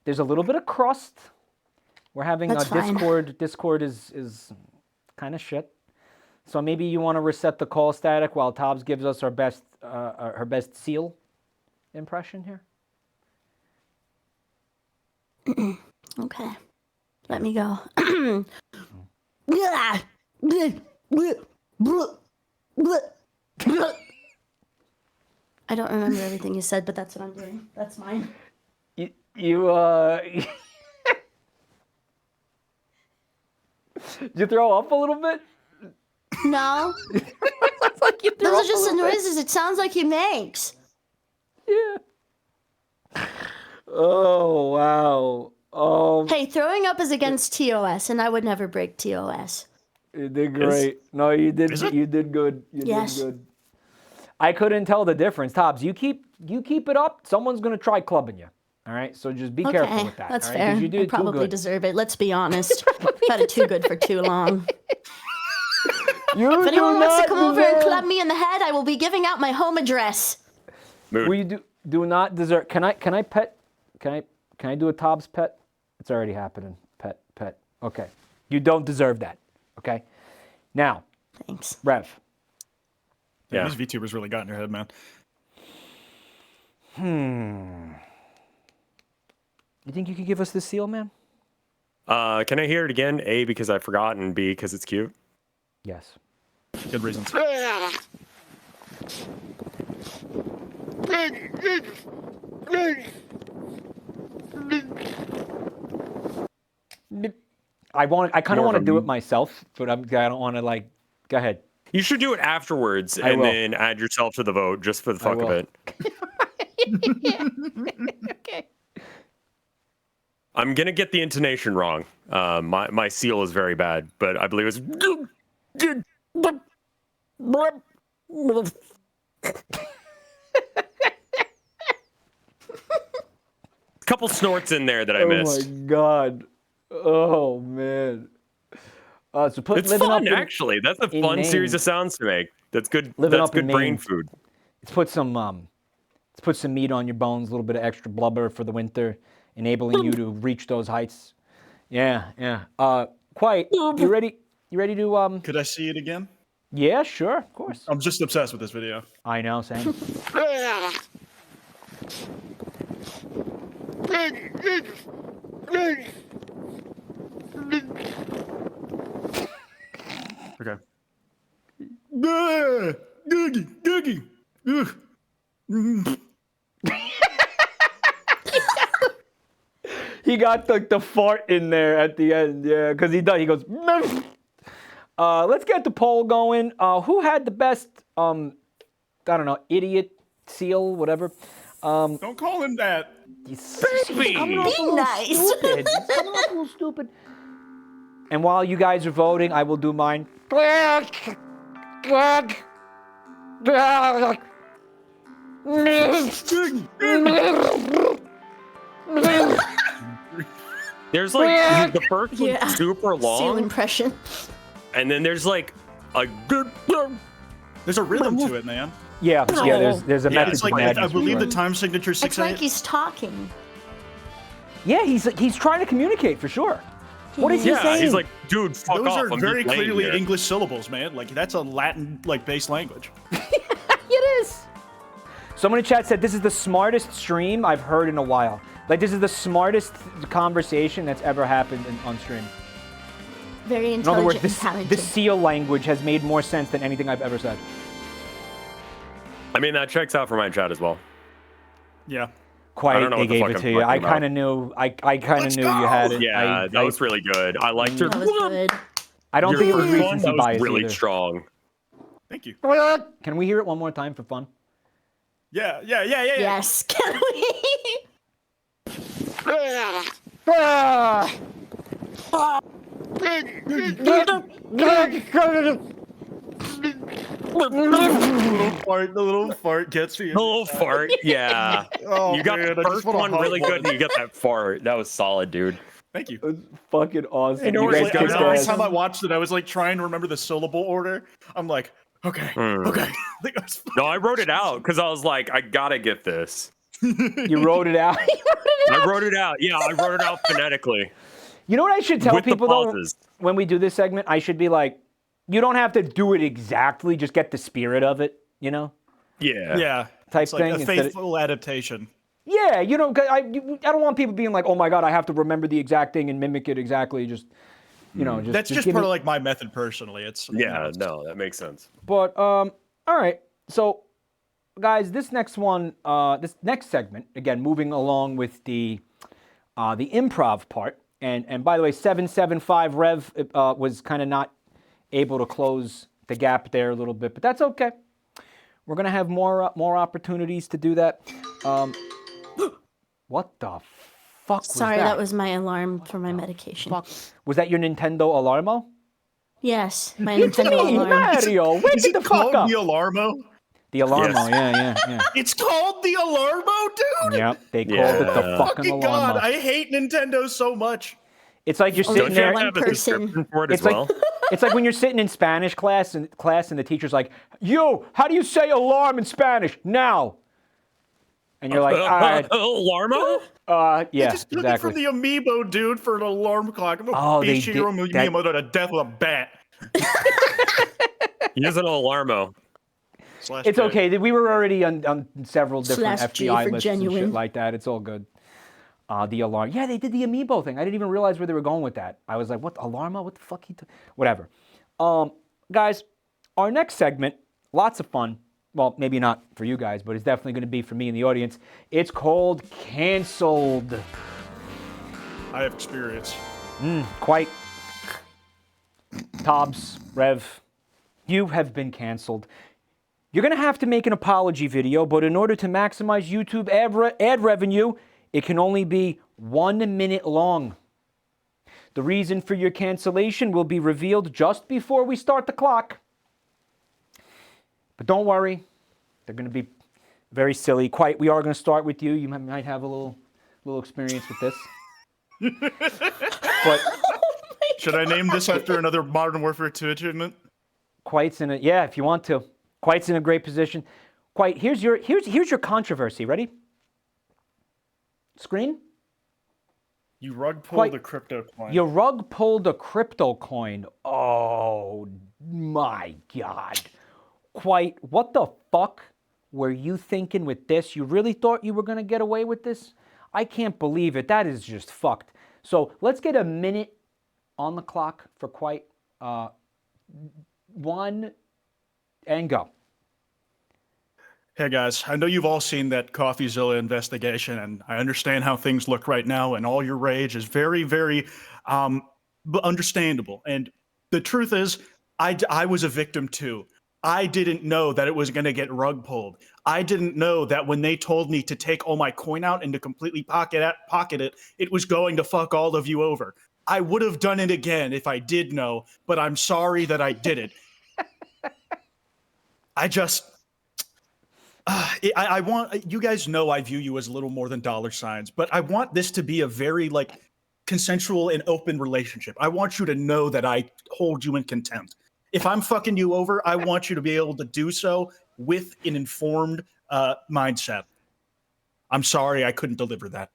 There's a little bit of crust. We're having That's a fine. Discord. Discord is kind of shit. So maybe you want to reset the call static while Tobbs gives us her best seal impression here. Okay. Let me go. I don't remember everything you said, but that's what I'm doing. That's mine. You Did you throw up a little bit? No. It's like you threw Those up are just a the little bit. noises it sounds like he makes. Yeah. Oh wow. Hey, throwing up is against TOS, and I would never break TOS. You did great. No, you did. Is it? You did good. You Yes. did good. I couldn't tell the difference. Tobbs, you keep it up. Someone's gonna try clubbing you. All right. So just be careful Okay, with that. that's all right? 'Cause fair. You did I it too probably good. deserve it. Let's be honest. Had it too good for too long. You If anyone do wants to not come over and deserve- club me in the head, I will be giving out my home address. Mood. We do not deserve. Can I pet? Can I do a Tobbs pet? It's already happening. Pet. Okay. You don't deserve that. Okay. Now, Thanks. Rev. Yeah. These VTubers really got in your head, man. You think you could give us the seal, man? Can I hear it again? A, because I forgot, and B, because it's cute. Yes. Good reasons. I kind of More want to of do a- it myself, but I don't want to like. Go ahead. You should do it afterwards I and will. then add yourself to the vote just for the fuck of will. it. Okay. I'm gonna get the intonation wrong. My seal is very bad, but I believe it's. Couple snorts in there that I missed. Oh my god. Oh man. So put It's living fun, up in, actually. That's a in fun series Maine. of sounds to make. That's good. Living That's up in good brain Maine. food. Let's put some meat on your bones, a little bit of extra blubber for the winter, enabling you to reach those heights. Yeah. Kwite, you ready? You ready to Could I see it again? Yeah, sure, of course. I'm just obsessed with this video. I know, same. Okay. Googie, googie. Ugh. He got the fart in there at the end, yeah, because he does. He goes. "Meh." Let's get the poll going. Who had the best? I don't know, idiot seal, whatever. Don't call him that. He's Baby! coming off Be a little nice. stupid. He's coming off a little stupid. And while you guys are voting, I will do mine. There's like the first one's Yeah. super Seal long, impression. and then there's like a good. There's a rhythm to it, man. Yeah. There's a Yeah, method It's to like I madness. for believe the sure. time signature It's 6 like a.m. he's talking. Yeah, he's trying to communicate for sure. What is he Yeah, saying? he's like, dude, fuck Those off. are I'm very just laying clearly here." English syllables, man. Like that's a Latin based language. It is. Someone in chat said this is the smartest stream I've heard in a while. Like this is the smartest conversation that's ever happened on stream. Very In other words, intelligent and talented. this seal language has made more sense than anything I've ever said. I mean, that checks out for my chat as well. Yeah. Quite, I don't know they what the gave fuck it I'm to you. I talking about. kind of knew. I kind of knew you had it. Yeah, that was really good. I liked your. That was good. I don't Your think it was first one, recency that was bias really either. strong. Thank you. Can we hear it one more time for fun? Yeah. Yes. Can we? The little fart gets me. The little fart, yeah. Oh, You got man, I the just first wanna one hug really one. good, and you got that fart. That was solid, dude. Thank you. It's fucking awesome. I know You where guys he's kicked going. Every ass. time I watched it, I was like trying to remember the syllable order. I'm like, Okay. Hmm. Okay. No, I wrote it out because I was like, I gotta get this. You wrote it out. I wrote it out. Yeah, I wrote it out phonetically. You know what I should tell With the people though pauses. when we do this segment? I should be like, you don't have to do it exactly. Just get the spirit of it. You know. Yeah. Yeah. Type It's like thing a instead of- faithful adaptation. Yeah, you know, I don't want people being like, oh my god, I have to remember the exact thing and mimic it exactly. Just, you know, That's just give part me- of like my method personally. It's you know, Yeah, it's- no, that makes sense. But all right. So, guys, this next one, this next segment, again, moving along with the improv part, and by the way, 775 Rev was kind of not able to close the gap there a little bit, but that's okay. We're gonna have more opportunities to do that. What the fuck was Sorry, that? that was my alarm for my medication. Fuck. Was that your Nintendo Alarmo? Yes, my It's Nintendo me, alarm. Mario. Wake Is the it fuck called up. the Alarmo? The Alarmo, Yes. yeah. It's called the Alarmo, dude. Yep, they called it the Yeah. fucking Fucking Alarmo. god, I hate Nintendo so much. It's like you're Only sitting Don't you for have there. to one have a person. description for it as It's like well? it's like when you're sitting in Spanish class and the teacher's like, "Yo, how do you say alarm in Spanish now?" And you're like, Alarmo? yeah, I just took exactly. it from the Amiibo, dude, for an alarm clock. I'm gonna Oh, they beat Shigeru did that- Miyamoto to death with a bat. Use an Alarmo. Slash It's J. okay. We were already on several different Slash G FBI for lists and shit genuine. like that. It's all good. The alarm. Yeah, they did the Amiibo thing. I didn't even realize where they were going with that. I was like, what, Alarma? What the fuck? Whatever. Guys, our next segment, lots of fun. Well, maybe not for you guys, but it's definitely going to be for me in the audience. It's called Canceled. I have experience. Quite. Tobs, Rev, you have been canceled. You're going to have to make an apology video, but in order to maximize YouTube ad revenue, it can only be 1 minute long. The reason for your cancellation will be revealed just before we start the clock. But don't worry, they're going to be very silly. Quite, we are going to start with you. You might have a little experience with this. But Should I name this after another Modern Warfare 2 achievement? Quite's in it. Yeah, if you want to. Quite's in a great position. Quite, here's your controversy. Ready? Screen? You rug pulled Quite- the crypto coin. Your rug pulled a crypto coin. Oh my god. Quite, what the fuck were you thinking with this? You really thought you were going to get away with this? I can't believe it. That is just fucked. So let's get a minute on the clock for Quite. 1 and go. Hey guys, I know you've all seen that CoffeeZilla investigation, and I understand how things look right now, and all your rage is very, very understandable. And the truth is, I was a victim too. I didn't know that it was going to get rug pulled. I didn't know that when they told me to take all my coin out and to completely pocket it, it was going to fuck all of you over. I would have done it again if I did know, but I'm sorry that I did it. I want, you guys know I view you as a little more than dollar signs, but I want this to be a very like consensual and open relationship. I want you to know that I hold you in contempt. If I'm fucking you over, I want you to be able to do so with an informed mindset. I'm sorry I couldn't deliver that.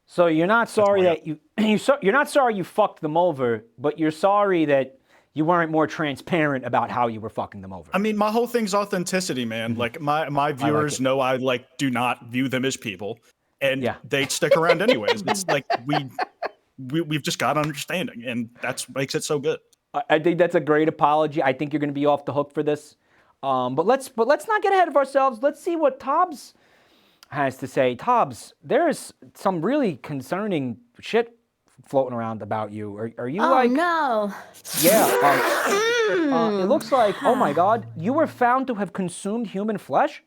So you're not sorry my- that you're not sorry you fucked them over, but you're sorry that you weren't more transparent about how you were fucking them over. I mean, my whole thing's authenticity, man. Like my viewers it. know I like do not view them as people, and Yeah. they stick around anyways. It's like we've just got understanding, and that's makes it so good. I think that's a great apology. I think you're going to be off the hook for this. But let's not get ahead of ourselves. Let's see what Tobs has to say. Tobs, there's some really concerning shit floating around about you. Are you Oh like? no. Yeah. It looks like. Oh my God, you were found to have consumed human flesh.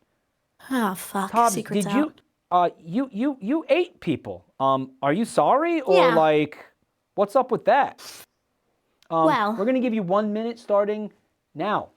Oh fuck. Tobs, Secret's did out. you ate people? Are you sorry or Yeah. like, what's up with that? Well. We're gonna give you 1 minute starting now.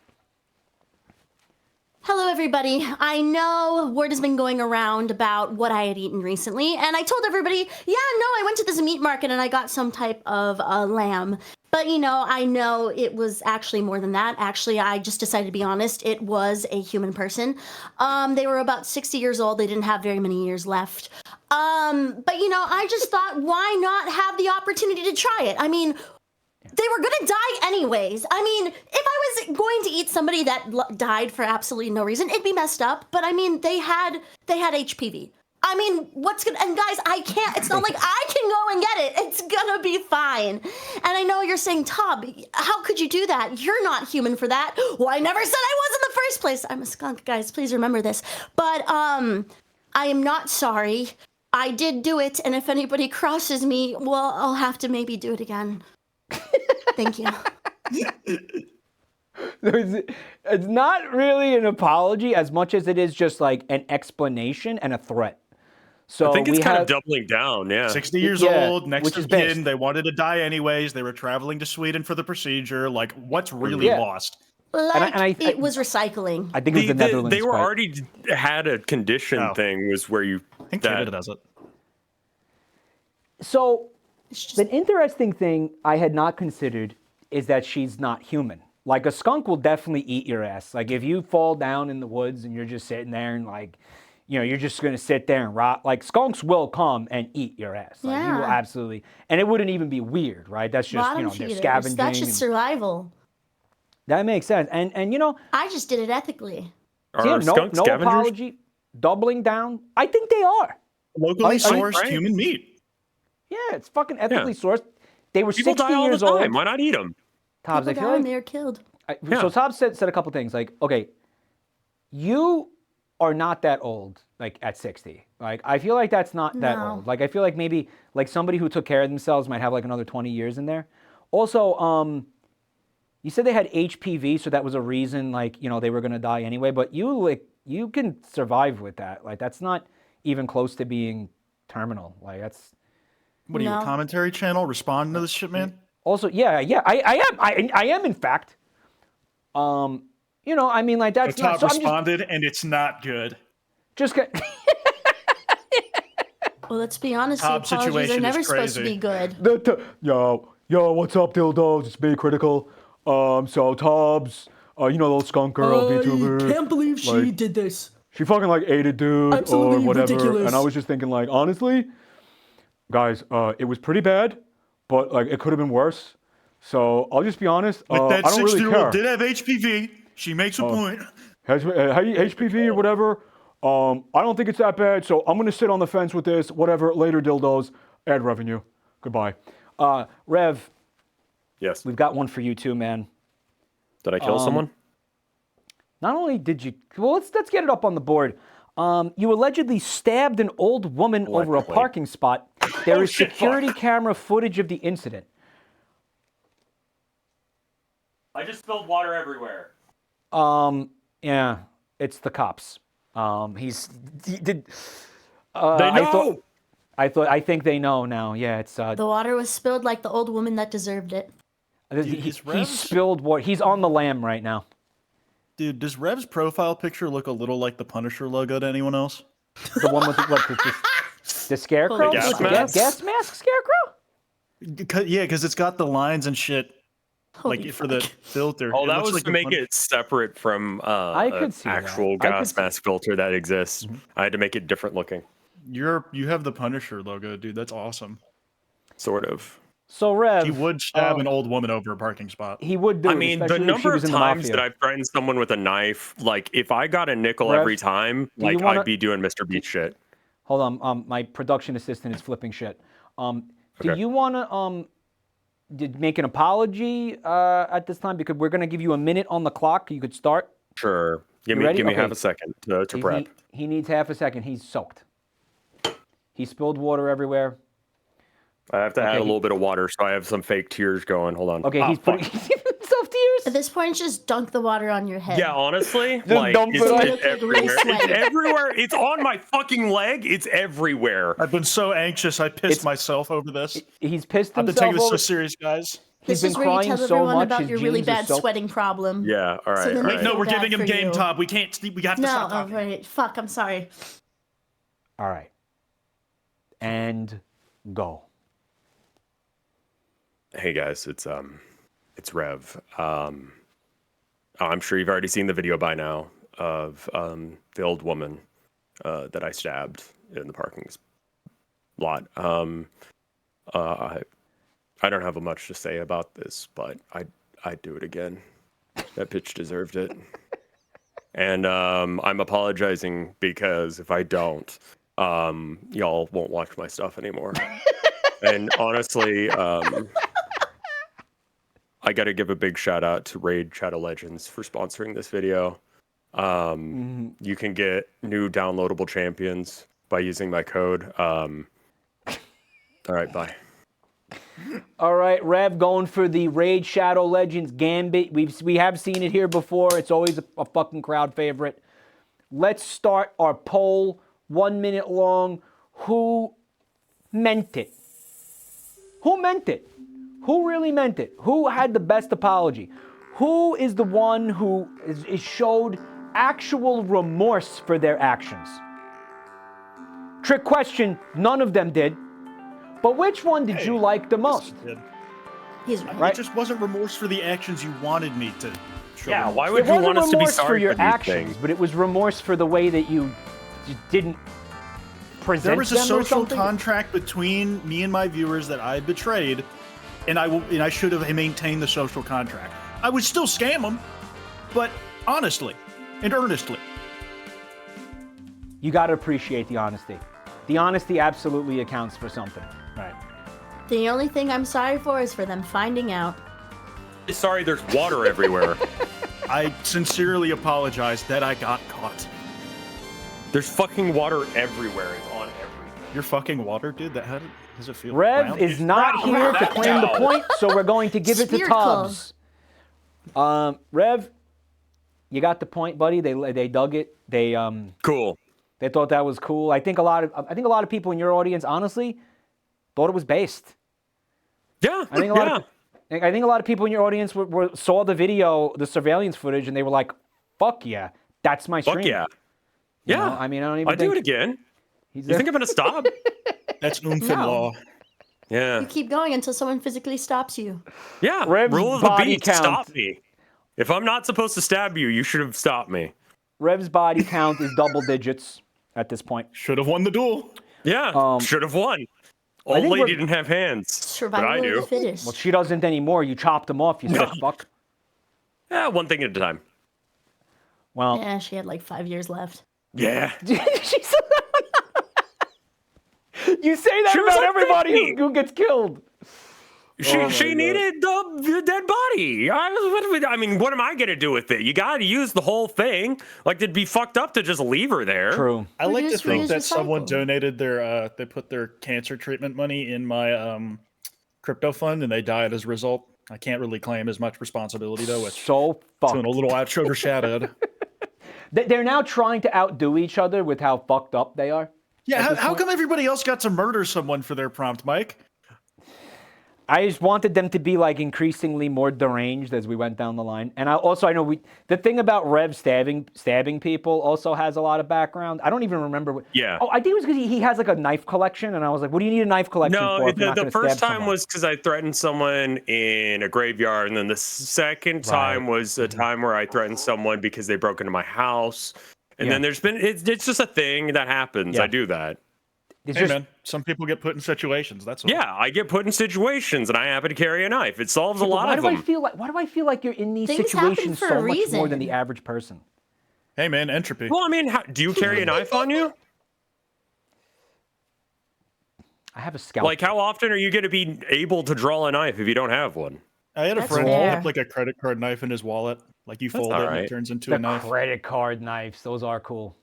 Hello, everybody. I know word has been going around about what I had eaten recently, and I told everybody, yeah, no, I went to this meat market and I got some type of lamb. But, I know it was actually more than that. Actually, I just decided to be honest. It was a human person. They were about 60 years old. They didn't have very many years left. But, I just thought, why not have the opportunity to try it? I mean, they were going to die anyways. I mean, if I was going to eat somebody that died for absolutely no reason, it'd be messed up. But, I mean, they had HPV. I mean, and guys, I can't, it's not like I can go and get it. It's gonna be fine. And I know you're saying, Tob, how could you do that? You're not human for that. Well, I never said I was in the first place. I'm a skunk, guys, please remember this. But, I am not sorry. I did do it, and if anybody crosses me, well, I'll have to maybe do it again. Thank you. It's not really an apology as much as it is just like an explanation and a threat. So I think it's kind of doubling down, yeah. 60 years old, next which of is kin, best. they wanted to die anyways. They were traveling to Sweden for the procedure. Like, what's really lost? Like, it was recycling. I think it was the Netherlands. They were Kwite. already had a condition thing was where you. I think Canada does it. So, an interesting thing I had not considered is that she's not human. Like, a skunk will definitely eat your ass. Like, if you fall down in the woods and you're just sitting there and, like, you're just going to sit there and rot. Like, skunks will come and eat your ass. Like, you will absolutely. And it wouldn't even be weird, right? That's just, they're scavenging. That's just survival. That makes sense. And I just did it ethically. Are no skunks scavengers? apology, doubling down. I think they are. Locally sourced human meat. Yeah, it's fucking ethically sourced. They were People 60 die all years the time. old. Why not eat them? Tobbs, I People feel die like and they're killed. So Tob said a couple things like, okay, you are not that old, like at 60. Like, I feel like that's not that old. Like, I feel like maybe like somebody who took care of themselves might have like another 20 years in there. Also, you said they had HPV, so that was a reason, like, they were gonna die anyway. But you can survive with that. Like, that's not even close to being terminal. Like, that's. What are you, a commentary channel responding to this shit, man? Also, I am in fact. I mean, like, that's not. So responded, and it's not good. Just Well, let's be honest. The Tob apologies are situation never is supposed to crazy. be good. Yo, what's up, dildos? It's Be Critical. So Tobbs, little skunk girl, VTuber. Can't believe she did this. She fucking like ate a dude Absolutely or whatever. ridiculous. And I was just thinking, like, honestly, guys, it was pretty bad, but like it could have been worse. So I'll just be honest. But that I don't really 60-year-old care. did have HPV. She makes a point. HPV or whatever. I don't think it's that bad, so I'm gonna sit on the fence with this. Whatever. Later, dildos. Ad revenue. Goodbye. Rev. Yes. We've got one for you too, man. Did I kill someone? Not only did you, well, let's get it up on the board. You allegedly stabbed an old woman over a parking spot. There is security camera footage of the incident. I just spilled water everywhere. Yeah, it's the cops. He did. They know. I think they know now. Yeah, it's. The water was spilled like the old woman that deserved it. He spilled water. He's on the lam right now. Dude, does Rev's profile picture look a little like the Punisher logo to anyone else? The one with the scarecrow? Gas Gas mask scarecrow? Yeah, because it's got the lines and shit. Holy Like for the filter. Oh, It that looks was like to the make Punisher. it separate from I could see that. actual I could gas see- mask filter that exists. I had to make it different looking, You have the Punisher logo, dude. That's awesome. sort of. So Rev, He would stab an old woman over a parking spot. he would do. I mean, the especially if she number of was in the times mafia. that I've threatened someone with a knife, like if I got a nickel Rev, every time, do you like wanna- I'd be doing Mr. Beast shit. Hold on, my production assistant is flipping shit. Do Okay. you want to make an apology at this time? Because we're going to give you a minute on the clock. You could start. Sure. Give You me ready? give me Okay. half a second to prep. He needs half a second. He's soaked. He spilled water everywhere. I have to add a little bit of water, so I have some fake tears going. Hold on. Okay, he's putting himself tears. At this point, just dunk the water on your head. Yeah, honestly, Just like dump it's, it on- it's everywhere. It's everywhere. It's on my fucking leg. It's everywhere. I've been so anxious. I pissed myself over this. He's pissed I've been himself taking this so over. serious, guys. He's This been is where you crying tell so everyone much, about his your really jeans are bad soaked. sweating problem. Yeah. All right. So then all they right. No, feel we're bad giving him for game you. top. We can't. We have to No, stop oh, talking. right. Fuck, I'm sorry. All right. And go. Hey guys, it's Rev. I'm sure you've already seen the video by now of the old woman that I stabbed in the parking lot. I don't have much to say about this, but I'd do it again. That bitch deserved it. And I'm apologizing because if I don't, y'all won't watch my stuff anymore. And honestly, I got to give a big shout out to Raid Shadow Legends for sponsoring this video. You can get new downloadable champions by using my code. All right, bye. All right, Rev going for the Raid Shadow Legends Gambit. We have seen it here before. It's always a fucking crowd favorite. Let's start our poll. 1 minute long. Who meant it? Who meant it? Who really meant it? Who had the best apology? Who is the one who is showed actual remorse for their actions? Trick question, none of them did. But which one did you like the most? He's Right. It just wasn't remorse for the actions you wanted me to show. Yeah, remorse. why It would you wasn't want us to be remorse for sorry your for these actions, things? but it was remorse for the way that you didn't present There was a them or social something? contract between me and my viewers that I betrayed, and I should have maintained the social contract. I would still scam them, but honestly and earnestly. You got to appreciate the honesty. The honesty absolutely accounts for something. Right. the only thing I'm sorry for is for them finding out. Sorry, there's water everywhere. I sincerely apologize that I got caught. There's fucking water everywhere. It's on everything. You're fucking water, dude. How does it feel? Rev Round? is not here to claim the point, so we're going to give it to Spherical. Tubbs. Rev, you got the point, buddy. They dug it. They Cool. thought that was cool. I think a lot of people in your audience, honestly, thought it was based. Yeah. I think a lot of people in your audience saw the video, the surveillance footage, and they were like, "Fuck yeah, that's my stream." Fuck yeah. You Yeah. know? I mean, I don't even I'd do it again. You think I'm gonna stop? That's oomph in No. law. Yeah. You keep going until someone physically stops you. Yeah. Rev's Rule of the body beat. count. Stop me. If I'm not supposed to stab you, you should have stopped me. Rev's body count is double digits at this point. Should have won the duel. Yeah. Should have won. Old think lady we're- didn't have hands. Survival but I of the do. fittest. Well, she doesn't anymore. You chopped them off. You sick fuck. Yeah, one thing at a time. Well, Yeah, she had like 5 years left. Yeah. She's- you say that She was about like everybody 50. who gets killed. She needed the dead body. I mean, what am I gonna do with it? You got to use the whole thing. Like, it'd be fucked up to just leave her there. True. I like to Reduce, think reuse, that someone recycle. donated their they put their cancer treatment money in my crypto fund and they died as a result. I can't really claim as much responsibility though, which So feeling fucked. a little overshadowed. They're now trying to outdo each other with how fucked up they are. Yeah, how come everybody else got to murder someone for their prompt, Mike? I just wanted them to be like increasingly more deranged as we went down the line. And I know the thing about Rev stabbing people also has a lot of background. I don't even remember what. Yeah. Oh, I think it was because he has like a knife collection, and I was like, what do you need a knife collection No, for? If you're not the gonna first stab time someone? was because I threatened someone in a graveyard, and then the second time was a time where I threatened someone because they broke into my house. And then there's been it's just a thing that happens. Yeah. I do that. It's Hey just, man, some people get put in situations. That's all. Yeah, I get put in situations, and I happen to carry a knife. It solves a lot why of do I them. feel like you're in these Things happen situations for so a much more than reason. the average person? Hey man, entropy. Well, I mean, do you carry a knife on you? I have a scalpel. Like, how often are you going to be able to draw a knife if you don't have one? I had a That's friend who fair. kept like a credit card knife in his wallet. Like you fold it and alright. it turns into the a knife. credit card knives, those are cool.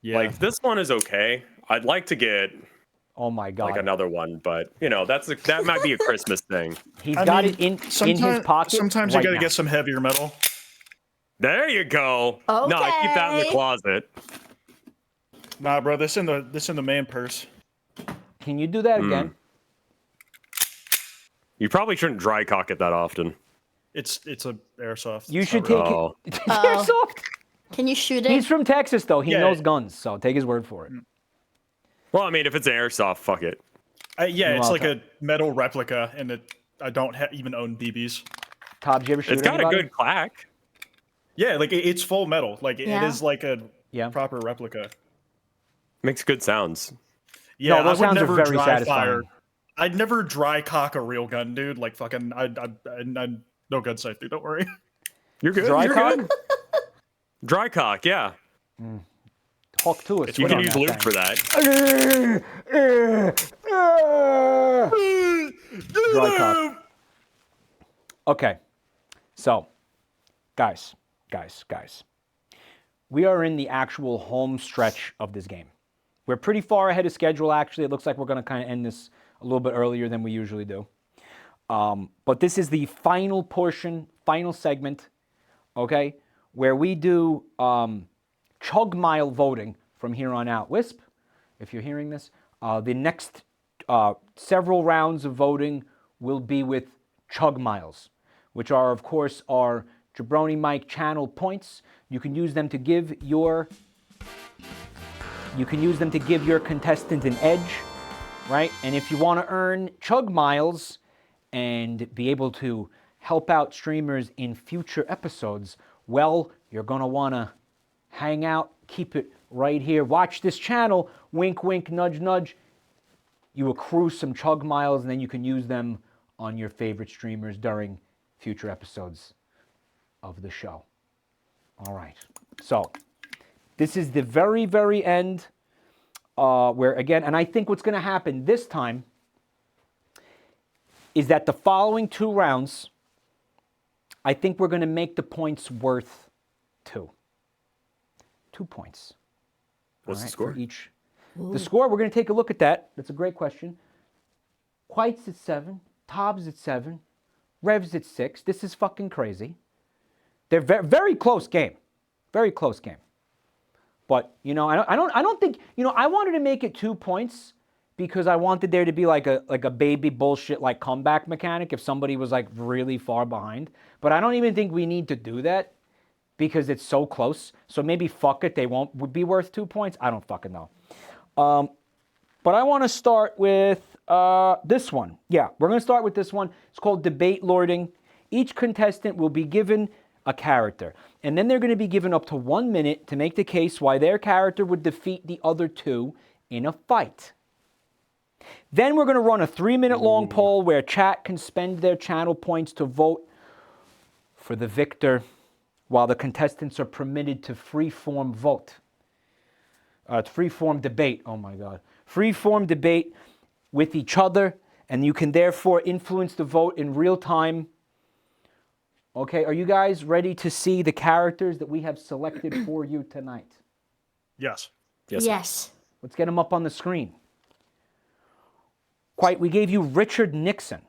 Yeah. Like, this one is okay. I'd like to get Oh my god. like another one, but you know, that might be a Christmas thing. He's I got mean, it in his sometime- pocket. Sometimes you right gotta now. get some heavier metal. There you go. No, I keep that in the Okay. closet. Nah, bro, this in the man purse. Can you do that again? You probably shouldn't dry cock it that often. It's a airsoft. You It's should not take real. it. Oh. Airsoft? Can you shoot it? He's from Texas, though. He Yeah. knows guns, so take his word for it. Well, I mean, if it's airsoft, fuck it. Yeah, You're it's like welcome. a metal replica, and I don't even own BBs. Tob, did you ever shoot It's got anybody? a good clack. Yeah, like it's full metal. Like it Yeah. is like a Yeah. proper replica. Makes good sounds. Yeah, those I would sounds are never very dry satisfying. fire. I'd never dry cock a real gun, dude. Like fucking, I'm no gun safety. Don't worry. You're good. Dry You're cock? good. Dry cock, yeah. Talk to us. You Swing can on use that lube thing. for that. Dry cock. Okay. So, guys. We are in the actual home stretch of this game. We're pretty far ahead of schedule, actually. It looks like we're going to kind of end this a little bit earlier than we usually do. But this is the final portion, final segment, okay, where we do chug mile voting from here on out. Wisp, if you're hearing this, the next several rounds of voting will be with chug miles, which are, of course, our Jabroni Mike channel points. You can use them to give your contestant an edge, right? And if you want to earn chug miles and be able to help out streamers in future episodes, well, you're going to want to hang out, keep it right here. Watch this channel, wink, wink, nudge, nudge. You accrue some chug miles, and then you can use them on your favorite streamers during future episodes of the show. All right. So this is the very, very end where, again, and I think what's going to happen this time is that the following 2 rounds, I think we're going to make the points worth 2. 2 points. What's All the right, score? for each. The score, we're going to take a look at that. That's a great question. Kwite's at 7. Tob's at 7. Rev's at 6. This is fucking crazy. They're very close game. Very close game. But, you know, I don't think, you know, I wanted to make it 2 points because I wanted there to be like a baby bullshit like comeback mechanic if somebody was like really far behind. But I don't even think we need to do that because it's so close. So maybe fuck it, they won't be worth 2 points. I don't fucking know. But I want to start with this one. Yeah, we're going to start with this one. It's called Debate Lording. Each contestant will be given a character, and then they're going to be given up to 1 minute to make the case why their character would defeat the other 2 in a fight. Then we're going to run a 3-minute long poll where chat can spend their channel points to vote for the victor, while the contestants are permitted to free-form vote. Free-form debate, oh my God. Free-form debate with each other, and you can therefore influence the vote in real time. Okay, are you guys ready to see the characters that we have selected for you tonight? Yes. Yes. Let's get them up on the screen. Quite, we gave you Richard Nixon.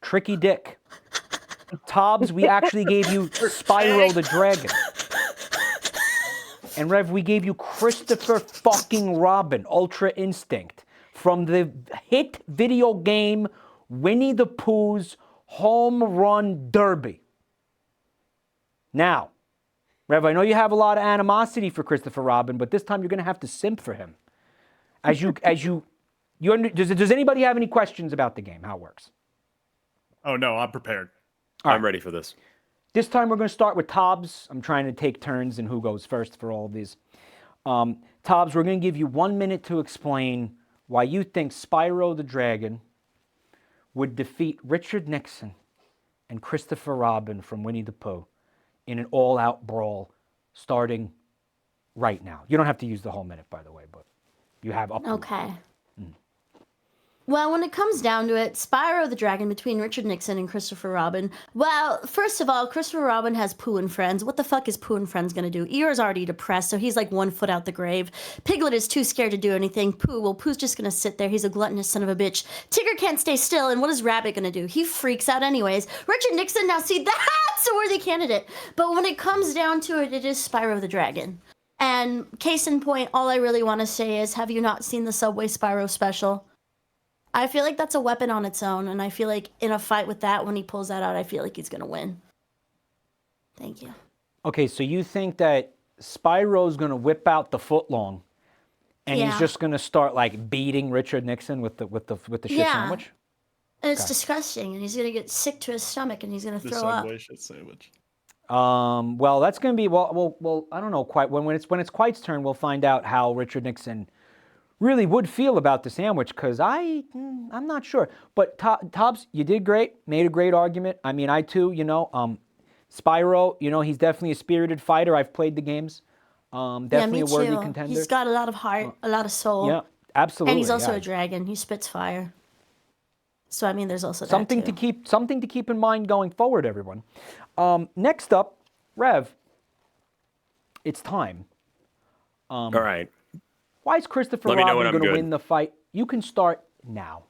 Tricky Dick. Tobbs, we actually gave you Spyro the Dragon. And Rev, we gave you Christopher fucking Robin, Ultra Instinct, from the hit video game Winnie the Pooh's Home Run Derby. Now, Rev, I know you have a lot of animosity for Christopher Robin, but this time you're going to have to simp for him. Does anybody have any questions about the game, how it works? Oh no, I'm prepared. I'm ready for this. This time we're going to start with Tobbs. I'm trying to take turns in who goes first for all of these. Tobbs, we're going to give you 1 minute to explain why you think Spyro the Dragon would defeat Richard Nixon and Christopher Robin from Winnie the Pooh in an all-out brawl starting right now. You don't have to use the whole minute, by the way, but you have up to Okay. Well, when it comes down to it, Spyro the Dragon between Richard Nixon and Christopher Robin. Well, first of all, Christopher Robin has Pooh and Friends. What the fuck is Pooh and Friends gonna do? Eeyore's already depressed, so he's like 1 foot out the grave. Piglet is too scared to do anything. Pooh's just gonna sit there. He's a gluttonous son of a bitch. Tigger can't stay still, and what is Rabbit gonna do? He freaks out anyways. Richard Nixon, now see, that's a worthy candidate. But when it comes down to it, it is Spyro the Dragon. And case in point, all I really want to say is, have you not seen the Subway Spyro special? I feel like that's a weapon on its own, and I feel like in a fight with that, when he pulls that out, I feel like he's going to win. Thank you. Okay, so you think that Spyro's going to whip out the footlong, and he's Yeah. just going to start like beating Richard Nixon with the shit Yeah. sandwich? And it's disgusting, and he's gonna get sick to his stomach, and he's gonna The throw up. Subway shit sandwich. Well, that's going to be well. I don't know quite when it's Quite's turn. We'll find out how Richard Nixon really would feel about the sandwich, because I'm not sure. But Tobbs, you did great. Made a great argument. I mean, I too, Spyro, he's definitely a spirited fighter. I've played the games. Definitely yeah, a worthy too. contender. He's got a lot of heart, a lot of soul. Yeah, absolutely. And he's also yeah. a dragon. He spits fire. So I mean, there's also something that too. to keep in mind going forward, everyone. Next up, Rev. It's time. All right. Why is Christopher Let me know when Robin I'm going to good. win the fight? You can start now.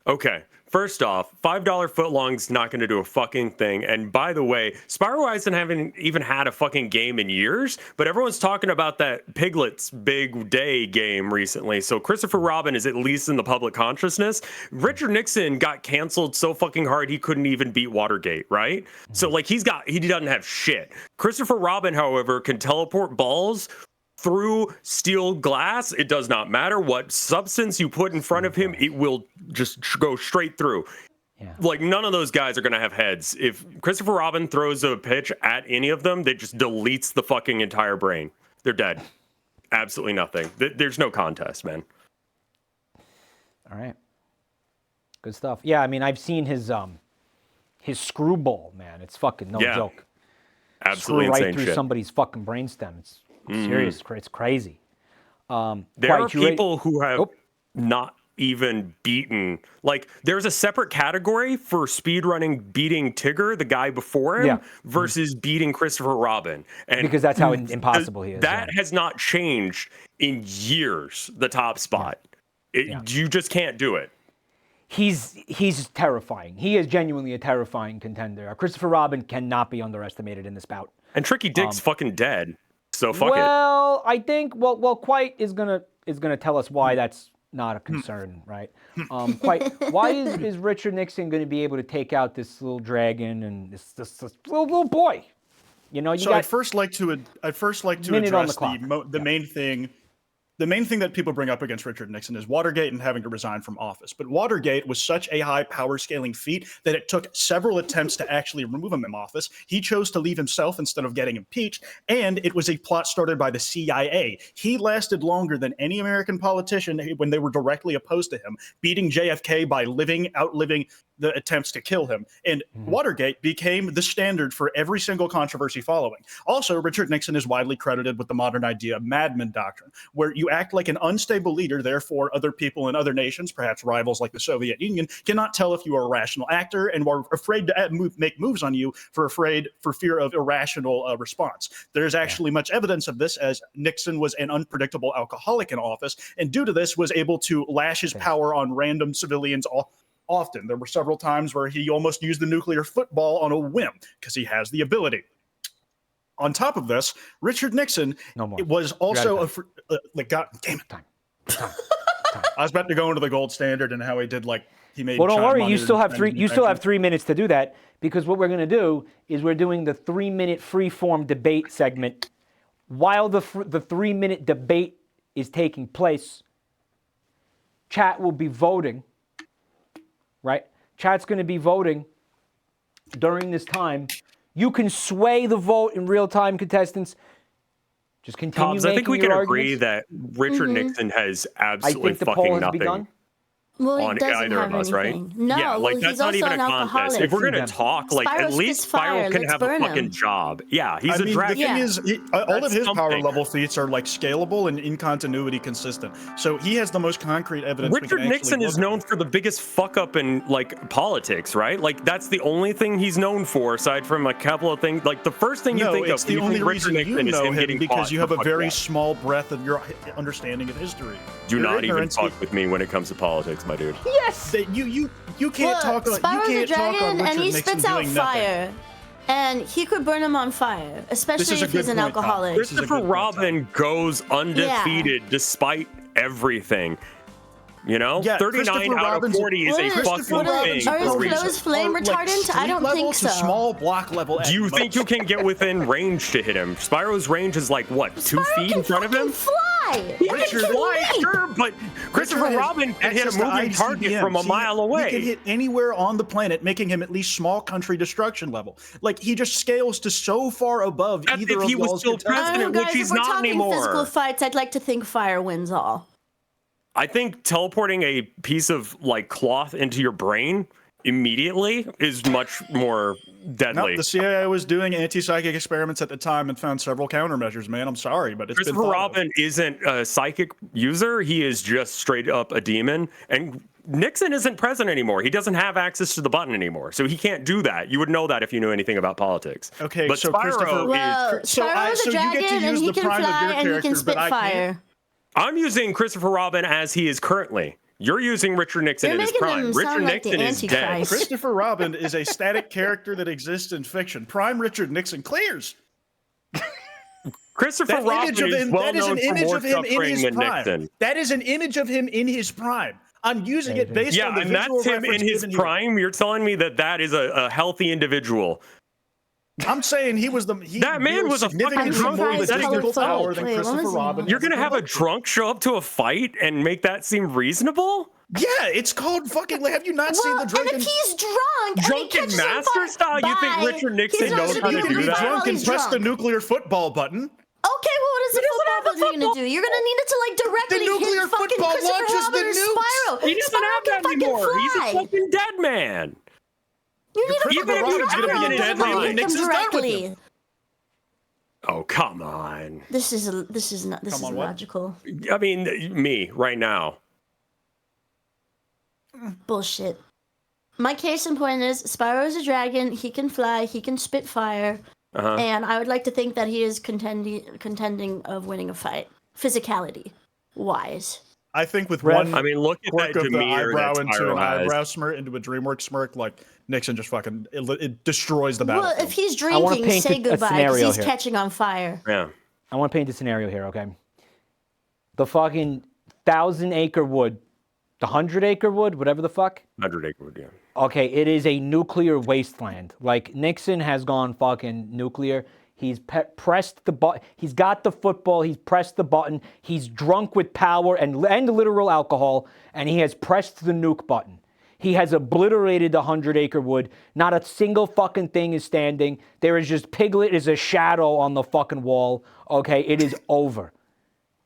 Okay. First off, $5 footlong's not going to do a fucking thing. And by the way, Spyro hasn't even had a fucking game in years, but everyone's talking about that Piglet's Big Day game recently. So Christopher Robin is at least in the public consciousness. Richard Nixon got canceled so fucking hard he couldn't even beat Watergate, right? So like he doesn't have shit. Christopher Robin, however, can teleport balls through steel glass. It does not matter what substance you put in front of him, it will just go straight through. Yeah. Like, none of those guys are going to have heads. If Christopher Robin throws a pitch at any of them, that just deletes the fucking entire brain. They're dead. Absolutely nothing. There's no contest, man. All right. Good stuff. Yeah, I mean, I've seen his screwball, man. It's fucking no joke. Absolutely Screw right insane through shit. somebody's fucking brainstem. It's serious. It's crazy. There are people who have not even beaten. Like, there's a separate category for speedrunning beating Tigger, the guy before him, versus beating Christopher Robin. And because that's how impossible he is. That has not changed in years, the top spot. You just can't do it. He's terrifying. He is genuinely a terrifying contender. Christopher Robin cannot be underestimated in this bout. And Tricky Dick's fucking dead. So fuck it. Well, I think Kwite is gonna tell us why that's not a concern, right? Kwite, why is Richard Nixon gonna be able to take out this little dragon and this little boy? I'd first like to address the main thing. The main thing that people bring up against Richard Nixon is Watergate and having to resign from office. But Watergate was such a high power scaling feat that it took several attempts to actually remove him from office. He chose to leave himself instead of getting impeached, and it was a plot started by the CIA. He lasted longer than any American politician when they were directly opposed to him, beating JFK by outliving the attempts to kill him. And Watergate became the standard for every single controversy following. Also, Richard Nixon is widely credited with the modern idea of madman doctrine, where you act like an unstable leader, therefore other people in other nations, perhaps rivals like the Soviet Union, cannot tell if you are a rational actor and are afraid to make moves on you for fear of irrational response. There's actually much evidence of this, as Nixon was an unpredictable alcoholic in office, and due to this was able to lash his power on random civilians often. There were several times where he almost used the nuclear football on a whim because he has the ability. On top of this, Richard Nixon was also damn it. Time. I was about to go into the gold standard and how he made. Well, don't worry. You still have 3 minutes to do that, because what we're going to do is we're doing the 3-minute free-form debate segment. While the 3-minute debate is taking place, chat will be voting. Right? Chat's going to be voting during this time. You can sway the vote in real time, contestants. Just continue Tobbs, making I think we your can arguments. agree that Richard Nixon has absolutely I think the fucking poll has nothing begun. Well, he on doesn't either have of us, right? anything. No, yeah, like well, that's he's not also even a an contest. alcoholic. If we're gonna talk, like Spyro at least spits fire. Spyro can Let's have a burn fucking him. job. Yeah, he's a The dragon. thing is, all of his power something. level feats are like scalable and in continuity consistent. So he has the most concrete evidence. Richard Nixon is known for the biggest fuck up in like politics, right? Like that's the only thing he's known for, aside from a couple of things. Like the first thing you think it's of, the when only you think reason Richard you Nixon is know him him getting because caught you have for a very fuck small breadth of your understanding of history. Do Your not even ignorance- fuck with me when it comes to politics, my dude. Yes. You can't talk. You Spyro's a can't talk on dragon, Richard and he Nixon spits out doing nothing. fire. And he could burn him on fire, especially if he's an point, Tom. alcoholic. This is a good Christopher point, Robin goes undefeated despite everything. You know, Yeah, 39 Christopher out Robin's- of 40 is a Christopher fucking Robin's- thing. Are his for a reason. clothes flame retardant? I don't think so. Small block level. Do you think you can get within range to hit him? Spyro's range is like what, 2 feet in front of him? Fly! fly. He Are you can kidding fly, me? sure, but Christopher Richard has Robin can hit a access to moving target ICBMs. from a mile away. He can hit anywhere on the planet, making him at least small country destruction level. Like, he just scales to so far above As either if of he was y'all's still I contestants. don't know, president, which guys, he's if we're not talking anymore. physical fights, I'd like to think fire wins all. I think teleporting a piece of like cloth into your brain immediately is much more deadly. No, the CIA was doing anti-psychic experiments at the time and found several countermeasures, man. I'm sorry, but it's been Christopher thought of. Robin isn't a psychic user. He is just straight up a demon. And Nixon isn't president anymore. He doesn't have access to the button anymore. So he can't do that. You would know that if you knew anything about politics. Okay, but so Spyro Christopher- Well, So Spyro's so a you get to dragon, and use he the can prime of fly, your and he can character, spit but I can't. fire. I'm using Christopher Robin as he is currently. You're using Richard Nixon You're in his making prime. him Richard sound like the Nixon is dead. Antichrist. Christopher Robin is a static character that exists in fiction. Prime Richard Nixon clears. Christopher That Robin image of is him, well that is known an for image more of him in suffering his than prime. Nixon. That is an image of him in his prime. I'm using it based Yeah, on the and visual that's him in reference his given here. prime. You're telling me that that is a healthy individual. I'm saying he was the That man wields was a fucking significantly drunk more on physical colorful. power than Wait, what Christopher was he? Robin. You're gonna have a drunk show up to a fight and make that seem reasonable? Yeah, it's called fucking. Have you not seen Well, the drunken? and if he's drunk, and he Drunken catches on master fire, style? You think bye. Richard Nixon He's knows also how to gonna do be that? fine while drunk and he's press the drunk. nuclear football button. Okay, well, what is the football button you're gonna do? You're gonna need it to like directly nuclear hit fucking football Christopher launches the Robin or nukes. Spyro. He doesn't Spyro have can that fucking anymore. He's a fly. fucking dead man. You need a Christopher fucking Robin's gonna be Spyro dead to when hit him Nixon's done with directly. him. Oh, come on. This is not Come on, what? illogical. I mean, me right now. Bullshit. My case in point is Spyro's a dragon. He can fly. He can spit fire. Uh-huh. And I would like to think that he is contending of winning a fight, physicality wise. I think with Rev, one I mean, look at quirk that of the demeanor eyebrow that into an Spyro has. eyebrow smirk into a DreamWorks smirk, like Nixon just fucking it destroys the Well, battlefield. if he's I wanna drinking, paint say a goodbye because scenario he's here. catching on fire. Yeah. I want to paint a scenario here, okay? The fucking 1,000-acre wood, the 100-acre wood, whatever the fuck. 100 acre wood, yeah. Okay, it is a nuclear wasteland. Like, Nixon has gone fucking nuclear. He's pressed the button. He's got the football. He's pressed the button. He's drunk with power and literal alcohol, and he has pressed the nuke button. He has obliterated the 100-acre wood. Not a single fucking thing is standing. There is just Piglet is a shadow on the fucking wall. Okay, it is over.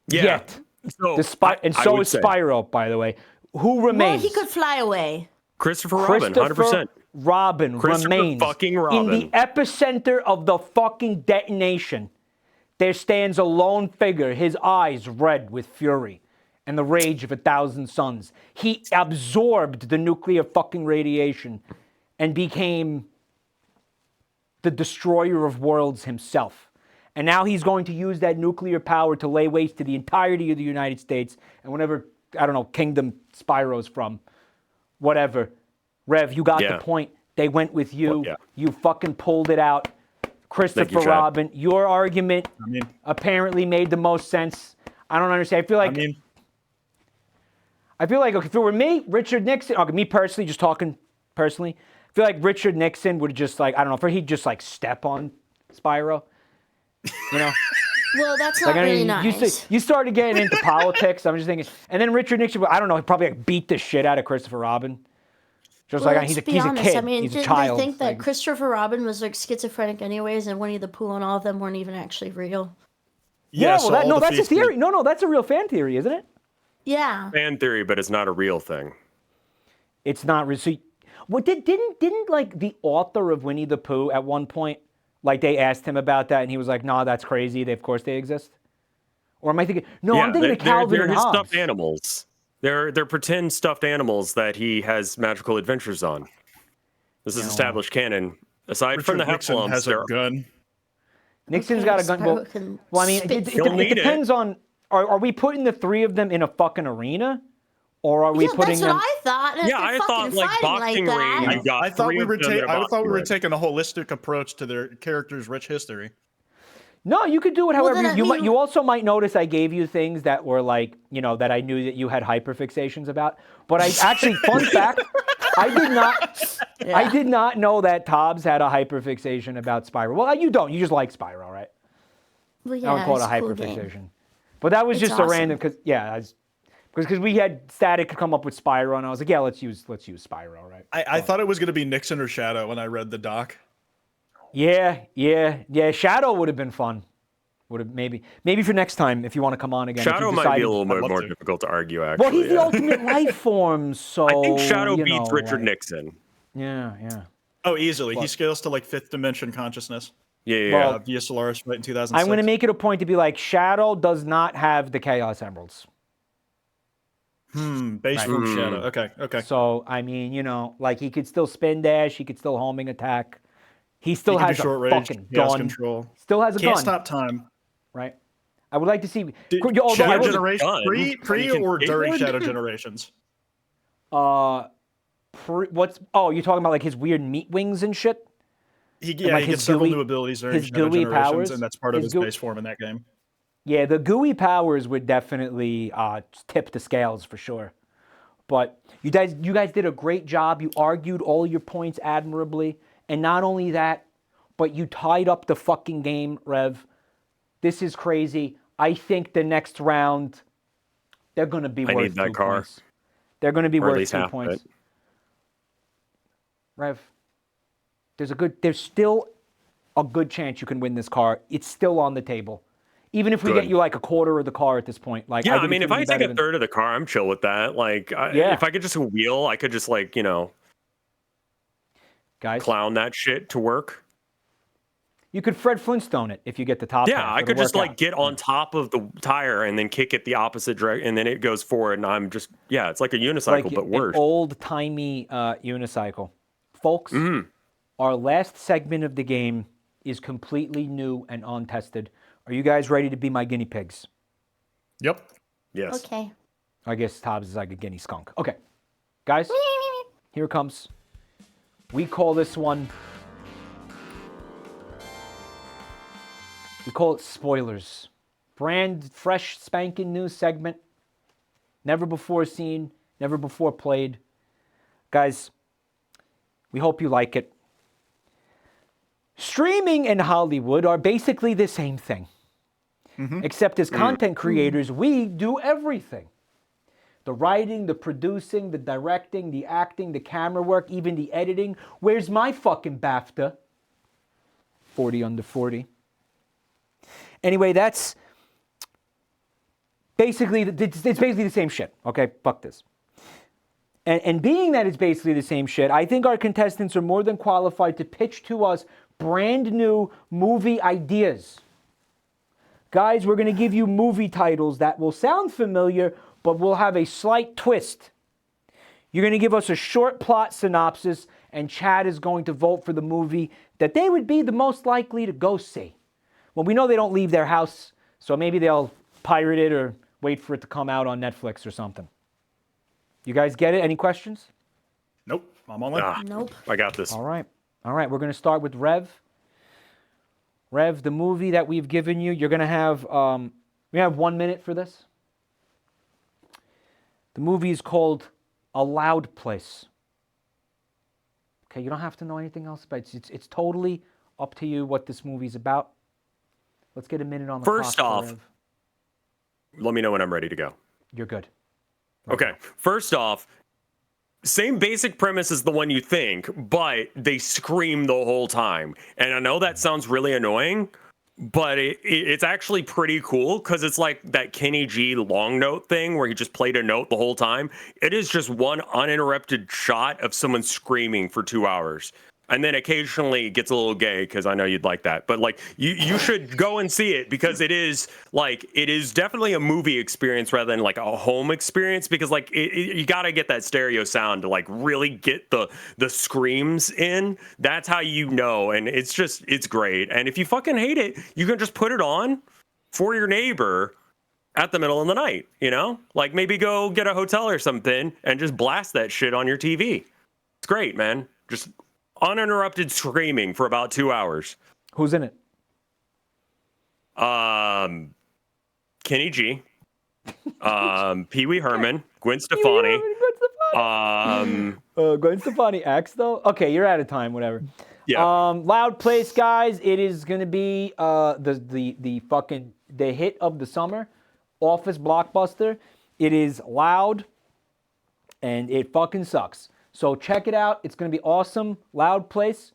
Yeah. Yet, So, and I so would is say Spyro, by the way. Who Well, remains? he could fly away. Christopher Robin, 100%. Robin Christopher remains fucking in Robin. the epicenter of the fucking detonation. There stands a lone figure, his eyes red with fury and the rage of 1,000 suns. He absorbed the nuclear fucking radiation and became the destroyer of worlds himself. And now he's going to use that nuclear power to lay waste to the entirety of the United States and whatever, I don't know, kingdom Spyro's from. Whatever. Rev, you got Yeah. the point. They went with you. Well, yeah. You fucking pulled it out. Christopher Chad. Robin, your argument I mean, apparently made the most sense. I don't understand. I feel like okay, if it were me, Richard Nixon, okay, me personally, just talking personally, I feel like Richard Nixon would just like, I don't know, he'd just like step on Spyro. You know? Well, that's Like, not I really mean, nice. you started getting into politics. I'm just thinking, and then Richard Nixon, I don't know, he'd probably like beat the shit out of Christopher Robin. Just Well, like he's a let's be honest. kid, I mean, he's a didn't child. they think that Like, Christopher Robin was like schizophrenic anyways, and Winnie the Pooh and all of them weren't even actually real? yeah, so well, all the that's a feats theory. No, that's a real fan theory, isn't it? Yeah. Fan theory, but it's not a real thing. It's not. What didn't like the author of Winnie the Pooh at one point, like they asked him about that, and he was like, "No, that's crazy. Of course they exist." Or am I thinking? No, Yeah, I'm thinking of Calvin they're and his Hobbes. stuffed animals. They're pretend stuffed animals that he has magical adventures on. This is established canon. Aside from the Richard Nixon Heffalumps, has a gun. Nixon's Okay, got a gun. Well, Spyro can I mean, spit it fire. need it. depends on. Are we putting the three of them in a fucking arena, or are we Yeah, putting that's them? what I thought. And if yeah, they're I thought fucking like fighting boxing like ring. that, You got I thought three we of were them in a boxing ring. taking a holistic approach to their characters' rich history. No, you could do it however then, you I might. mean- You also might notice I gave you things that were like, that I knew that you had hyperfixations about. But I actually, fun fact, I did not know that Tobbs had a hyperfixation about Spyro. Well, you don't. You just like Spyro, right? well, I yeah, would call it a it's a cool game. hyperfixation. But that was It's just a awesome. random because we had Static come up with Spyro, and I was like, yeah, let's use Spyro, right? I thought it was going to be Nixon or Shadow when I read the doc. Yeah. Shadow would have been fun. Would have maybe for next time if you want to come on again. if you Shadow might be a decided- little bit I'd love more to. difficult to argue, actually. Well, he's the yeah. ultimate life form, so I think Shadow you beats know, Richard like- Nixon. Yeah. Oh, easily. He What? scales to like 5th dimension consciousness. Yeah. Well, Via Solaris right in 2006. I'm going to make it a point to be like, Shadow does not have the Chaos Emeralds. Base Right. form Shadow. Okay. So, I mean, you know, like he could still spin dash, he could still homing attack. He still He can has do a short range, fucking chaos gun. control. Still has a Can't gun, stop time. right? I would like to see. Did, although I Shadow was, Generation gun. pre You can or during skateboard? Shadow Generations? what's? Oh, you're talking about like his weird meat wings and shit. He like gets his several gooey- new abilities during his Shadow gooey Generations, powers? and that's part of His his base form in that game. Yeah, the gooey powers would definitely tip the scales for sure. But you guys did a great job. You argued all your points admirably, and not only that, but you tied up the fucking game, Rev. This is crazy. I think the next round, they're going to be I worth need that 2 car. points. They're going to be Or at worth least 2 half of points. it. Rev, there's still a good chance you can win this car. It's still on the table. Even if we Good. get you like a quarter of the car at this point. Like, Yeah, I think mean, it's if gonna I be take better a than- third of the car, I'm chill with that. Like, Yeah. if I could just wheel, I could just like, guys, clown that shit to work. you could Fred Flintstone it if you get the top Yeah, half. I It'll could just work like out. get on top of the tire and then kick it the opposite direction, and then it goes forward, and I'm just it's like a unicycle, like but an worse. old-timey unicycle. Folks, our last segment of the game is completely new and untested. Are you guys ready to be my guinea pigs? Yep. Yes. Okay. I guess Tobbs is like a guinea skunk. Okay, guys, here it comes. We call this one... We call it spoilers. Brand fresh, spanking new segment. Never before seen, never before played. Guys, we hope you like it. Streaming and Hollywood are basically the same thing. Except as content creators, we do everything. The writing, the producing, the directing, the acting, the camera work, even the editing. Where's my fucking BAFTA? 40 under 40. Anyway, that's basically, it's basically the same shit. Okay, fuck this. And being that it's basically the same shit, I think our contestants are more than qualified to pitch to us brand new movie ideas. Guys, we're going to give you movie titles that will sound familiar, but will have a slight twist. You're going to give us a short plot synopsis, and Chad is going to vote for the movie that they would be the most likely to go see. Well, we know they don't leave their house, so maybe they'll pirate it or wait for it to come out on Netflix or something. You guys get it? Any questions? Nope. I'm on it. Nope. I got this. All right. We're going to start with Rev. Rev, the movie that we've given you, you're going to have, we have 1 minute for this. The movie is called A Loud Place. Okay, you don't have to know anything else, but it's totally up to you what this movie's about. Let's get a minute on the First clock. off, Rev. let me know when I'm ready to go. You're good. Okay. First off, same basic premise as the one you think, but they scream the whole time. And I know that sounds really annoying, but it's actually pretty cool because it's like that Kenny G long note thing where he just played a note the whole time. It is just one uninterrupted shot of someone screaming for 2 hours. And then occasionally it gets a little gay because I know you'd like that. But like you should go and see it because it is definitely a movie experience rather than like a home experience because like you got to get that stereo sound to like really get the screams in. That's how you know. And it's great. And if you fucking hate it, you can just put it on for your neighbor at the middle of the night, like maybe go get a hotel or something and just blast that shit on your TV. It's great, man. Just uninterrupted screaming for about 2 hours. Who's in it? Kenny G, Pee Wee Herman, Gwen Stefani. Gwen Stefani X though? Okay, you're out of time, whatever. Yeah. Loud Place, guys. It is gonna be the hit of the summer. office blockbuster. It is loud, and it fucking sucks. So check it out. It's going to be awesome. Loud place.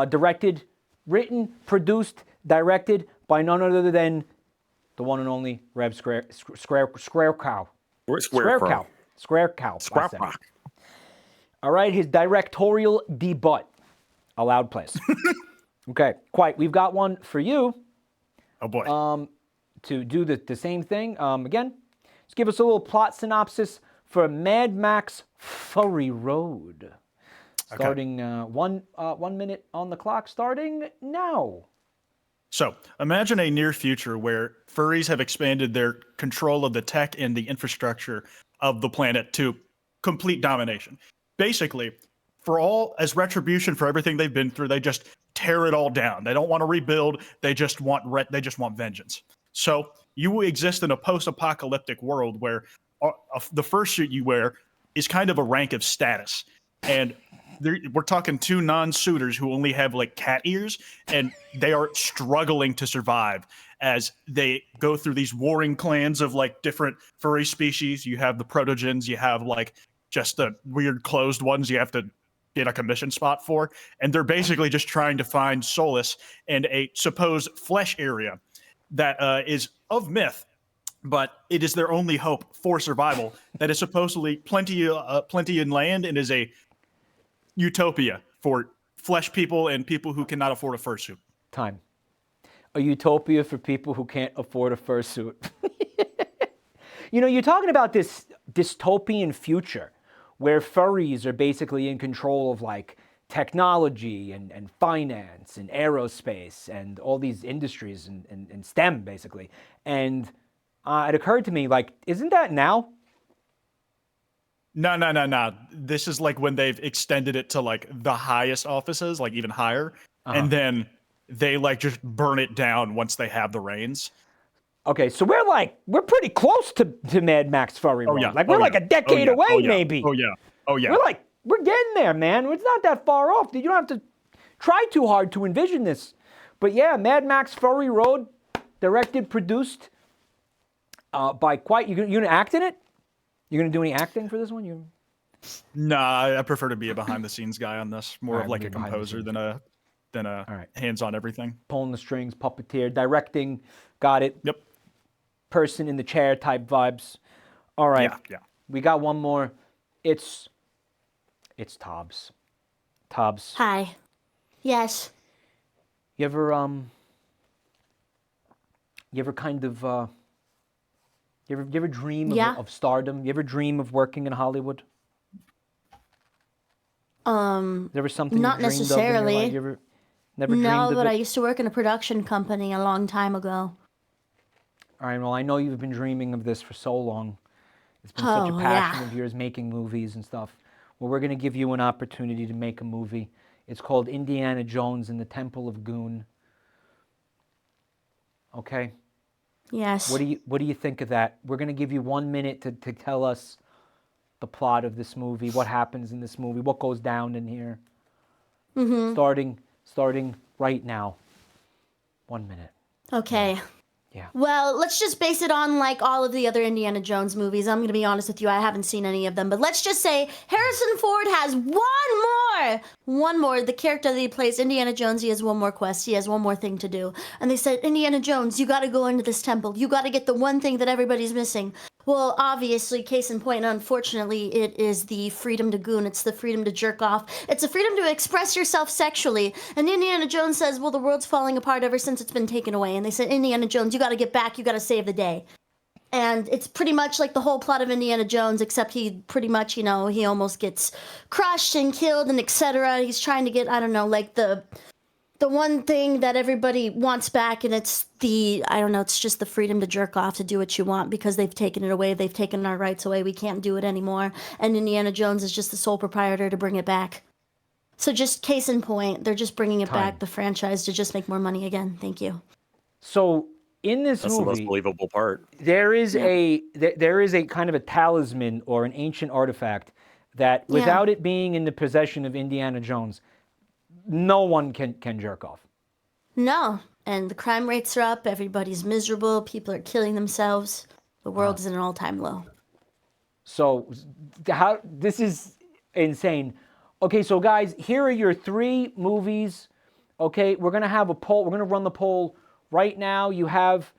Directed, written, produced, directed by none other than the one and only Revscarecrow. Squarecrow. Squarecrow. All right, his directorial debut. A loud place. Okay, Kwite, we've got one for you. Oh boy. To do the same thing. Again, just give us a little plot synopsis for Mad Max Fury Road. Starting 1 minute on the clock, starting now. So imagine a near future where furries have expanded their control of the tech and the infrastructure of the planet to complete domination. Basically, as retribution for everything they've been through, they just tear it all down. They don't want to rebuild. They just want vengeance. So you exist in a post-apocalyptic world where the fursuit you wear is kind of a rank of status, and we're talking two non-suitors who only have like cat ears, and they are struggling to survive as they go through these warring clans of like different furry species. You have the protogens, you have like just the weird closed ones you have to get a commission spot for, and they're basically just trying to find solace in a supposed flesh area that is of myth, but it is their only hope for survival. That is supposedly plenty in land and is a utopia for flesh people and people who cannot afford a fursuit. Time. A utopia for people who can't afford a fursuit. You know, you're talking about this dystopian future where furries are basically in control of like technology and finance and aerospace and all these industries and STEM basically. And it occurred to me, like, isn't that now? No. This is like when they've extended it to like the highest offices, like even higher, and then they like just burn it down once they have the reins. Okay, so we're pretty close to Mad Max Fury Road. Yeah. Like we're like a decade away, maybe. Oh yeah. We're getting there, man. It's not that far off. You don't have to try too hard to envision this. But yeah, Mad Max Fury Road, directed, produced by Kwite. You gonna act in it? You gonna do any acting for this one? Nah, I prefer to be a behind the scenes guy on this. More of like a behind the composer than a hands on everything. Pulling the strings, puppeteer, directing. Got it. Yep. Person in the chair type vibes. All right. Yeah. We got one more. It's Tobs. Tobs. Hi. Yes. You ever kind of you ever dream of stardom? You ever dream of working in Hollywood? There was something not you dreamed necessarily. Of in your life? You ever never dreamed No, of but it? I used to work in a production company a long time ago. All right, well, I know you've been dreaming of this for so long. It's been such a passion of yours, making movies and stuff. Well, we're going to give you an opportunity to make a movie. It's called Indiana Jones and the Temple of Goon. Okay? Yes. What do you think of that? We're going to give you 1 minute to tell us the plot of this movie, what happens in this movie, what goes down in here. Mm-hmm. Starting right now. 1 minute. Okay. Yeah. Well, let's just base it on like all of the other Indiana Jones movies. I'm going to be honest with you, I haven't seen any of them, but let's just say Harrison Ford has one more. The character that he plays, Indiana Jones, he has one more quest. He has one more thing to do. And they said, Indiana Jones, you got to go into this temple. You got to get the one thing that everybody's missing. Well, obviously, case in point, unfortunately, it is the freedom to goon. It's the freedom to jerk off. It's the freedom to express yourself sexually. And Indiana Jones says, well, the world's falling apart ever since it's been taken away. And they said, Indiana Jones, you got to get back. You got to save the day. And it's pretty much like the whole plot of Indiana Jones, except he pretty much, he almost gets crushed and killed and etc. He's trying to get, I don't know, like the one thing that everybody wants back, and it's it's just the freedom to jerk off, to do what you want, because they've taken it away. They've taken our rights away. We can't do it anymore. And Indiana Jones is just the sole proprietor to bring it back. So just case in point, they're just bringing it back, the franchise, to just make more money again. Thank you. So in this That's movie, the most believable part. there is a kind of a talisman or an ancient artifact that, without it being in the possession of Indiana Jones, no one can jerk off. No. And the crime rates are up. Everybody's miserable. People are killing themselves. The world is at an all-time low. So, this is insane. Okay, so guys, here are your 3 movies. Okay, we're gonna have a poll. We're gonna run the poll right now. You have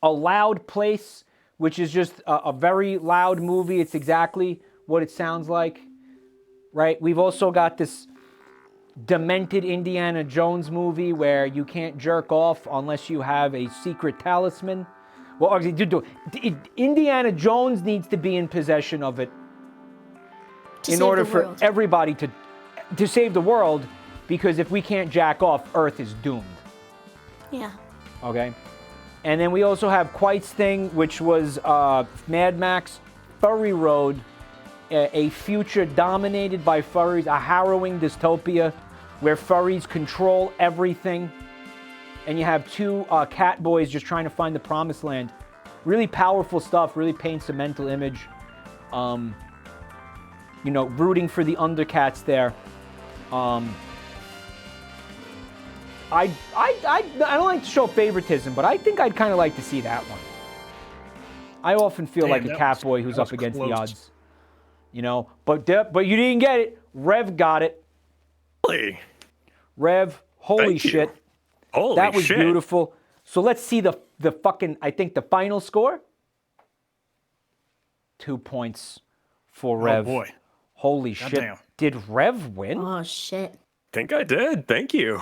A Loud Place, which is just a very loud movie. It's exactly what it sounds like, right? We've also got this demented Indiana Jones movie where you can't jerk off unless you have a secret talisman. Well, actually, Indiana Jones needs to be in possession of it in order for everybody to save the world, because if we can't jack off, Earth is doomed. Yeah. Okay? And then we also have Kwite's thing, which was Mad Max Furry Road, a future dominated by furries, a harrowing dystopia where furries control everything. And you have 2 cat boys just trying to find the promised land. Really powerful stuff, really paints a mental image. You know, rooting for the undercats there. I don't like to show favoritism, but I think I'd kind of like to see that one. I often feel like a cat boy who's up against the odds. You know, but you didn't get it. Rev got it. Really? Rev, holy shit. Holy that was shit. beautiful. So let's see the fucking, I think the final score. 2 points for Rev. Oh boy. Holy shit. Damn. Did Rev win? Oh shit. Think I did. Thank you.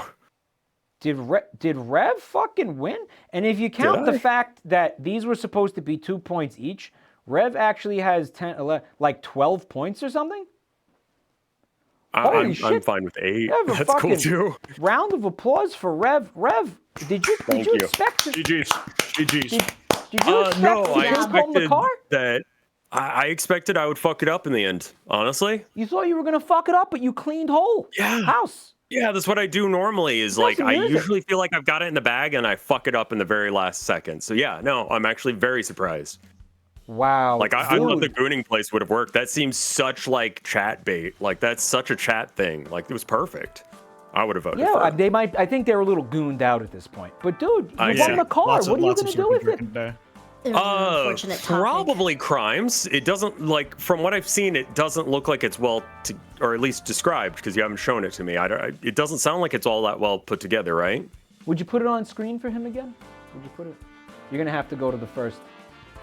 Did Rev fucking win? And if you count the fact that these were supposed to be 2 points each, Rev actually has 10, 11, like 12 points or something? I'm fine with 8. That's cool too. Round of applause for Rev. Rev, did you expect to... GG's. GG's. Did you expect no, to I take home the expected car? that. I expected I would fuck it up in the end, honestly. You thought you were going to fuck it up, but you cleaned whole house. Yeah, that's what I do normally is like, I usually feel like I've got it in the bag and I fuck it up in the very last second. So yeah, no, I'm actually very surprised. Wow. Like I thought the gooning place would have worked. That seems such like chat bait. Like that's such a chat thing. Like it was perfect. I would have voted for it. They might, I think they were a little gooned out at this point. But dude, you won the car. What are you going to do with it? Probably crimes. It doesn't, like, from what I've seen, it doesn't look like it's or at least described, because you haven't shown it to me. It doesn't sound like it's all that well put together, right? Would you put it on screen for him again? Would you put it? You're going to have to go to the first.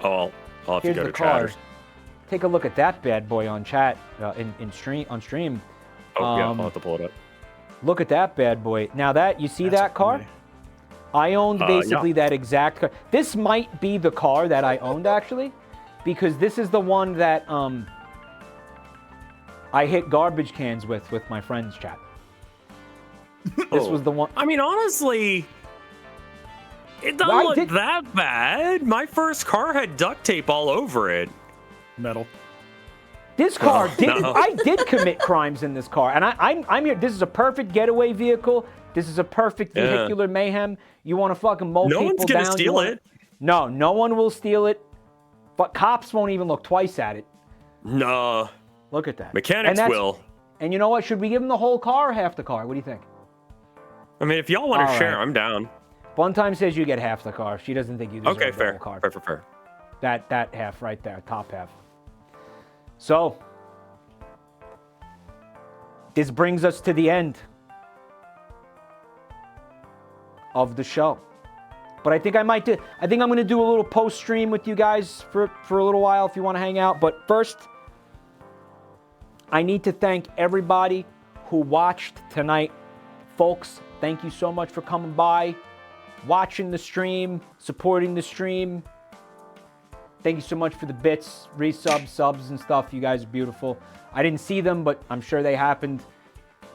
Oh, I'll have to go to chat. Take a look at that bad boy on chat, on stream. Oh, yeah, I'll have to pull it up. Look at that bad boy. Now you see that car? Funny. I owned basically that exact car. This might be the car that I owned, actually, because this is the one that I hit garbage cans with my friends' chat. This was the one. I mean, honestly, it doesn't look that bad. My first car had duct tape all over it. Metal. This car I did commit crimes in this car, and I'm here. This is a perfect getaway vehicle. This is a perfect vehicular mayhem. You want to fucking mow people down? No one's gonna steal it. No, no one will steal it. But cops won't even look twice at it. No. Look at that. Mechanics will. And you know what? Should we give them the whole car or half the car? What do you think? I mean, if y'all want to share, I'm down. One time says you get half the car. She doesn't think you deserve the whole car. Fair. That half right there, top half. So, this brings us to the end of the show. But I think I'm going to do a little post stream with you guys for a little while if you want to hang out. But first, I need to thank everybody who watched tonight. Folks, thank you so much for coming by, watching the stream, supporting the stream. Thank you so much for the bits, resubs, subs and stuff. You guys are beautiful. I didn't see them, but I'm sure they happened.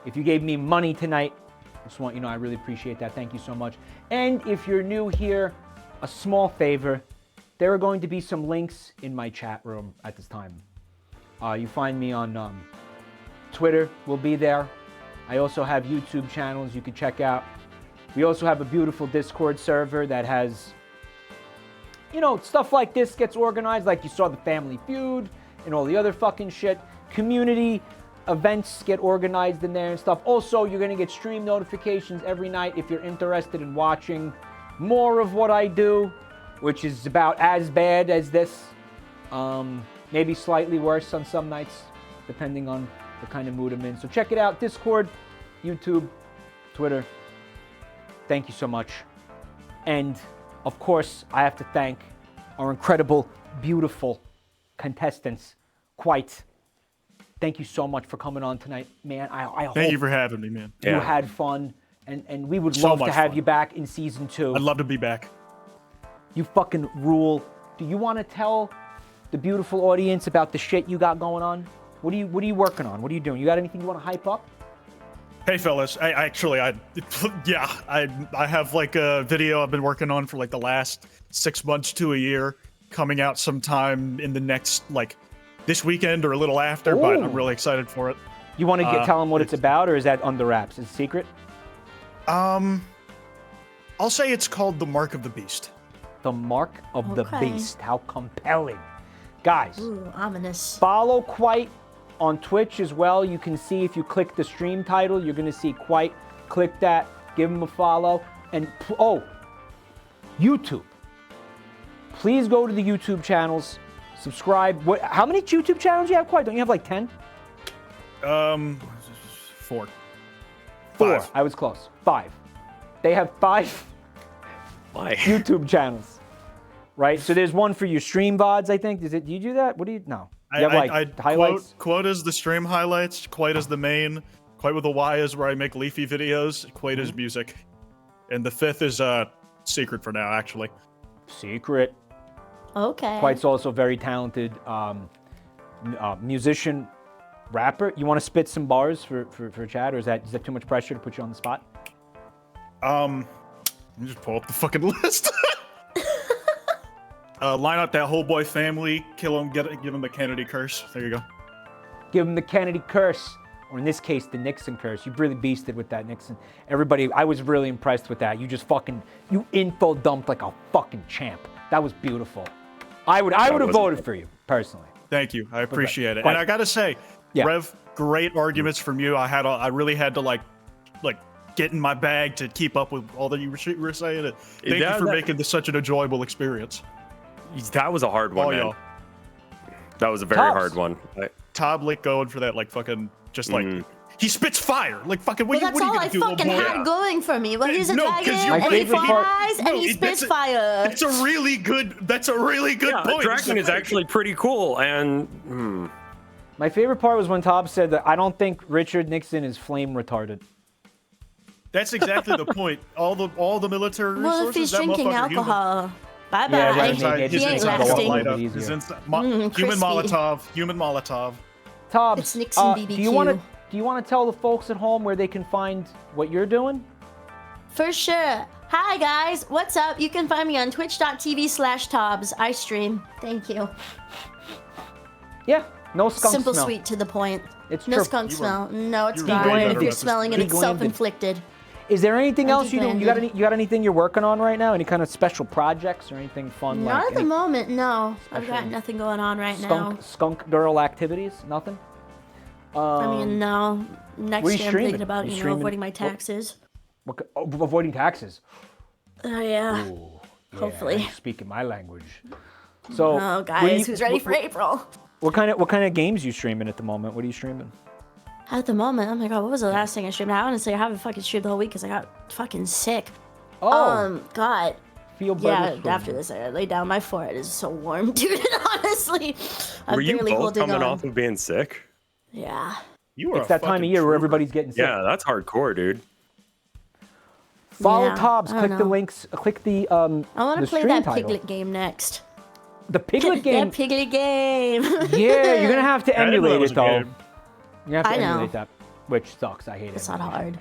If you gave me money tonight, I just want you to know I really appreciate that. Thank you so much. And if you're new here, a small favor. There are going to be some links in my chat room at this time. You find me on Twitter, will be there. I also have YouTube channels you can check out. We also have a beautiful Discord server that has, you know, stuff like this gets organized, like you saw the Family Feud and all the other fucking shit. Community events get organized in there and stuff. Also, you're going to get stream notifications every night if you're interested in watching more of what I do. which is about as bad as this. Maybe slightly worse on some nights, depending on the kind of mood I'm in. So check it out. Discord, YouTube, Twitter. Thank you so much. And, of course, I have to thank our incredible, beautiful contestants, Kwite. Thank you so much for coming on tonight, man. I hope Thank you for having me, man. you had fun, and we would So love to much have fun. you back in season 2. I'd love to be back. You fucking rule. Do you want to tell the beautiful audience about the shit you got going on? What are you working on? What are you doing? You got anything you want to hype up? Hey fellas, I have like a video I've been working on for like the last 6 months to a year, coming out sometime in the next like this weekend or a little after, but Ooh. I'm really excited for it. You want to tell them what it's about, or is that under wraps? Is it secret? I'll say it's called The Mark of the Beast. The Mark of the Okay. Beast. How compelling. Guys, Ooh, ominous. follow Kwite on Twitch as well. You can see if you click the stream title, you're going to see Kwite. Click that, give him a follow. And, YouTube. Please go to the YouTube channels, subscribe. How many YouTube channels do you have, Kwite? Don't you have like 10? 4. 4. 5. I was close. 5. They have 5 Why? YouTube channels, right? So there's one for your stream VODs, I think. Do you do that? What do you? No. You have like highlights. Quote is the stream highlights. Kwite is the main. Kwite with a Y is where I make leafy videos. Kwite is music, and the 5th is secret for now, actually. Secret. Okay. Kwite's also very talented musician, rapper. You want to spit some bars for Chad, or is that too much pressure to put you on the spot? Let me just pull up the fucking list. Line up that whole boy family, kill him, give him the Kennedy curse. There you go. Give him the Kennedy curse, or in this case, the Nixon curse. You really beasted with that, Nixon. Everybody, I was really impressed with that. You just you info dumped like a fucking champ. That was beautiful. I would have voted for you, personally. Thank you. I appreciate it. But- And I gotta say, Yeah. Rev, great arguments from you. I really had to like get in my bag to keep up with all that you were saying. Thank you for making this such an enjoyable experience. That was a hard one, All man. y'all. That was a very Tops. hard one. Tob Lick going for that like fucking just like he spits fire. Like fucking what, Well, that's what are you all gonna I do, little fucking boy? had going for me. Well, he's a No, 'cause dragon, you're and My he favorite part- flies, and he spits fire. That's a really good Yeah, point. Dragon is actually pretty cool, and My favorite part was when Tob said that I don't think Richard Nixon is flame retarded. That's exactly the point. All the military resources. Well, if he's that drinking motherfucker human. alcohol, bye Yeah, bye. right, Inside- His his he ain't inside go up lasting. light up. easier. His inside- human crispy. Molotov. Human Molotov. Tob, It's Nixon do BBQ. you want to tell the folks at home where they can find what you're doing? For sure. Hi guys, what's up? You can find me on twitch.tv/Tobs. I stream. Thank you. Yeah, no skunk Simple, smell. sweet, to the point. It's No true. skunk smell. No, it's you were not. way And better if you're about this. smelling it, it's Deglanded. self-inflicted. Is there anything else you do? Deglanded. You got anything you're working on right now? Any kind of special projects or anything fun? Not like at the any moment, no. I've got special nothing going on right now. skunk girl activities? Nothing. I mean, no. Next what are you year I'm streaming? thinking about, You you know, streaming- avoiding my what- taxes. Avoiding taxes. Oh, yeah. Yeah, Hopefully. you speaking my language. So, Oh, what are guys, you- who's ready for what- April? What kind of games you streaming at the moment? What are you streaming? At the moment, oh my god, what was the last thing I streamed? I honestly, I haven't fucking streamed the whole week because I got fucking sick. Oh, God. feel better. Yeah, soon. after this, I laid down. My forehead is so warm, dude. Honestly, I'm were you barely both holding coming on. off of being sick? Yeah. You are It's a that time of fucking year where trooper. everybody's getting sick. Yeah, that's hardcore, dude. Follow Yeah, Tobs. I don't Click the know. links. Click the I want the to play stream that title. Piglet game next. The Piglet game. That Piglet game. Yeah, you're gonna have to I didn't know that emulate was it a though. game. You have to I know. emulate that, which sucks. I hate it. It's not hard.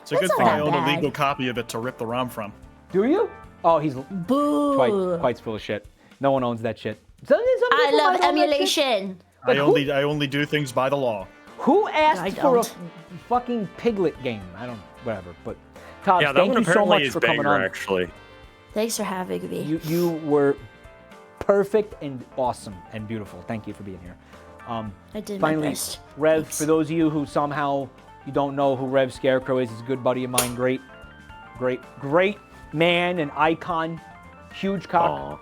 It's a good That's thing not I own bad. a legal copy of it to rip the ROM from. Do you? Oh, he's Boo. Quite's full of shit. No one owns that shit. Some I people love might own that shit. emulation. But I only do things by the law. Who I asked for a don't. fucking Piglet game? I don't. Whatever. But Todd, Yeah, that thank one you so apparently much is for coming banger, on. actually. Thanks for having me. You were perfect and awesome and beautiful. Thank you for being here. I did my Finally, best. Rev, Thanks. for those of you who somehow you don't know who Revscarecrow is, he's a good buddy of mine. Great man and icon Huge cock.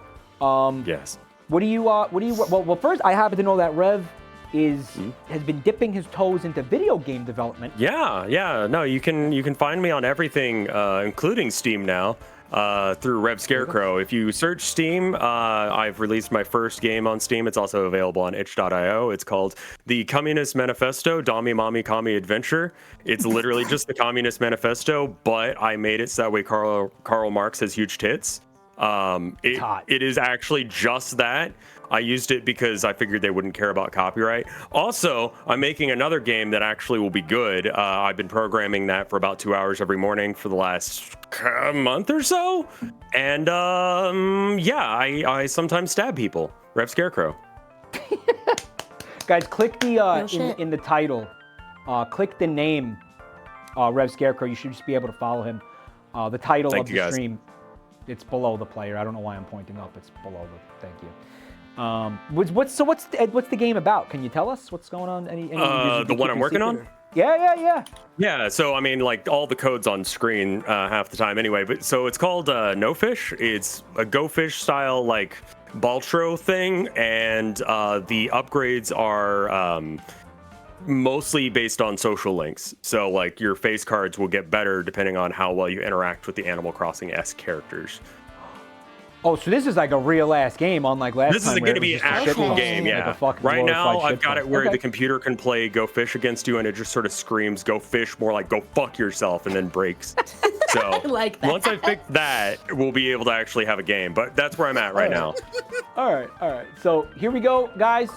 Yes. What do you? Well, first, I happen to know that Rev has been dipping his toes into video game development. Yeah. No, you can find me on everything, including Steam now, through Revscarecrow. If you search Steam, I've released my first game on Steam. It's also available on itch.io. It's called The Communist Manifesto, Dami Mami Kami Adventure. It's literally just the Communist Manifesto, but I made it so that way Karl Marx has huge tits. It is actually just that. I used it because I figured they wouldn't care about copyright. Also, I'm making another game that actually will be good. I've been programming that for about 2 hours every morning for the last month or so. And I sometimes stab people. Revscarecrow. Guys, click the in the title. Click the name Revscarecrow. You should just be able to follow him. The title of the stream. It's below the player. I don't know why I'm pointing up. It's below the. Thank you. What's the game about? Can you tell us what's going on? Any the one I'm working on? Yeah. Yeah. So I mean, like all the code's on screen half the time anyway. But so it's called No Fish. It's a Go Fish style like Baltro thing, and the upgrades are mostly based on social links. So like your face cards will get better depending on how well you interact with the Animal Crossing-esque characters. Oh, so this is like a real ass game, unlike last time. This is going to be an actual game, yeah. Like right now, I've got it where the computer can play Go Fish against you, and it just sort of screams Go Fish, more like Go fuck yourself, and then breaks. So I like that. Once I fix that, we'll be able to actually have a game. But that's where I'm at right now. All right. So here we go, guys.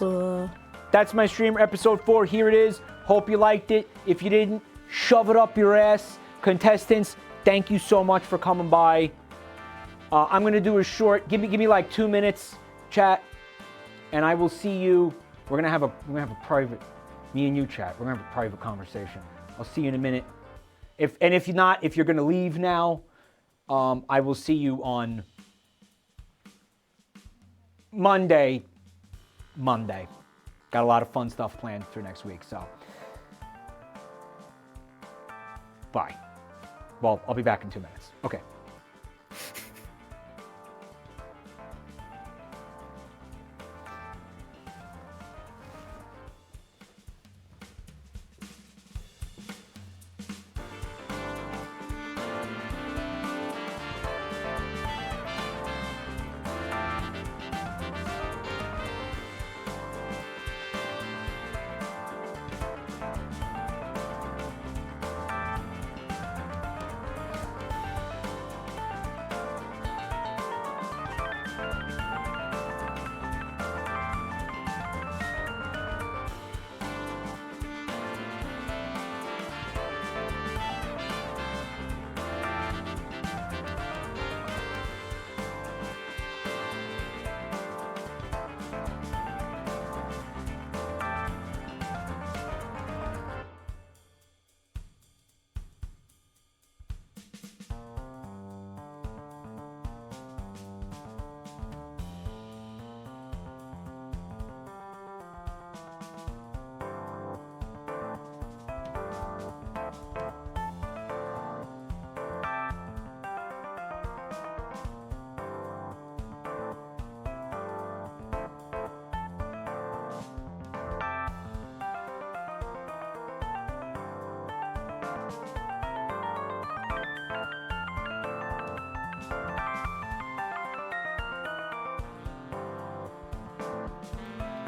That's my stream, episode 4. Here it is. Hope you liked it. If you didn't, shove it up your ass. Contestants, thank you so much for coming by. I'm gonna do a short. Give me like 2 minutes, chat, and I will see you. We're gonna have a private, me and you, chat. We're gonna have a private conversation. I'll see you in a minute. If you're gonna leave now, I will see you on Monday. Got a lot of fun stuff planned for next week, so bye. Well, I'll be back in 2 minutes. Okay.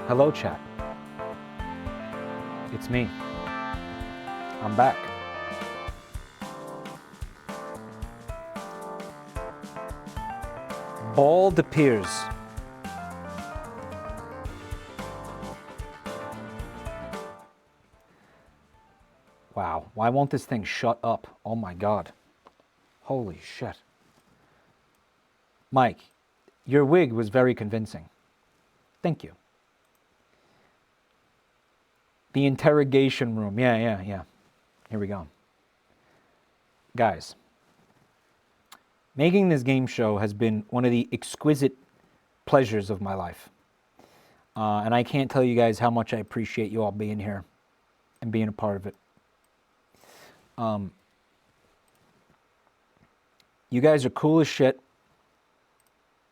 Hello, chat. It's me. I'm back. Bald appears. Wow. Why won't this thing shut up? Oh my God. Holy shit. Mike, your wig was very convincing. Thank you. The interrogation room. Yeah. Here we go. Guys, making this game show has been one of the exquisite pleasures of my life. And I can't tell you guys how much I appreciate you all being here and being a part of it. You guys are cool as shit.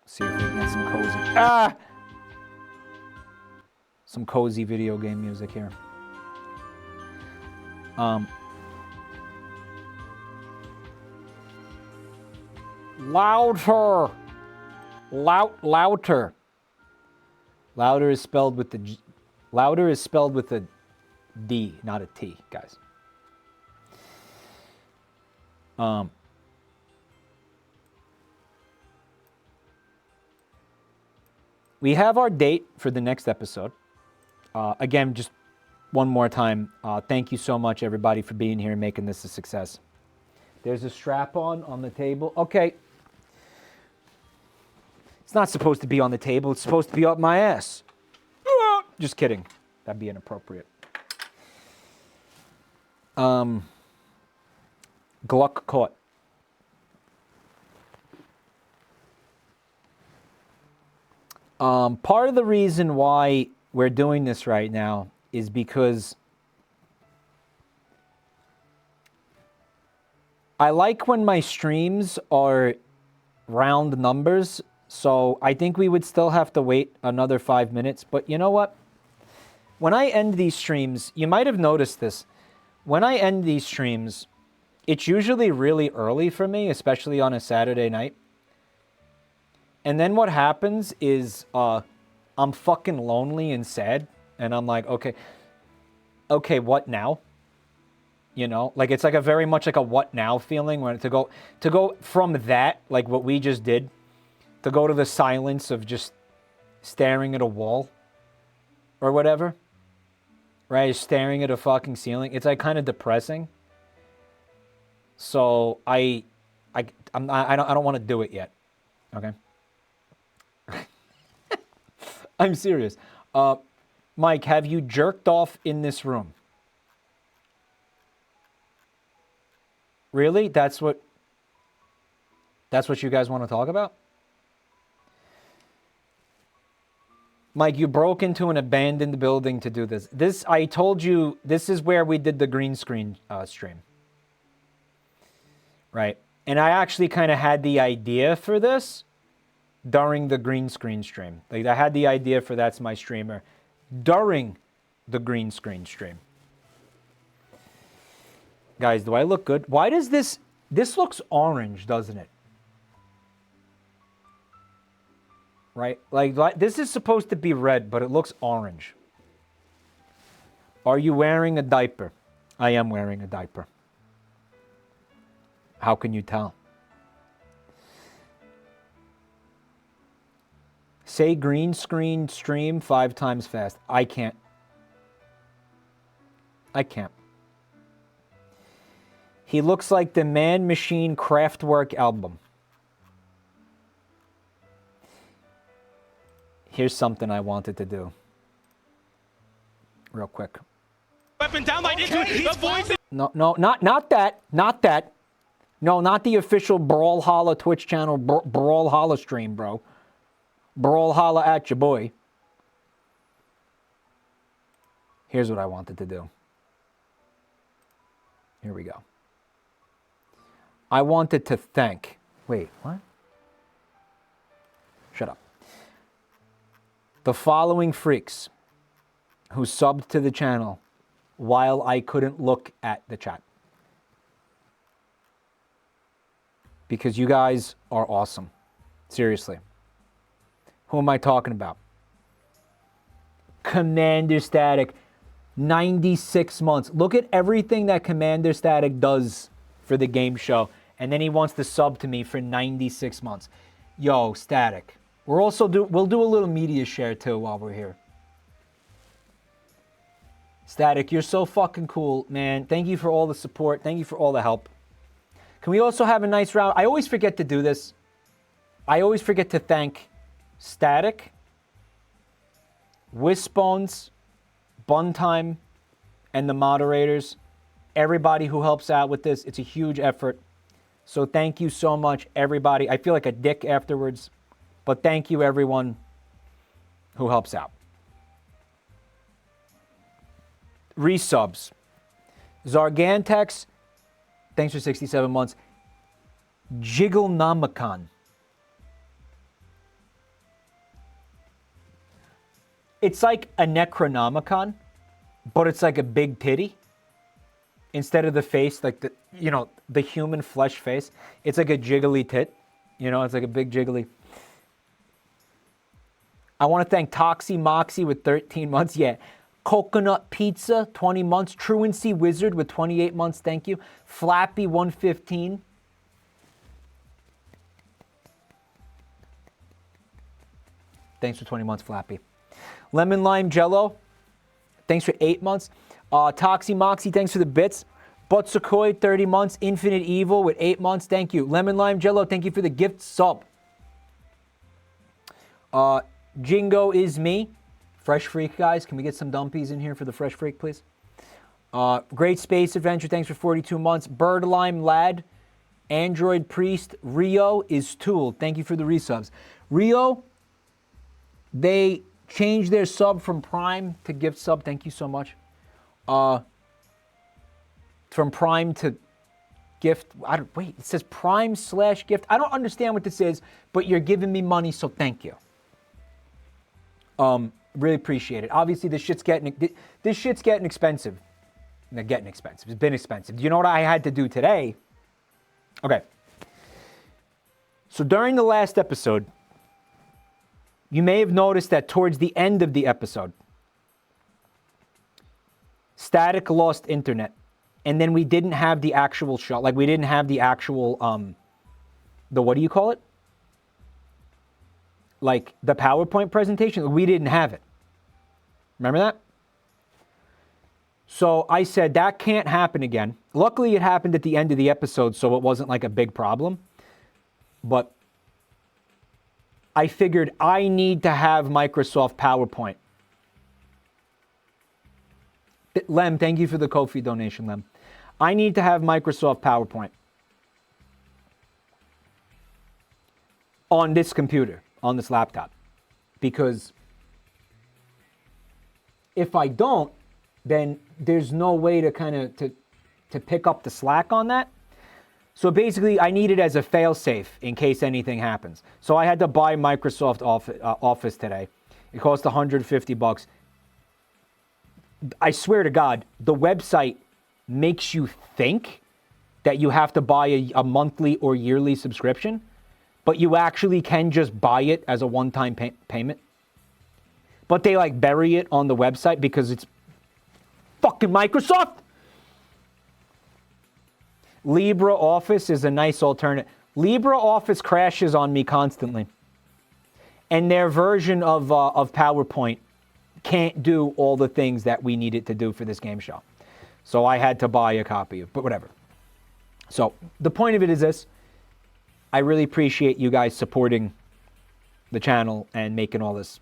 See if we can get some cozy. Some cozy video game music here. Louder. Louder. Louder is spelled with the louder is spelled with a D, not a T, guys. We have our date for the next episode. Again, just one more time, thank you so much, everybody, for being here and making this a success. There's a strap-on the table. Okay. It's not supposed to be on the table. It's supposed to be up my ass. Just kidding. That'd be inappropriate. Gluck caught. Part of the reason why we're doing this right now is because I like when my streams are round numbers, so I think we would still have to wait another 5 minutes. But you know what? When I end these streams, you might have noticed this. When I end these streams, it's usually really early for me, especially on a Saturday night. And then what happens is I'm fucking lonely and sad, and I'm like, okay, what now? You know, like it's like a very much like a what now feeling when to go from that, like what we just did, to go to the silence of just staring at a wall or whatever, right? Staring at a fucking ceiling. It's like kind of depressing. So I don't want to do it yet. Okay. I'm serious. Mike, have you jerked off in this room? Really? That's what you guys want to talk about? Mike, you broke into an abandoned building to do this. I told you, this is where we did the green screen stream. Right. And I actually kind of had the idea for this during the green screen stream. Like I had the idea for That's My Streamer during the green screen stream. Guys, do I look good? Why does this looks orange, doesn't it? Right? Like this is supposed to be red, but it looks orange. Are you wearing a diaper? I am wearing a diaper. How can you tell? Say green screen stream 5 times fast. I can't. He looks like the Man Machine Kraftwerk album. Here's something I wanted to do. Real quick. Weapon down like the voice. No, not that. Not that. No, not the official Brawlhalla Twitch channel, Brawlhalla stream, bro. Brawlhalla at your boy. Here's what I wanted to do. Here we go. I wanted to thank... Wait, what? Shut up. The following freaks who subbed to the channel while I couldn't look at the chat. Because you guys are awesome. Seriously. Who am I talking about? Commander Static. 96 months. Look at everything that Commander Static does for the game show. And then he wants to sub to me for 96 months. Yo, Static. We'll do a little media share too while we're here. Static, you're so fucking cool, man. Thank you for all the support. Thank you for all the help. Can we also have a nice round? I always forget to do this. I always forget to thank Static, Wisbones, Buntime, and the moderators. Everybody who helps out with this. It's a huge effort. So thank you so much, everybody. I feel like a dick afterwards, but thank you, everyone who helps out. Resubs. Zargantex, thanks for 67 months. Jigglenomicon. It's like a Necronomicon, but it's like a big titty. Instead of the face, like the human flesh face, it's like a jiggly tit. It's like a big jiggly. I want to thank Toxie Moxie with 13 months. Yeah. Coconut Pizza, 20 months. Truancy Wizard with 28 months. Thank you. Flappy, 115. Thanks for 20 months, Flappy. Lemon Lime Jello, thanks for 8 months. Toxie Moxie, thanks for the bits. Butsukoi, 30 months. Infinite Evil with 8 months. Thank you. Lemon Lime Jello, thank you for the gift sub. Jingo is me. Fresh Freak, guys. Can we get some dumpies in here for the Fresh Freak, please? Great Space Adventure, thanks for 42 months. Bird Lime Lad, Android Priest, Rio is Tool. Thank you for the resubs. Rio, they changed their sub from Prime to gift sub. Thank you so much. From Prime to gift. Wait, it says Prime/gift. I don't understand what this is, but you're giving me money, so thank you. Really appreciate it. Obviously, this shit's getting expensive. They're getting expensive. It's been expensive. Do you know what I had to do today? Okay. So during the last episode, you may have noticed that towards the end of the episode, Static lost internet. And then we didn't have the actual show. Like, we didn't have the actual, what do you call it? Like, the PowerPoint presentation. We didn't have it. Remember that? So I said, that can't happen again. Luckily, it happened at the end of the episode, so it wasn't like a big problem. But I figured I need to have Microsoft PowerPoint. Lem, thank you for the Ko-fi donation, Lem. I need to have Microsoft PowerPoint on this computer, on this laptop. Because if I don't, then there's no way to kind of to pick up the slack on that. So basically, I need it as a fail-safe in case anything happens. So I had to buy Microsoft Office today. It cost $150. I swear to God, the website makes you think that you have to buy a monthly or yearly subscription, but you actually can just buy it as a one-time payment. But they like bury it on the website because it's fucking Microsoft. LibreOffice is a nice alternative. LibreOffice crashes on me constantly. And their version of PowerPoint can't do all the things that we need it to do for this game show. So I had to buy a copy of, but whatever. So the point of it is this. I really appreciate you guys supporting the channel and making all this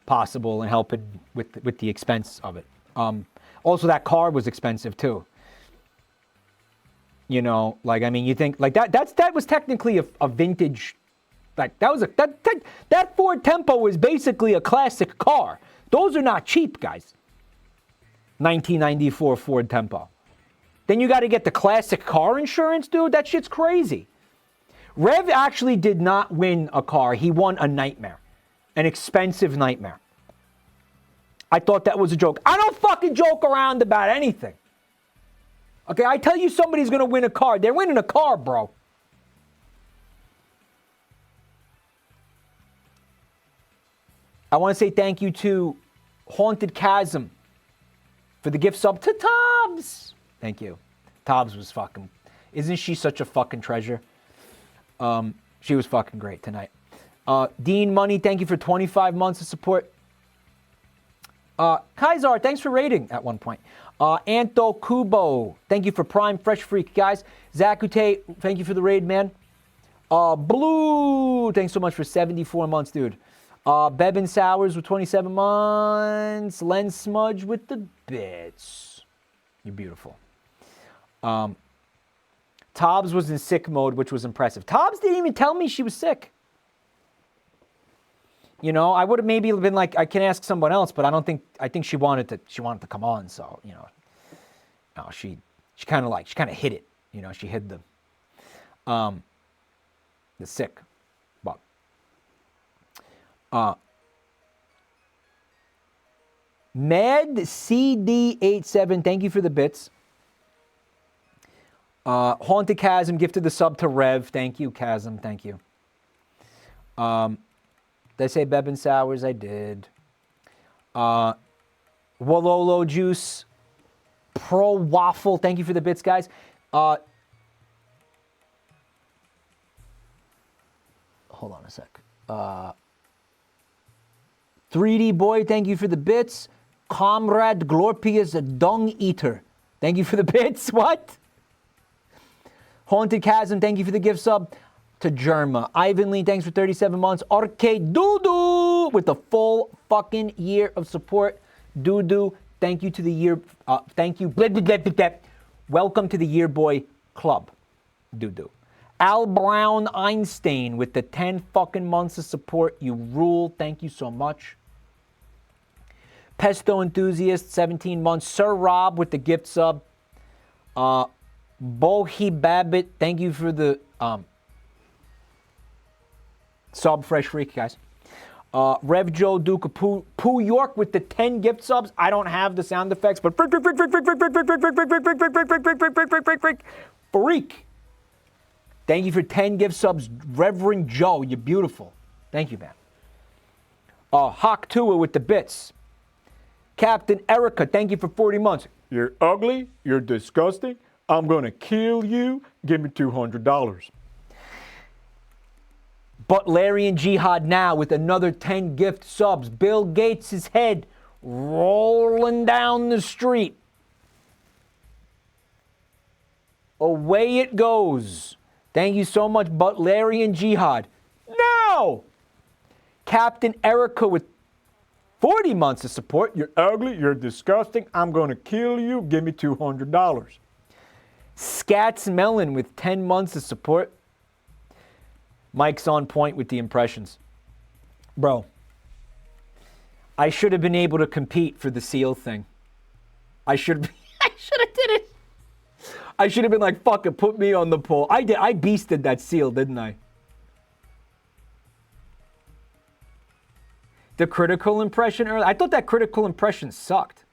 possible and helping with the expense of it. Also, that car was expensive too. You know, like, I mean, you think like that was technically a vintage, like that Ford Tempo was basically a classic car. Those are not cheap, guys. 1994 Ford Tempo. Then you got to get the classic car insurance, dude. That shit's crazy. Rev actually did not win a car. He won a nightmare. An expensive nightmare. I thought that was a joke. I don't fucking joke around about anything. Okay, I tell you somebody's going to win a car. They're winning a car, bro. I want to say thank you to Haunted Chasm for the gift sub to Tobs. Thank you. Tobs was fucking... Isn't she such a fucking treasure? She was fucking great tonight. Dean Money, thank you for 25 months of support. Kaisar, thanks for rating at one point. Anto Kubo, thank you for Prime Fresh Freak, guys. Zakute, thank you for the raid, man. Blue, thanks so much for 74 months, dude. Bevin Sowers with 27 months. Len Smudge with the bits. You're beautiful. Tobbs was in sick mode, which was impressive. Tobbs didn't even tell me she was sick. You know, I would have maybe been like, I can ask someone else, but I think she wanted to come on, so, you know. No, she kind of hid it. You know, she hid the sick. But Med CD87, thank you for the bits. Haunted Chasm gifted the sub to Rev. Thank you, Chasm. Thank you. Did I say Beb and Sours? I did. Wololo Juice. Pro Waffle. Thank you for the bits, guys. Hold on a sec. 3D Boy, thank you for the bits. Comrade Glorpius Dung Eater. Thank you for the bits. What? Haunted Chasm, thank you for the gift sub to Germa. Ivan Lee, thanks for 37 months. Arcade Doodoo with the full fucking year of support. Doodoo, thank you to the year. Thank you. Blah, blah, blah, blah, blah. Welcome to the Year Boy Club. Doodoo. Al Brown Einstein with the 10 fucking months of support. You rule. Thank you so much. Pesto Enthusiast, 17 months. Sir Rob with the gift sub. Bohi Babbitt, thank you for the sub. Fresh Freak, guys. Rev Joe Duke Pooh York with the 10 gift subs. I don't have the sound effects, but freak. Thank you for 10 gift subs. Reverend Joe, you're beautiful. Thank you, man. Hawk Tua with the bits. Captain Erica, thank you for 40 months. You're ugly. You're disgusting. I'm going to kill you. Give me $200. But Larry and Jihad now with another 10 gift subs. Bill Gates' head rolling down the street. Away it goes. Thank you so much, But Larry and Jihad. No! Captain Erica with 40 months of support. You're ugly. You're disgusting. I'm going to kill you. Give me $200. Scats Melon with 10 months of support. Mike's on point with the impressions. Bro, I should have been able to compete for the seal thing. I should have did it. I should have been like, fuck it, put me on the poll. I did. I beasted that seal, didn't I? The critical impression earlier. I thought that critical impression sucked.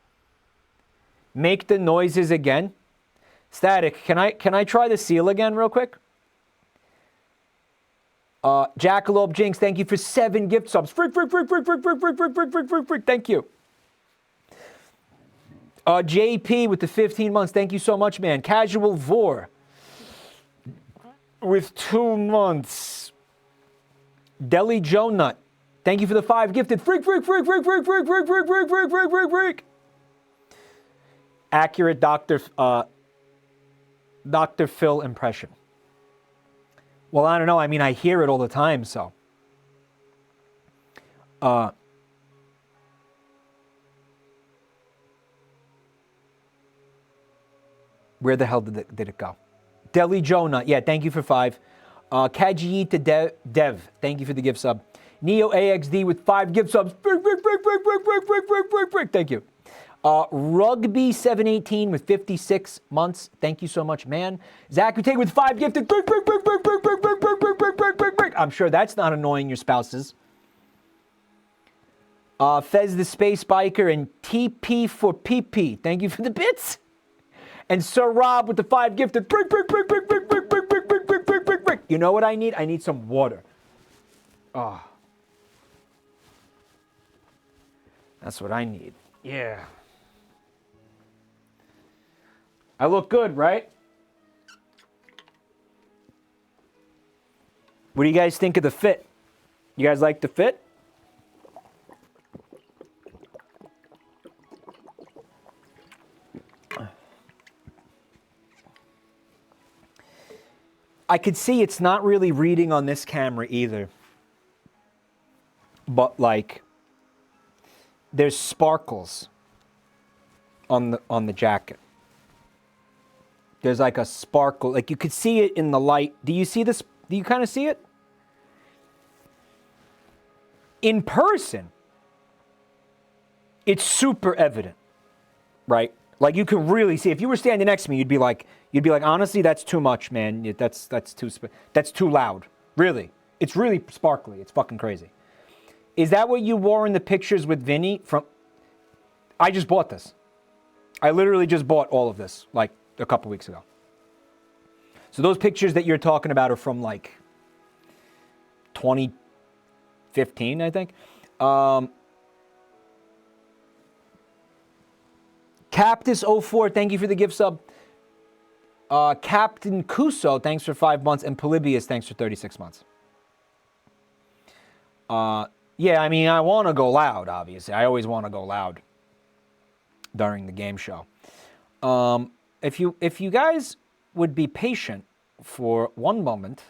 Make the noises again. Static, can I try the seal again real quick? Jackalope Jinx, thank you for 7 gift subs. Freak. Thank you. JP with the 15 months. Thank you so much, man. Casual Vor with 2 months. Deli Joe Nut, thank you for the 5 gifted. Freak. Accurate Dr. Phil impression. Well, I don't know. I mean, I hear it all the time, so. Where the hell did it go? Deli Jonah. Yeah, thank you for 5. Kaji to Dev. Thank you for the gift sub. Neo AXD with 5 gift subs. Thank you. Rugby 718 with 56 months. Thank you so much, man. Zach Utay with 5 gifted. I'm sure that's not annoying your spouses. Fez the Space Biker and TP for PP. Thank you for the bits. And Sir Rob with the 5 gifted. You know what I need? I need some water. Oh. That's what I need. Yeah. I look good, right? What do you guys think of the fit? You guys like the fit? I could see it's not really reading on this camera either. But like there's sparkles on the jacket. There's like a sparkle, like you could see it in the light. Do you see this? Do you kind of see it? In person, it's super evident, right? Like you can really see. If you were standing next to me, you'd be like, honestly, that's too much, man. That's too loud. Really, it's really sparkly. It's fucking crazy. Is that what you wore in the pictures with Vinny? I just bought this. I literally just bought all of this, like, a couple weeks ago. So those pictures that you're talking about are from, like, 2015, I think. Captus04, thank you for the gift sub. Captain Kuso, thanks for 5 months. And Polybius, thanks for 36 months. Yeah, I mean, I want to go loud, obviously. I always want to go loud during the game show. If you guys would be patient for one moment,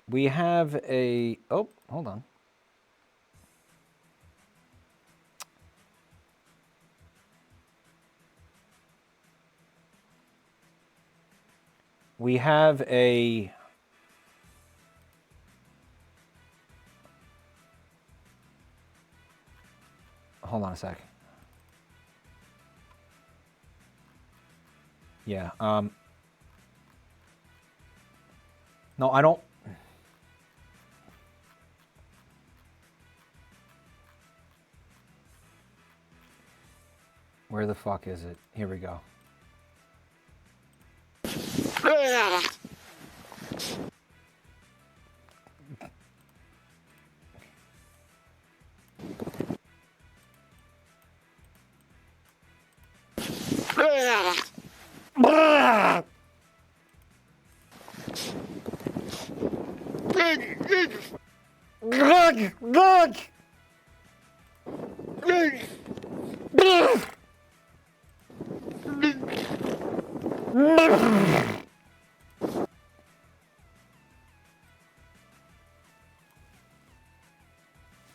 we have a... Oh, hold on. We have a... Hold on a sec. Yeah, no, I don't... Where the fuck is it? Here we go.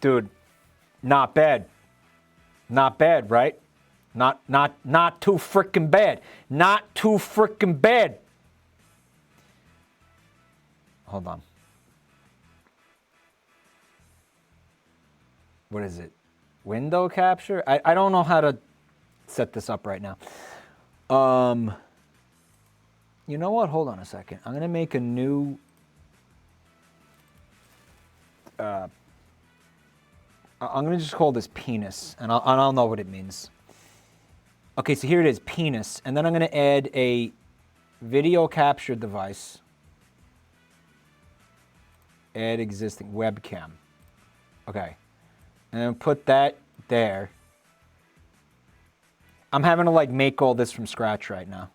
Dude, not bad. Not bad, right? Not too freaking bad. Not too freaking bad. Hold on. What is it? Window capture? I don't know how to set this up right now. You know what? Hold on a second. I'm going to make a new... I'm going to just call this penis, and I'll know what it means. Okay, so here it is, penis. And then I'm going to add a video capture device. Add existing webcam. Okay. And then put that there. I'm having to, like, make all this from scratch right now.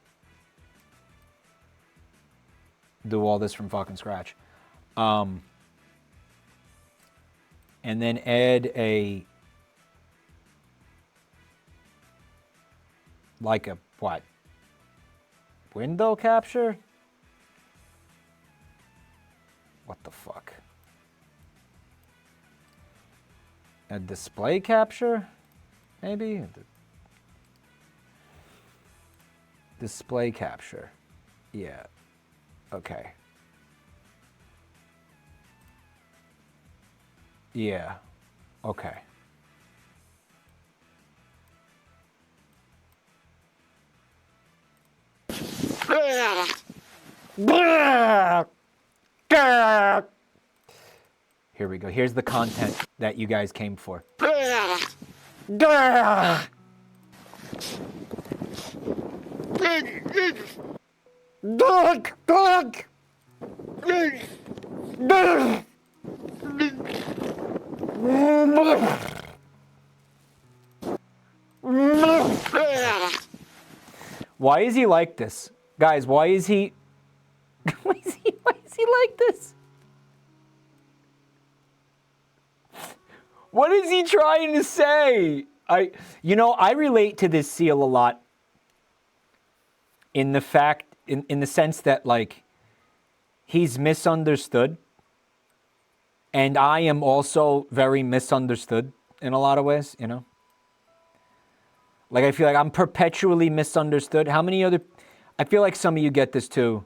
Do all this from fucking scratch. And then add a... Like a, what? Window capture? What the fuck? A display capture? Maybe? Display capture. Yeah. Okay. Yeah. Okay. Here we go. Here's the content that you guys came for. Why is he like this? Guys, why is he why is he like this? What is he trying to say? I relate to this seal a lot in the fact in the sense that, like, he's misunderstood, and I am also very misunderstood in a lot of ways, you know? Like, I feel like I'm perpetually misunderstood. How many other... I feel like some of you get this too,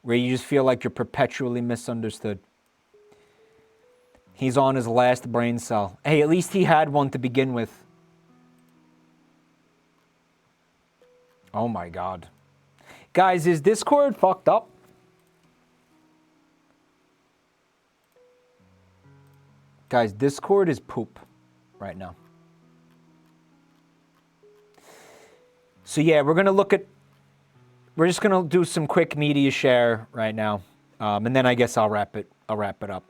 where you just feel like you're perpetually misunderstood. He's on his last brain cell. Hey, at least he had one to begin with. Oh my God. Guys, is Discord fucked up? Guys, Discord is poop right now. So yeah, we're just gonna do some quick media share right now, and then I guess I'll wrap it up.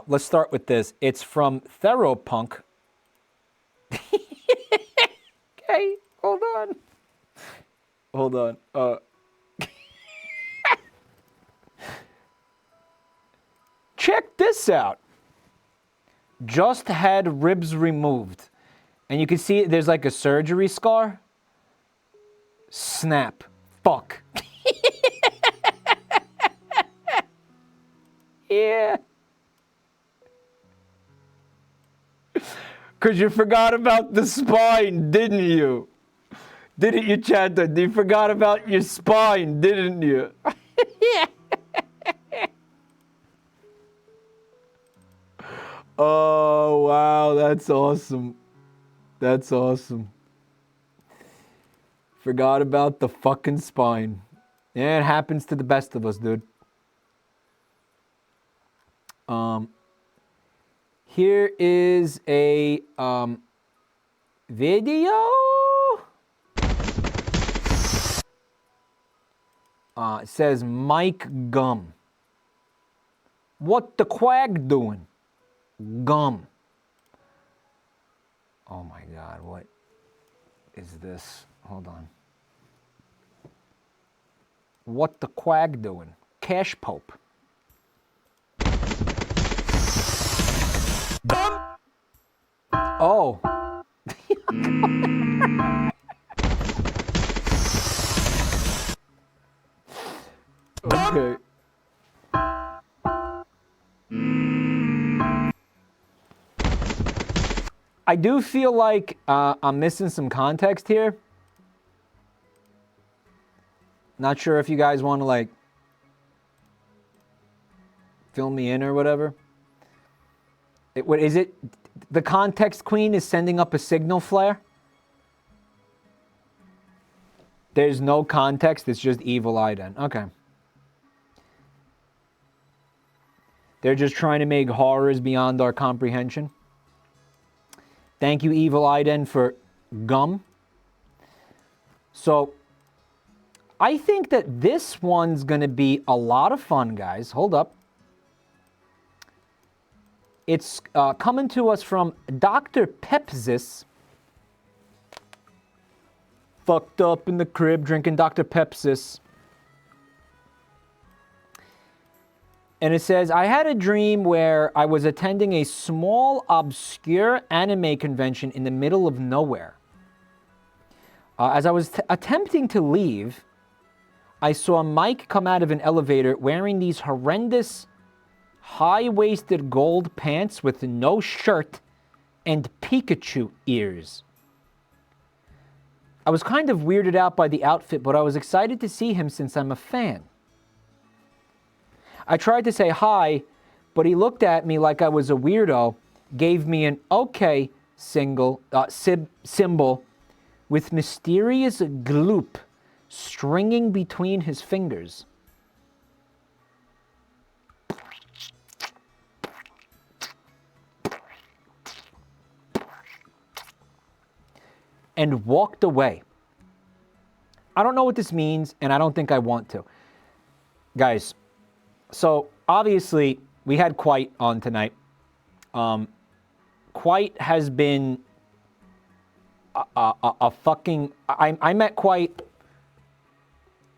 Let's start with this. It's from Theropunk. Okay, hold on. Check this out. Just had ribs removed. And you can see there's like a surgery scar. Snap. Fuck. Yeah. Because you forgot about the spine, didn't you? Didn't you, Chanta? You forgot about your spine, didn't you? Oh, wow. That's awesome. That's awesome. Forgot about the fucking spine. Yeah, it happens to the best of us, dude. Here is a video. It says Mike Gum. What the quag doing? Gum. Oh my God, what is this? Hold on. What the quag doing? Cash Pope. Oh. Okay. I do feel like I'm missing some context here. Not sure if you guys want to like fill me in or whatever. What is it? The context queen is sending up a signal flare? There's no context, it's just evil Iden. Okay. They're just trying to make horrors beyond our comprehension. Thank you, Evil Iden, for gum. So, I think that this one's going to be a lot of fun, guys. Hold up. It's coming to us from Dr. Pepsis. Fucked up in the crib drinking Dr. Pepsis. And it says, I had a dream where I was attending a small, obscure anime convention in the middle of nowhere. As I was attempting to leave, I saw Mike come out of an elevator wearing these horrendous, high-waisted gold pants with no shirt and Pikachu ears. I was kind of weirded out by the outfit, but I was excited to see him since I'm a fan. I tried to say hi, but he looked at me like I was a weirdo, gave me an okay symbol with mysterious gloop stringing between his fingers. And walked away. I don't know what this means, and I don't think I want to. Guys, so obviously we had Kwite on tonight. Kwite has been a fucking... I met Kwite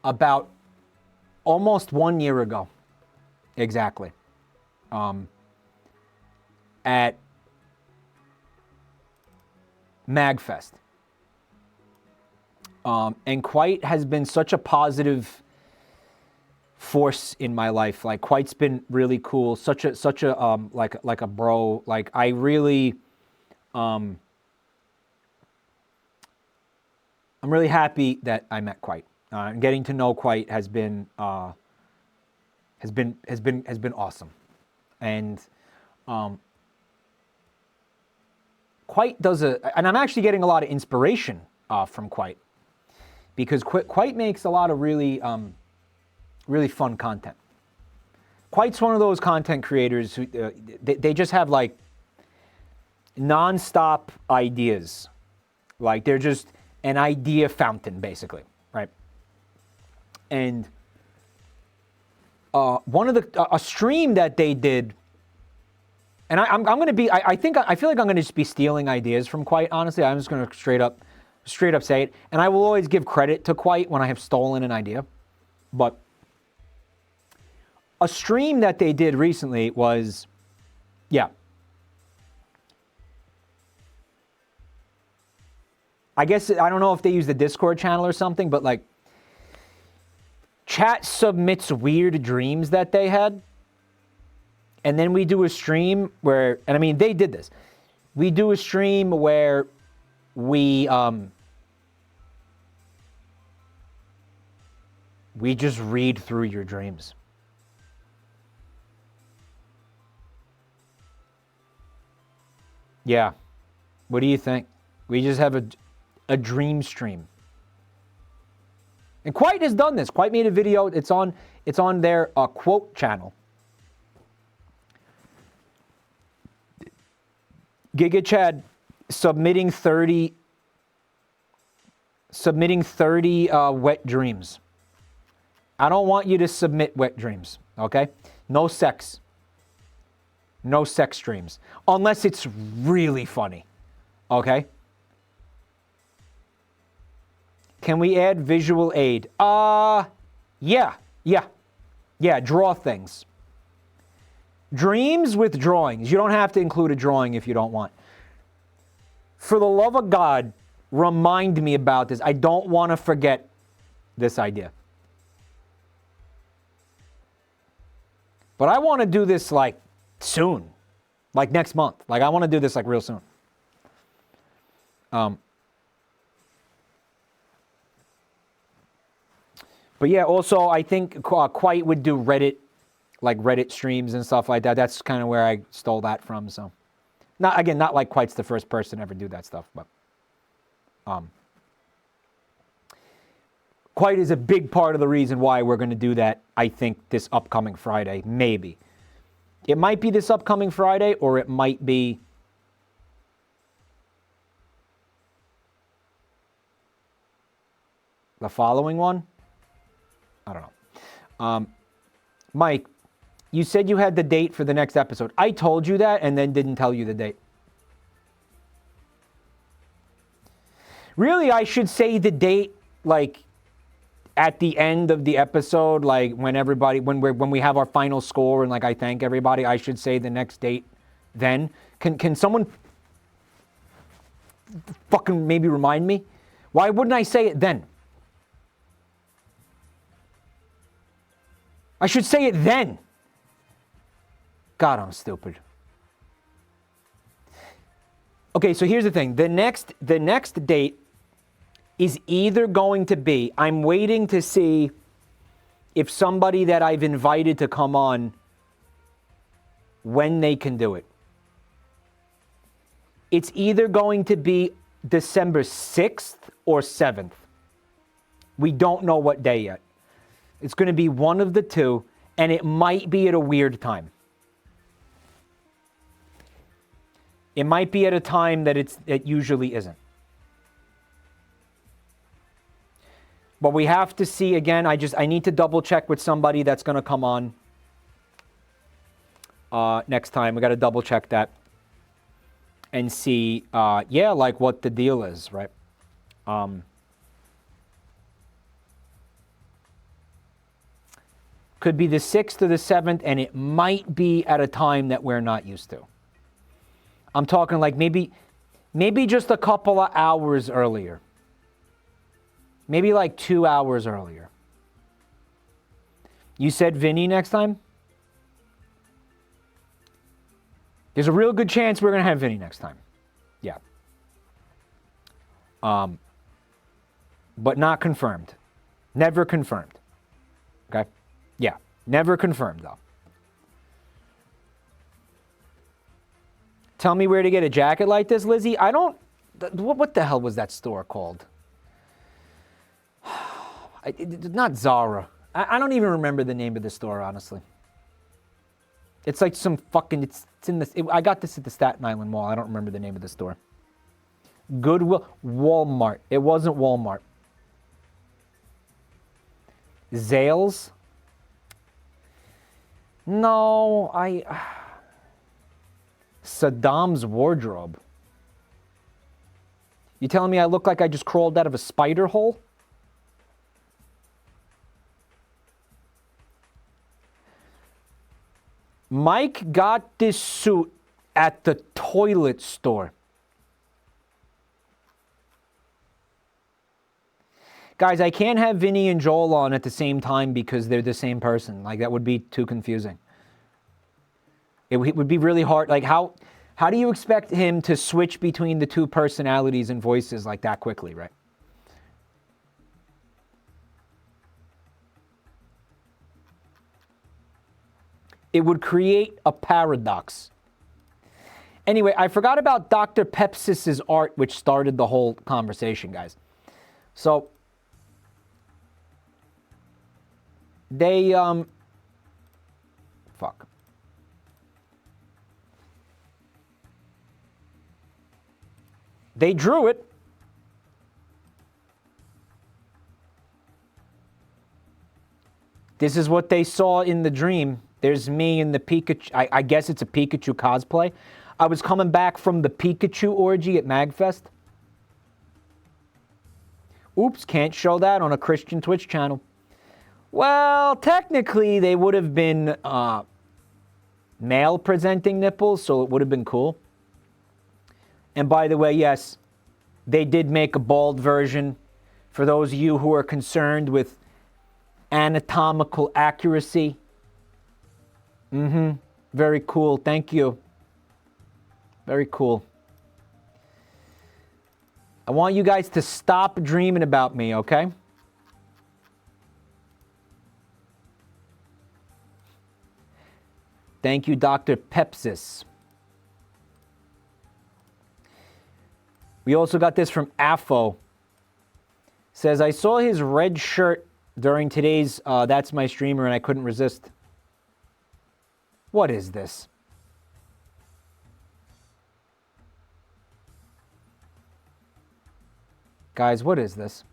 about almost 1 year ago. Exactly. At MagFest. And Kwite has been such a positive force in my life. Like, Kwite's been really cool. Such a like a bro. Like, I really I'm really happy that I met Kwite. Getting to know Kwite has been awesome. And Kwite does and I'm actually getting a lot of inspiration from Kwite, because Kwite makes a lot of really really fun content. Quite's one of those content creators who they just have like non-stop ideas. Like they're just an idea fountain, basically, right? And one of a stream that they did, and I'm going to be, I feel like I'm going to just be stealing ideas from Kwite, honestly. I'm just going to straight up say it. And I will always give credit to Kwite when I have stolen an idea. But a stream that they did recently was, yeah. I guess, I don't know if they use the Discord channel or something, but like, chat submits weird dreams that they had. And then we do a stream where, and I mean, they did this. We do a stream where we just read through your dreams. Yeah. What do you think? We just have a dream stream. And Kwite has done this. Kwite made a video. It's on their quote channel. Giga Chad submitting 30 wet dreams. I don't want you to submit wet dreams, okay? No sex. No sex dreams. Unless it's really funny, okay? Can we add visual aid? Yeah, draw things. Dreams with drawings. You don't have to include a drawing if you don't want. For the love of God, remind me about this. I don't want to forget this idea. But I want to do this like soon, like next month. Like I want to do this like real soon. But yeah, also I think Kwite would do Reddit, like Reddit streams and stuff like that. That's kind of where I stole that from. So, not like Kwite's the first person to ever do that stuff, but Kwite is a big part of the reason why we're going to do that. I think this upcoming Friday, maybe. It might be this upcoming Friday, or it might be the following one. I don't know. Mike, you said you had the date for the next episode. I told you that and then didn't tell you the date. Really, I should say the date like at the end of the episode, like when we have our final score and like I thank everybody, I should say the next date then. Can someone fucking maybe remind me? Why wouldn't I say it then? I should say it then. God, I'm stupid. Okay, so here's the thing. The next date is either going to be, I'm waiting to see if somebody that I've invited to come on, when they can do it. It's either going to be December 6th or 7th. We don't know what day yet. It's going to be one of the two, and it might be at a weird time. It might be at a time that it usually isn't. But we have to see again. I need to double check with somebody that's going to come on next time. We got to double check that and see, yeah, like what the deal is, right? Could be the 6th or the 7th, and it might be at a time that we're not used to. I'm talking like maybe just a couple of hours earlier. Maybe like 2 hours earlier. You said Vinny next time? There's a real good chance we're going to have Vinny next time. Yeah. But not confirmed. Never confirmed. Okay? Yeah. Never confirmed, though. Tell me where to get a jacket like this, Lizzie. I don't... What the hell was that store called? Not Zara. I don't even remember the name of the store, honestly. It's like some fucking, it's in this, I got this at the Staten Island Mall. I don't remember the name of the store. Goodwill, Walmart. It wasn't Walmart. Zales? No, Saddam's wardrobe. You telling me I look like I just crawled out of a spider hole? Mike got this suit at the toilet store. Guys, I can't have Vinny and Joel on at the same time because they're the same person. Like, that would be too confusing. It would be really hard. Like, how do you expect him to switch between the two personalities and voices like that quickly, right? It would create a paradox. Anyway, I forgot about Dr. Pepsis's art, which started the whole conversation, guys. So, they, fuck. They drew it. This is what they saw in the dream. There's me in the Pikachu. I guess it's a Pikachu cosplay. I was coming back from the Pikachu orgy at MagFest. Oops, can't show that on a Christian Twitch channel. Well, technically, they would have been male-presenting nipples, so it would have been cool. And by the way, yes, they did make a bald version for those of you who are concerned with anatomical accuracy. Very cool. Thank you. Very cool. I want you guys to stop dreaming about me, okay? Thank you, Dr. Pepsis. We also got this from Afo. Says, I saw his red shirt during today's That's My Streamer and I couldn't resist. What is this? Guys, what is this?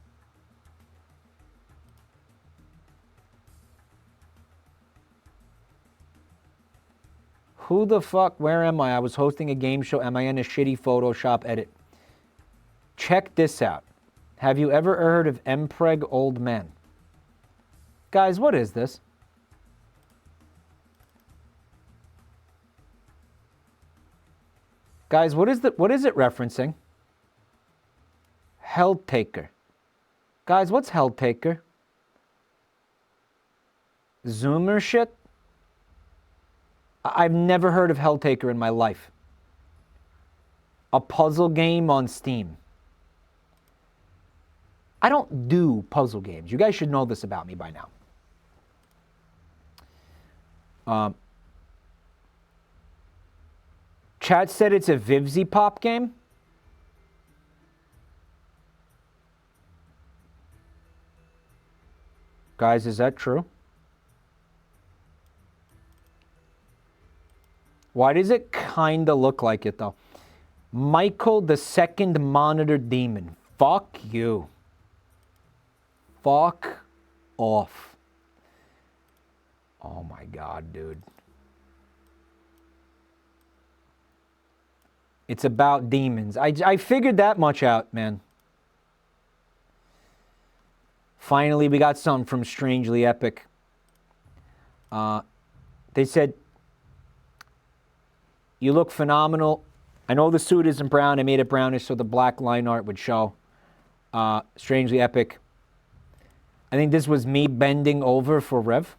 Who the fuck? Where am I? I was hosting a game show. Am I in a shitty Photoshop edit? Check this out. Have you ever heard of Mpreg Old Man? Guys, what is this? Guys, what is it referencing? Helltaker. Guys, what's Helltaker? Zoomer shit? I've never heard of Helltaker in my life. A puzzle game on Steam. I don't do puzzle games. You guys should know this about me by now. Chat said it's a Vivzy Pop game. Guys, is that true? Why does it kind of look like it, though? Michael the Second Monitor Demon. Fuck you. Fuck off. Oh my god, dude. It's about demons. I figured that much out, man. Finally, we got something from Strangely Epic. They said, you look phenomenal. I know the suit isn't brown. I made it brownish so the black line art would show. Strangely Epic. I think this was me bending over for Rev.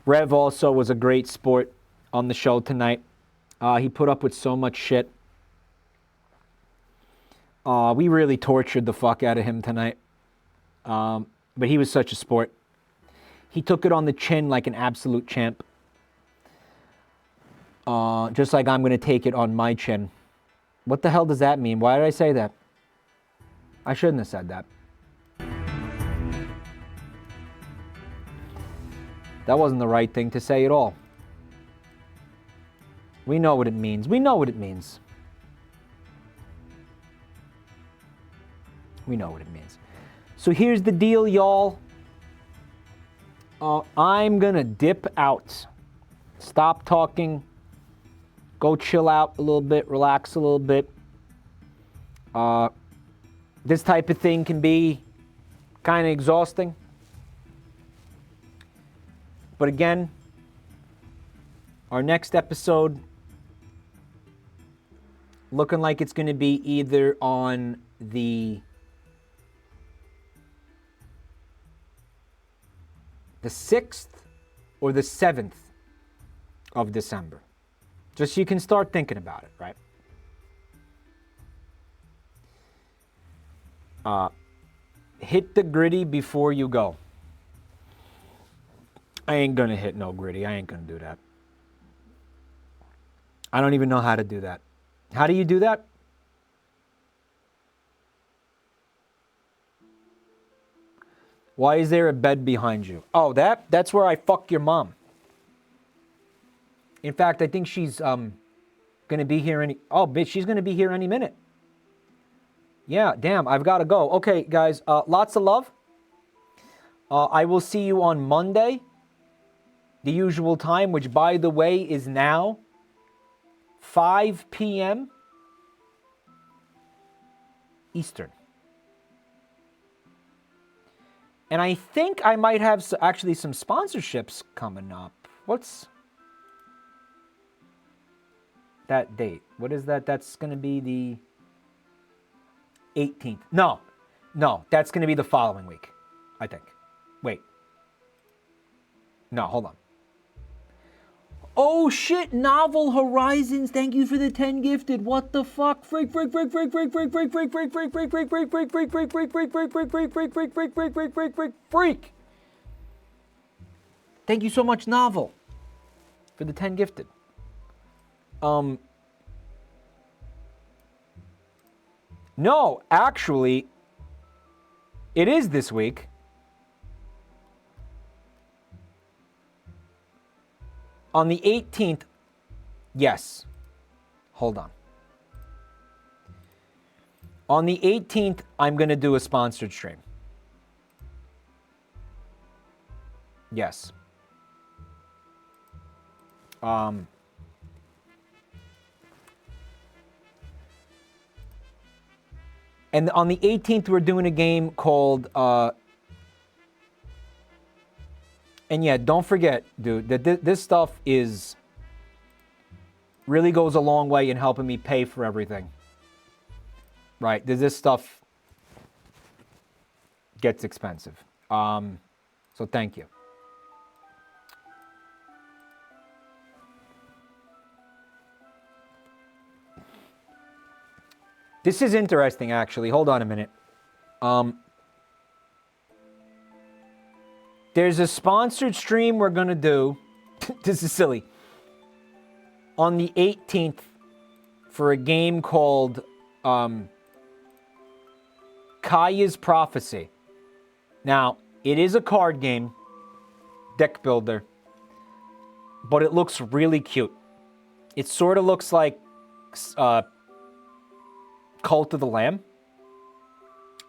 Rev also was a great sport on the show tonight. He put up with so much shit. We really tortured the fuck out of him tonight. But he was such a sport. He took it on the chin like an absolute champ. Just like I'm going to take it on my chin. What the hell does that mean? Why did I say that? I shouldn't have said that. That wasn't the right thing to say at all. We know what it means. We know what it means. We know what it means. So here's the deal, y'all. I'm gonna dip out. Stop talking. Go chill out a little bit. Relax a little bit. This type of thing can be kind of exhausting. But again, our next episode looking like it's going to be either on the 6th or the 7th of December. Just so you can start thinking about it, right? Hit the gritty before you go. I ain't gonna hit no gritty. I ain't gonna do that. I don't even know how to do that. How do you do that? Why is there a bed behind you? Oh, that's where I fuck your mom. In fact, I think she's gonna be here any... Oh, bitch, she's gonna be here any minute. Yeah, damn, I've got to go. Okay, guys, lots of love. I will see you on Monday, the usual time, which, by the way, is now 5 p.m. Eastern. And I think I might have actually some sponsorships coming up. What's that date? What is that? That's going to be the 18th. No, that's going to be the following week, I think. Wait. No, hold on. Oh shit, Novel Horizons, thank you for the 10 gifted. What the fuck? Freak. Thank you so much, Novel, for the 10 gifted. No, actually, it is this week. On the 18th, yes. Hold on. On the 18th, I'm going to do a sponsored stream. Yes. And on the 18th, we're doing a game called... And yeah, don't forget, dude, that this stuff is... really goes a long way in helping me pay for everything. Right? This stuff gets expensive. So thank you. This is interesting, actually. Hold on a minute. There's a sponsored stream we're going to do. This is silly. On the 18th for a game called Kaya's Prophecy. Now, it is a card game, deck builder, but it looks really cute. It sort of looks like Cult of the Lamb.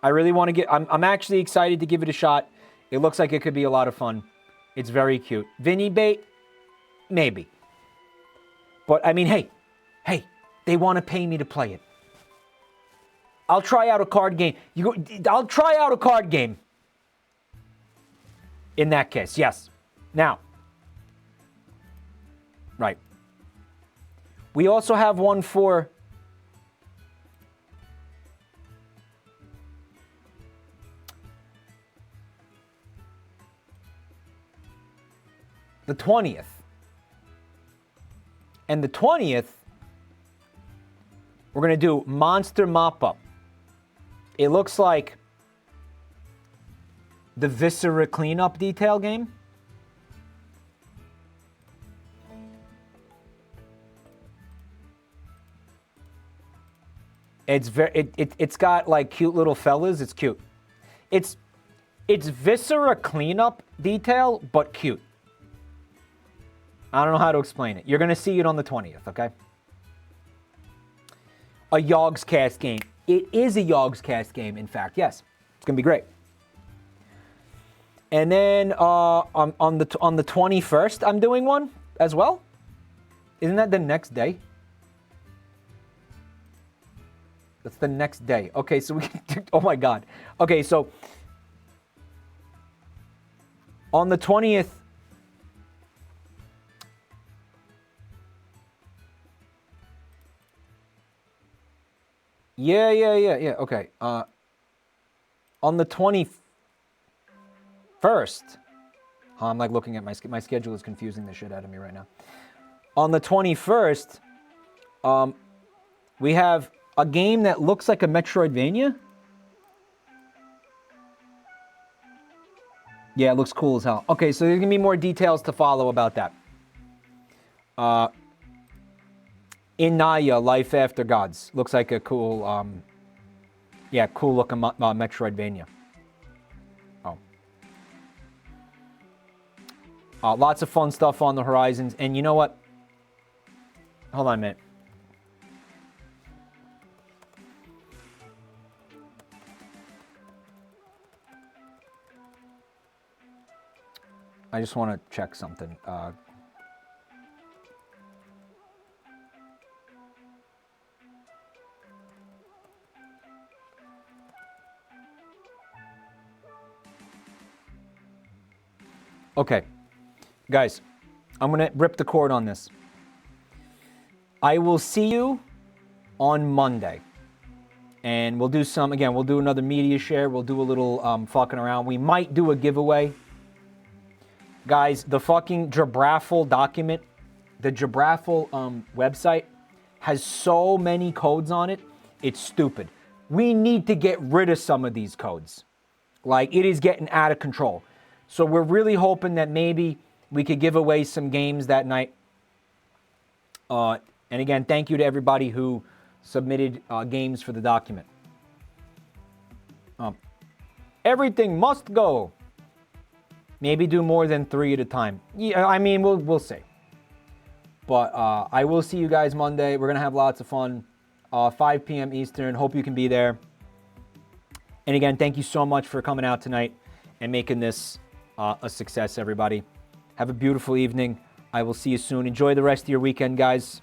I really want to get... I'm actually excited to give it a shot. It looks like it could be a lot of fun. It's very cute. Vinny bait? Maybe. But, I mean, hey, they want to pay me to play it. I'll try out a card game. I'll try out a card game. In that case, yes. Now. Right. We also have one for... the 20th. And the 20th, we're going to do Monster Mop-Up. It looks like the Viscera cleanup detail game. It's got like cute little fellas. It's cute. It's Viscera cleanup detail, but cute. I don't know how to explain it. You're going to see it on the 20th, okay? A Yogscast game. It is a Yogscast game, in fact. Yes. It's going to be great. And then on the 21st, I'm doing one as well. Isn't that the next day? That's the next day. Okay, so we can do, oh my God. Okay, so on the 20th, yeah, okay. On the 21st, I'm like looking at my schedule is confusing the shit out of me right now. On the 21st, we have a game that looks like a Metroidvania. Yeah, it looks cool as hell. Okay, so there's going to be more details to follow about that. Inaya, Life After Gods. Looks like a cool, cool looking Metroidvania. Lots of fun stuff on the horizons. And you know what? Hold on a minute. I just want to check something. Okay. Guys, I'm going to rip the cord on this. I will see you on Monday. And we'll do we'll do another media share. We'll do a little fucking around. We might do a giveaway. Guys, the fucking Jabraffle document, the Jabraffle website has so many codes on it. It's stupid. We need to get rid of some of these codes. Like, it is getting out of control. So we're really hoping that maybe we could give away some games that night. And again, thank you to everybody who submitted games for the document. Everything must go. Maybe do more than 3 at a time. Yeah, I mean, we'll see. But I will see you guys Monday. We're going to have lots of fun. 5 p.m. Eastern. Hope you can be there. And again, thank you so much for coming out tonight and making this a success, everybody. Have a beautiful evening. I will see you soon. Enjoy the rest of your weekend, guys.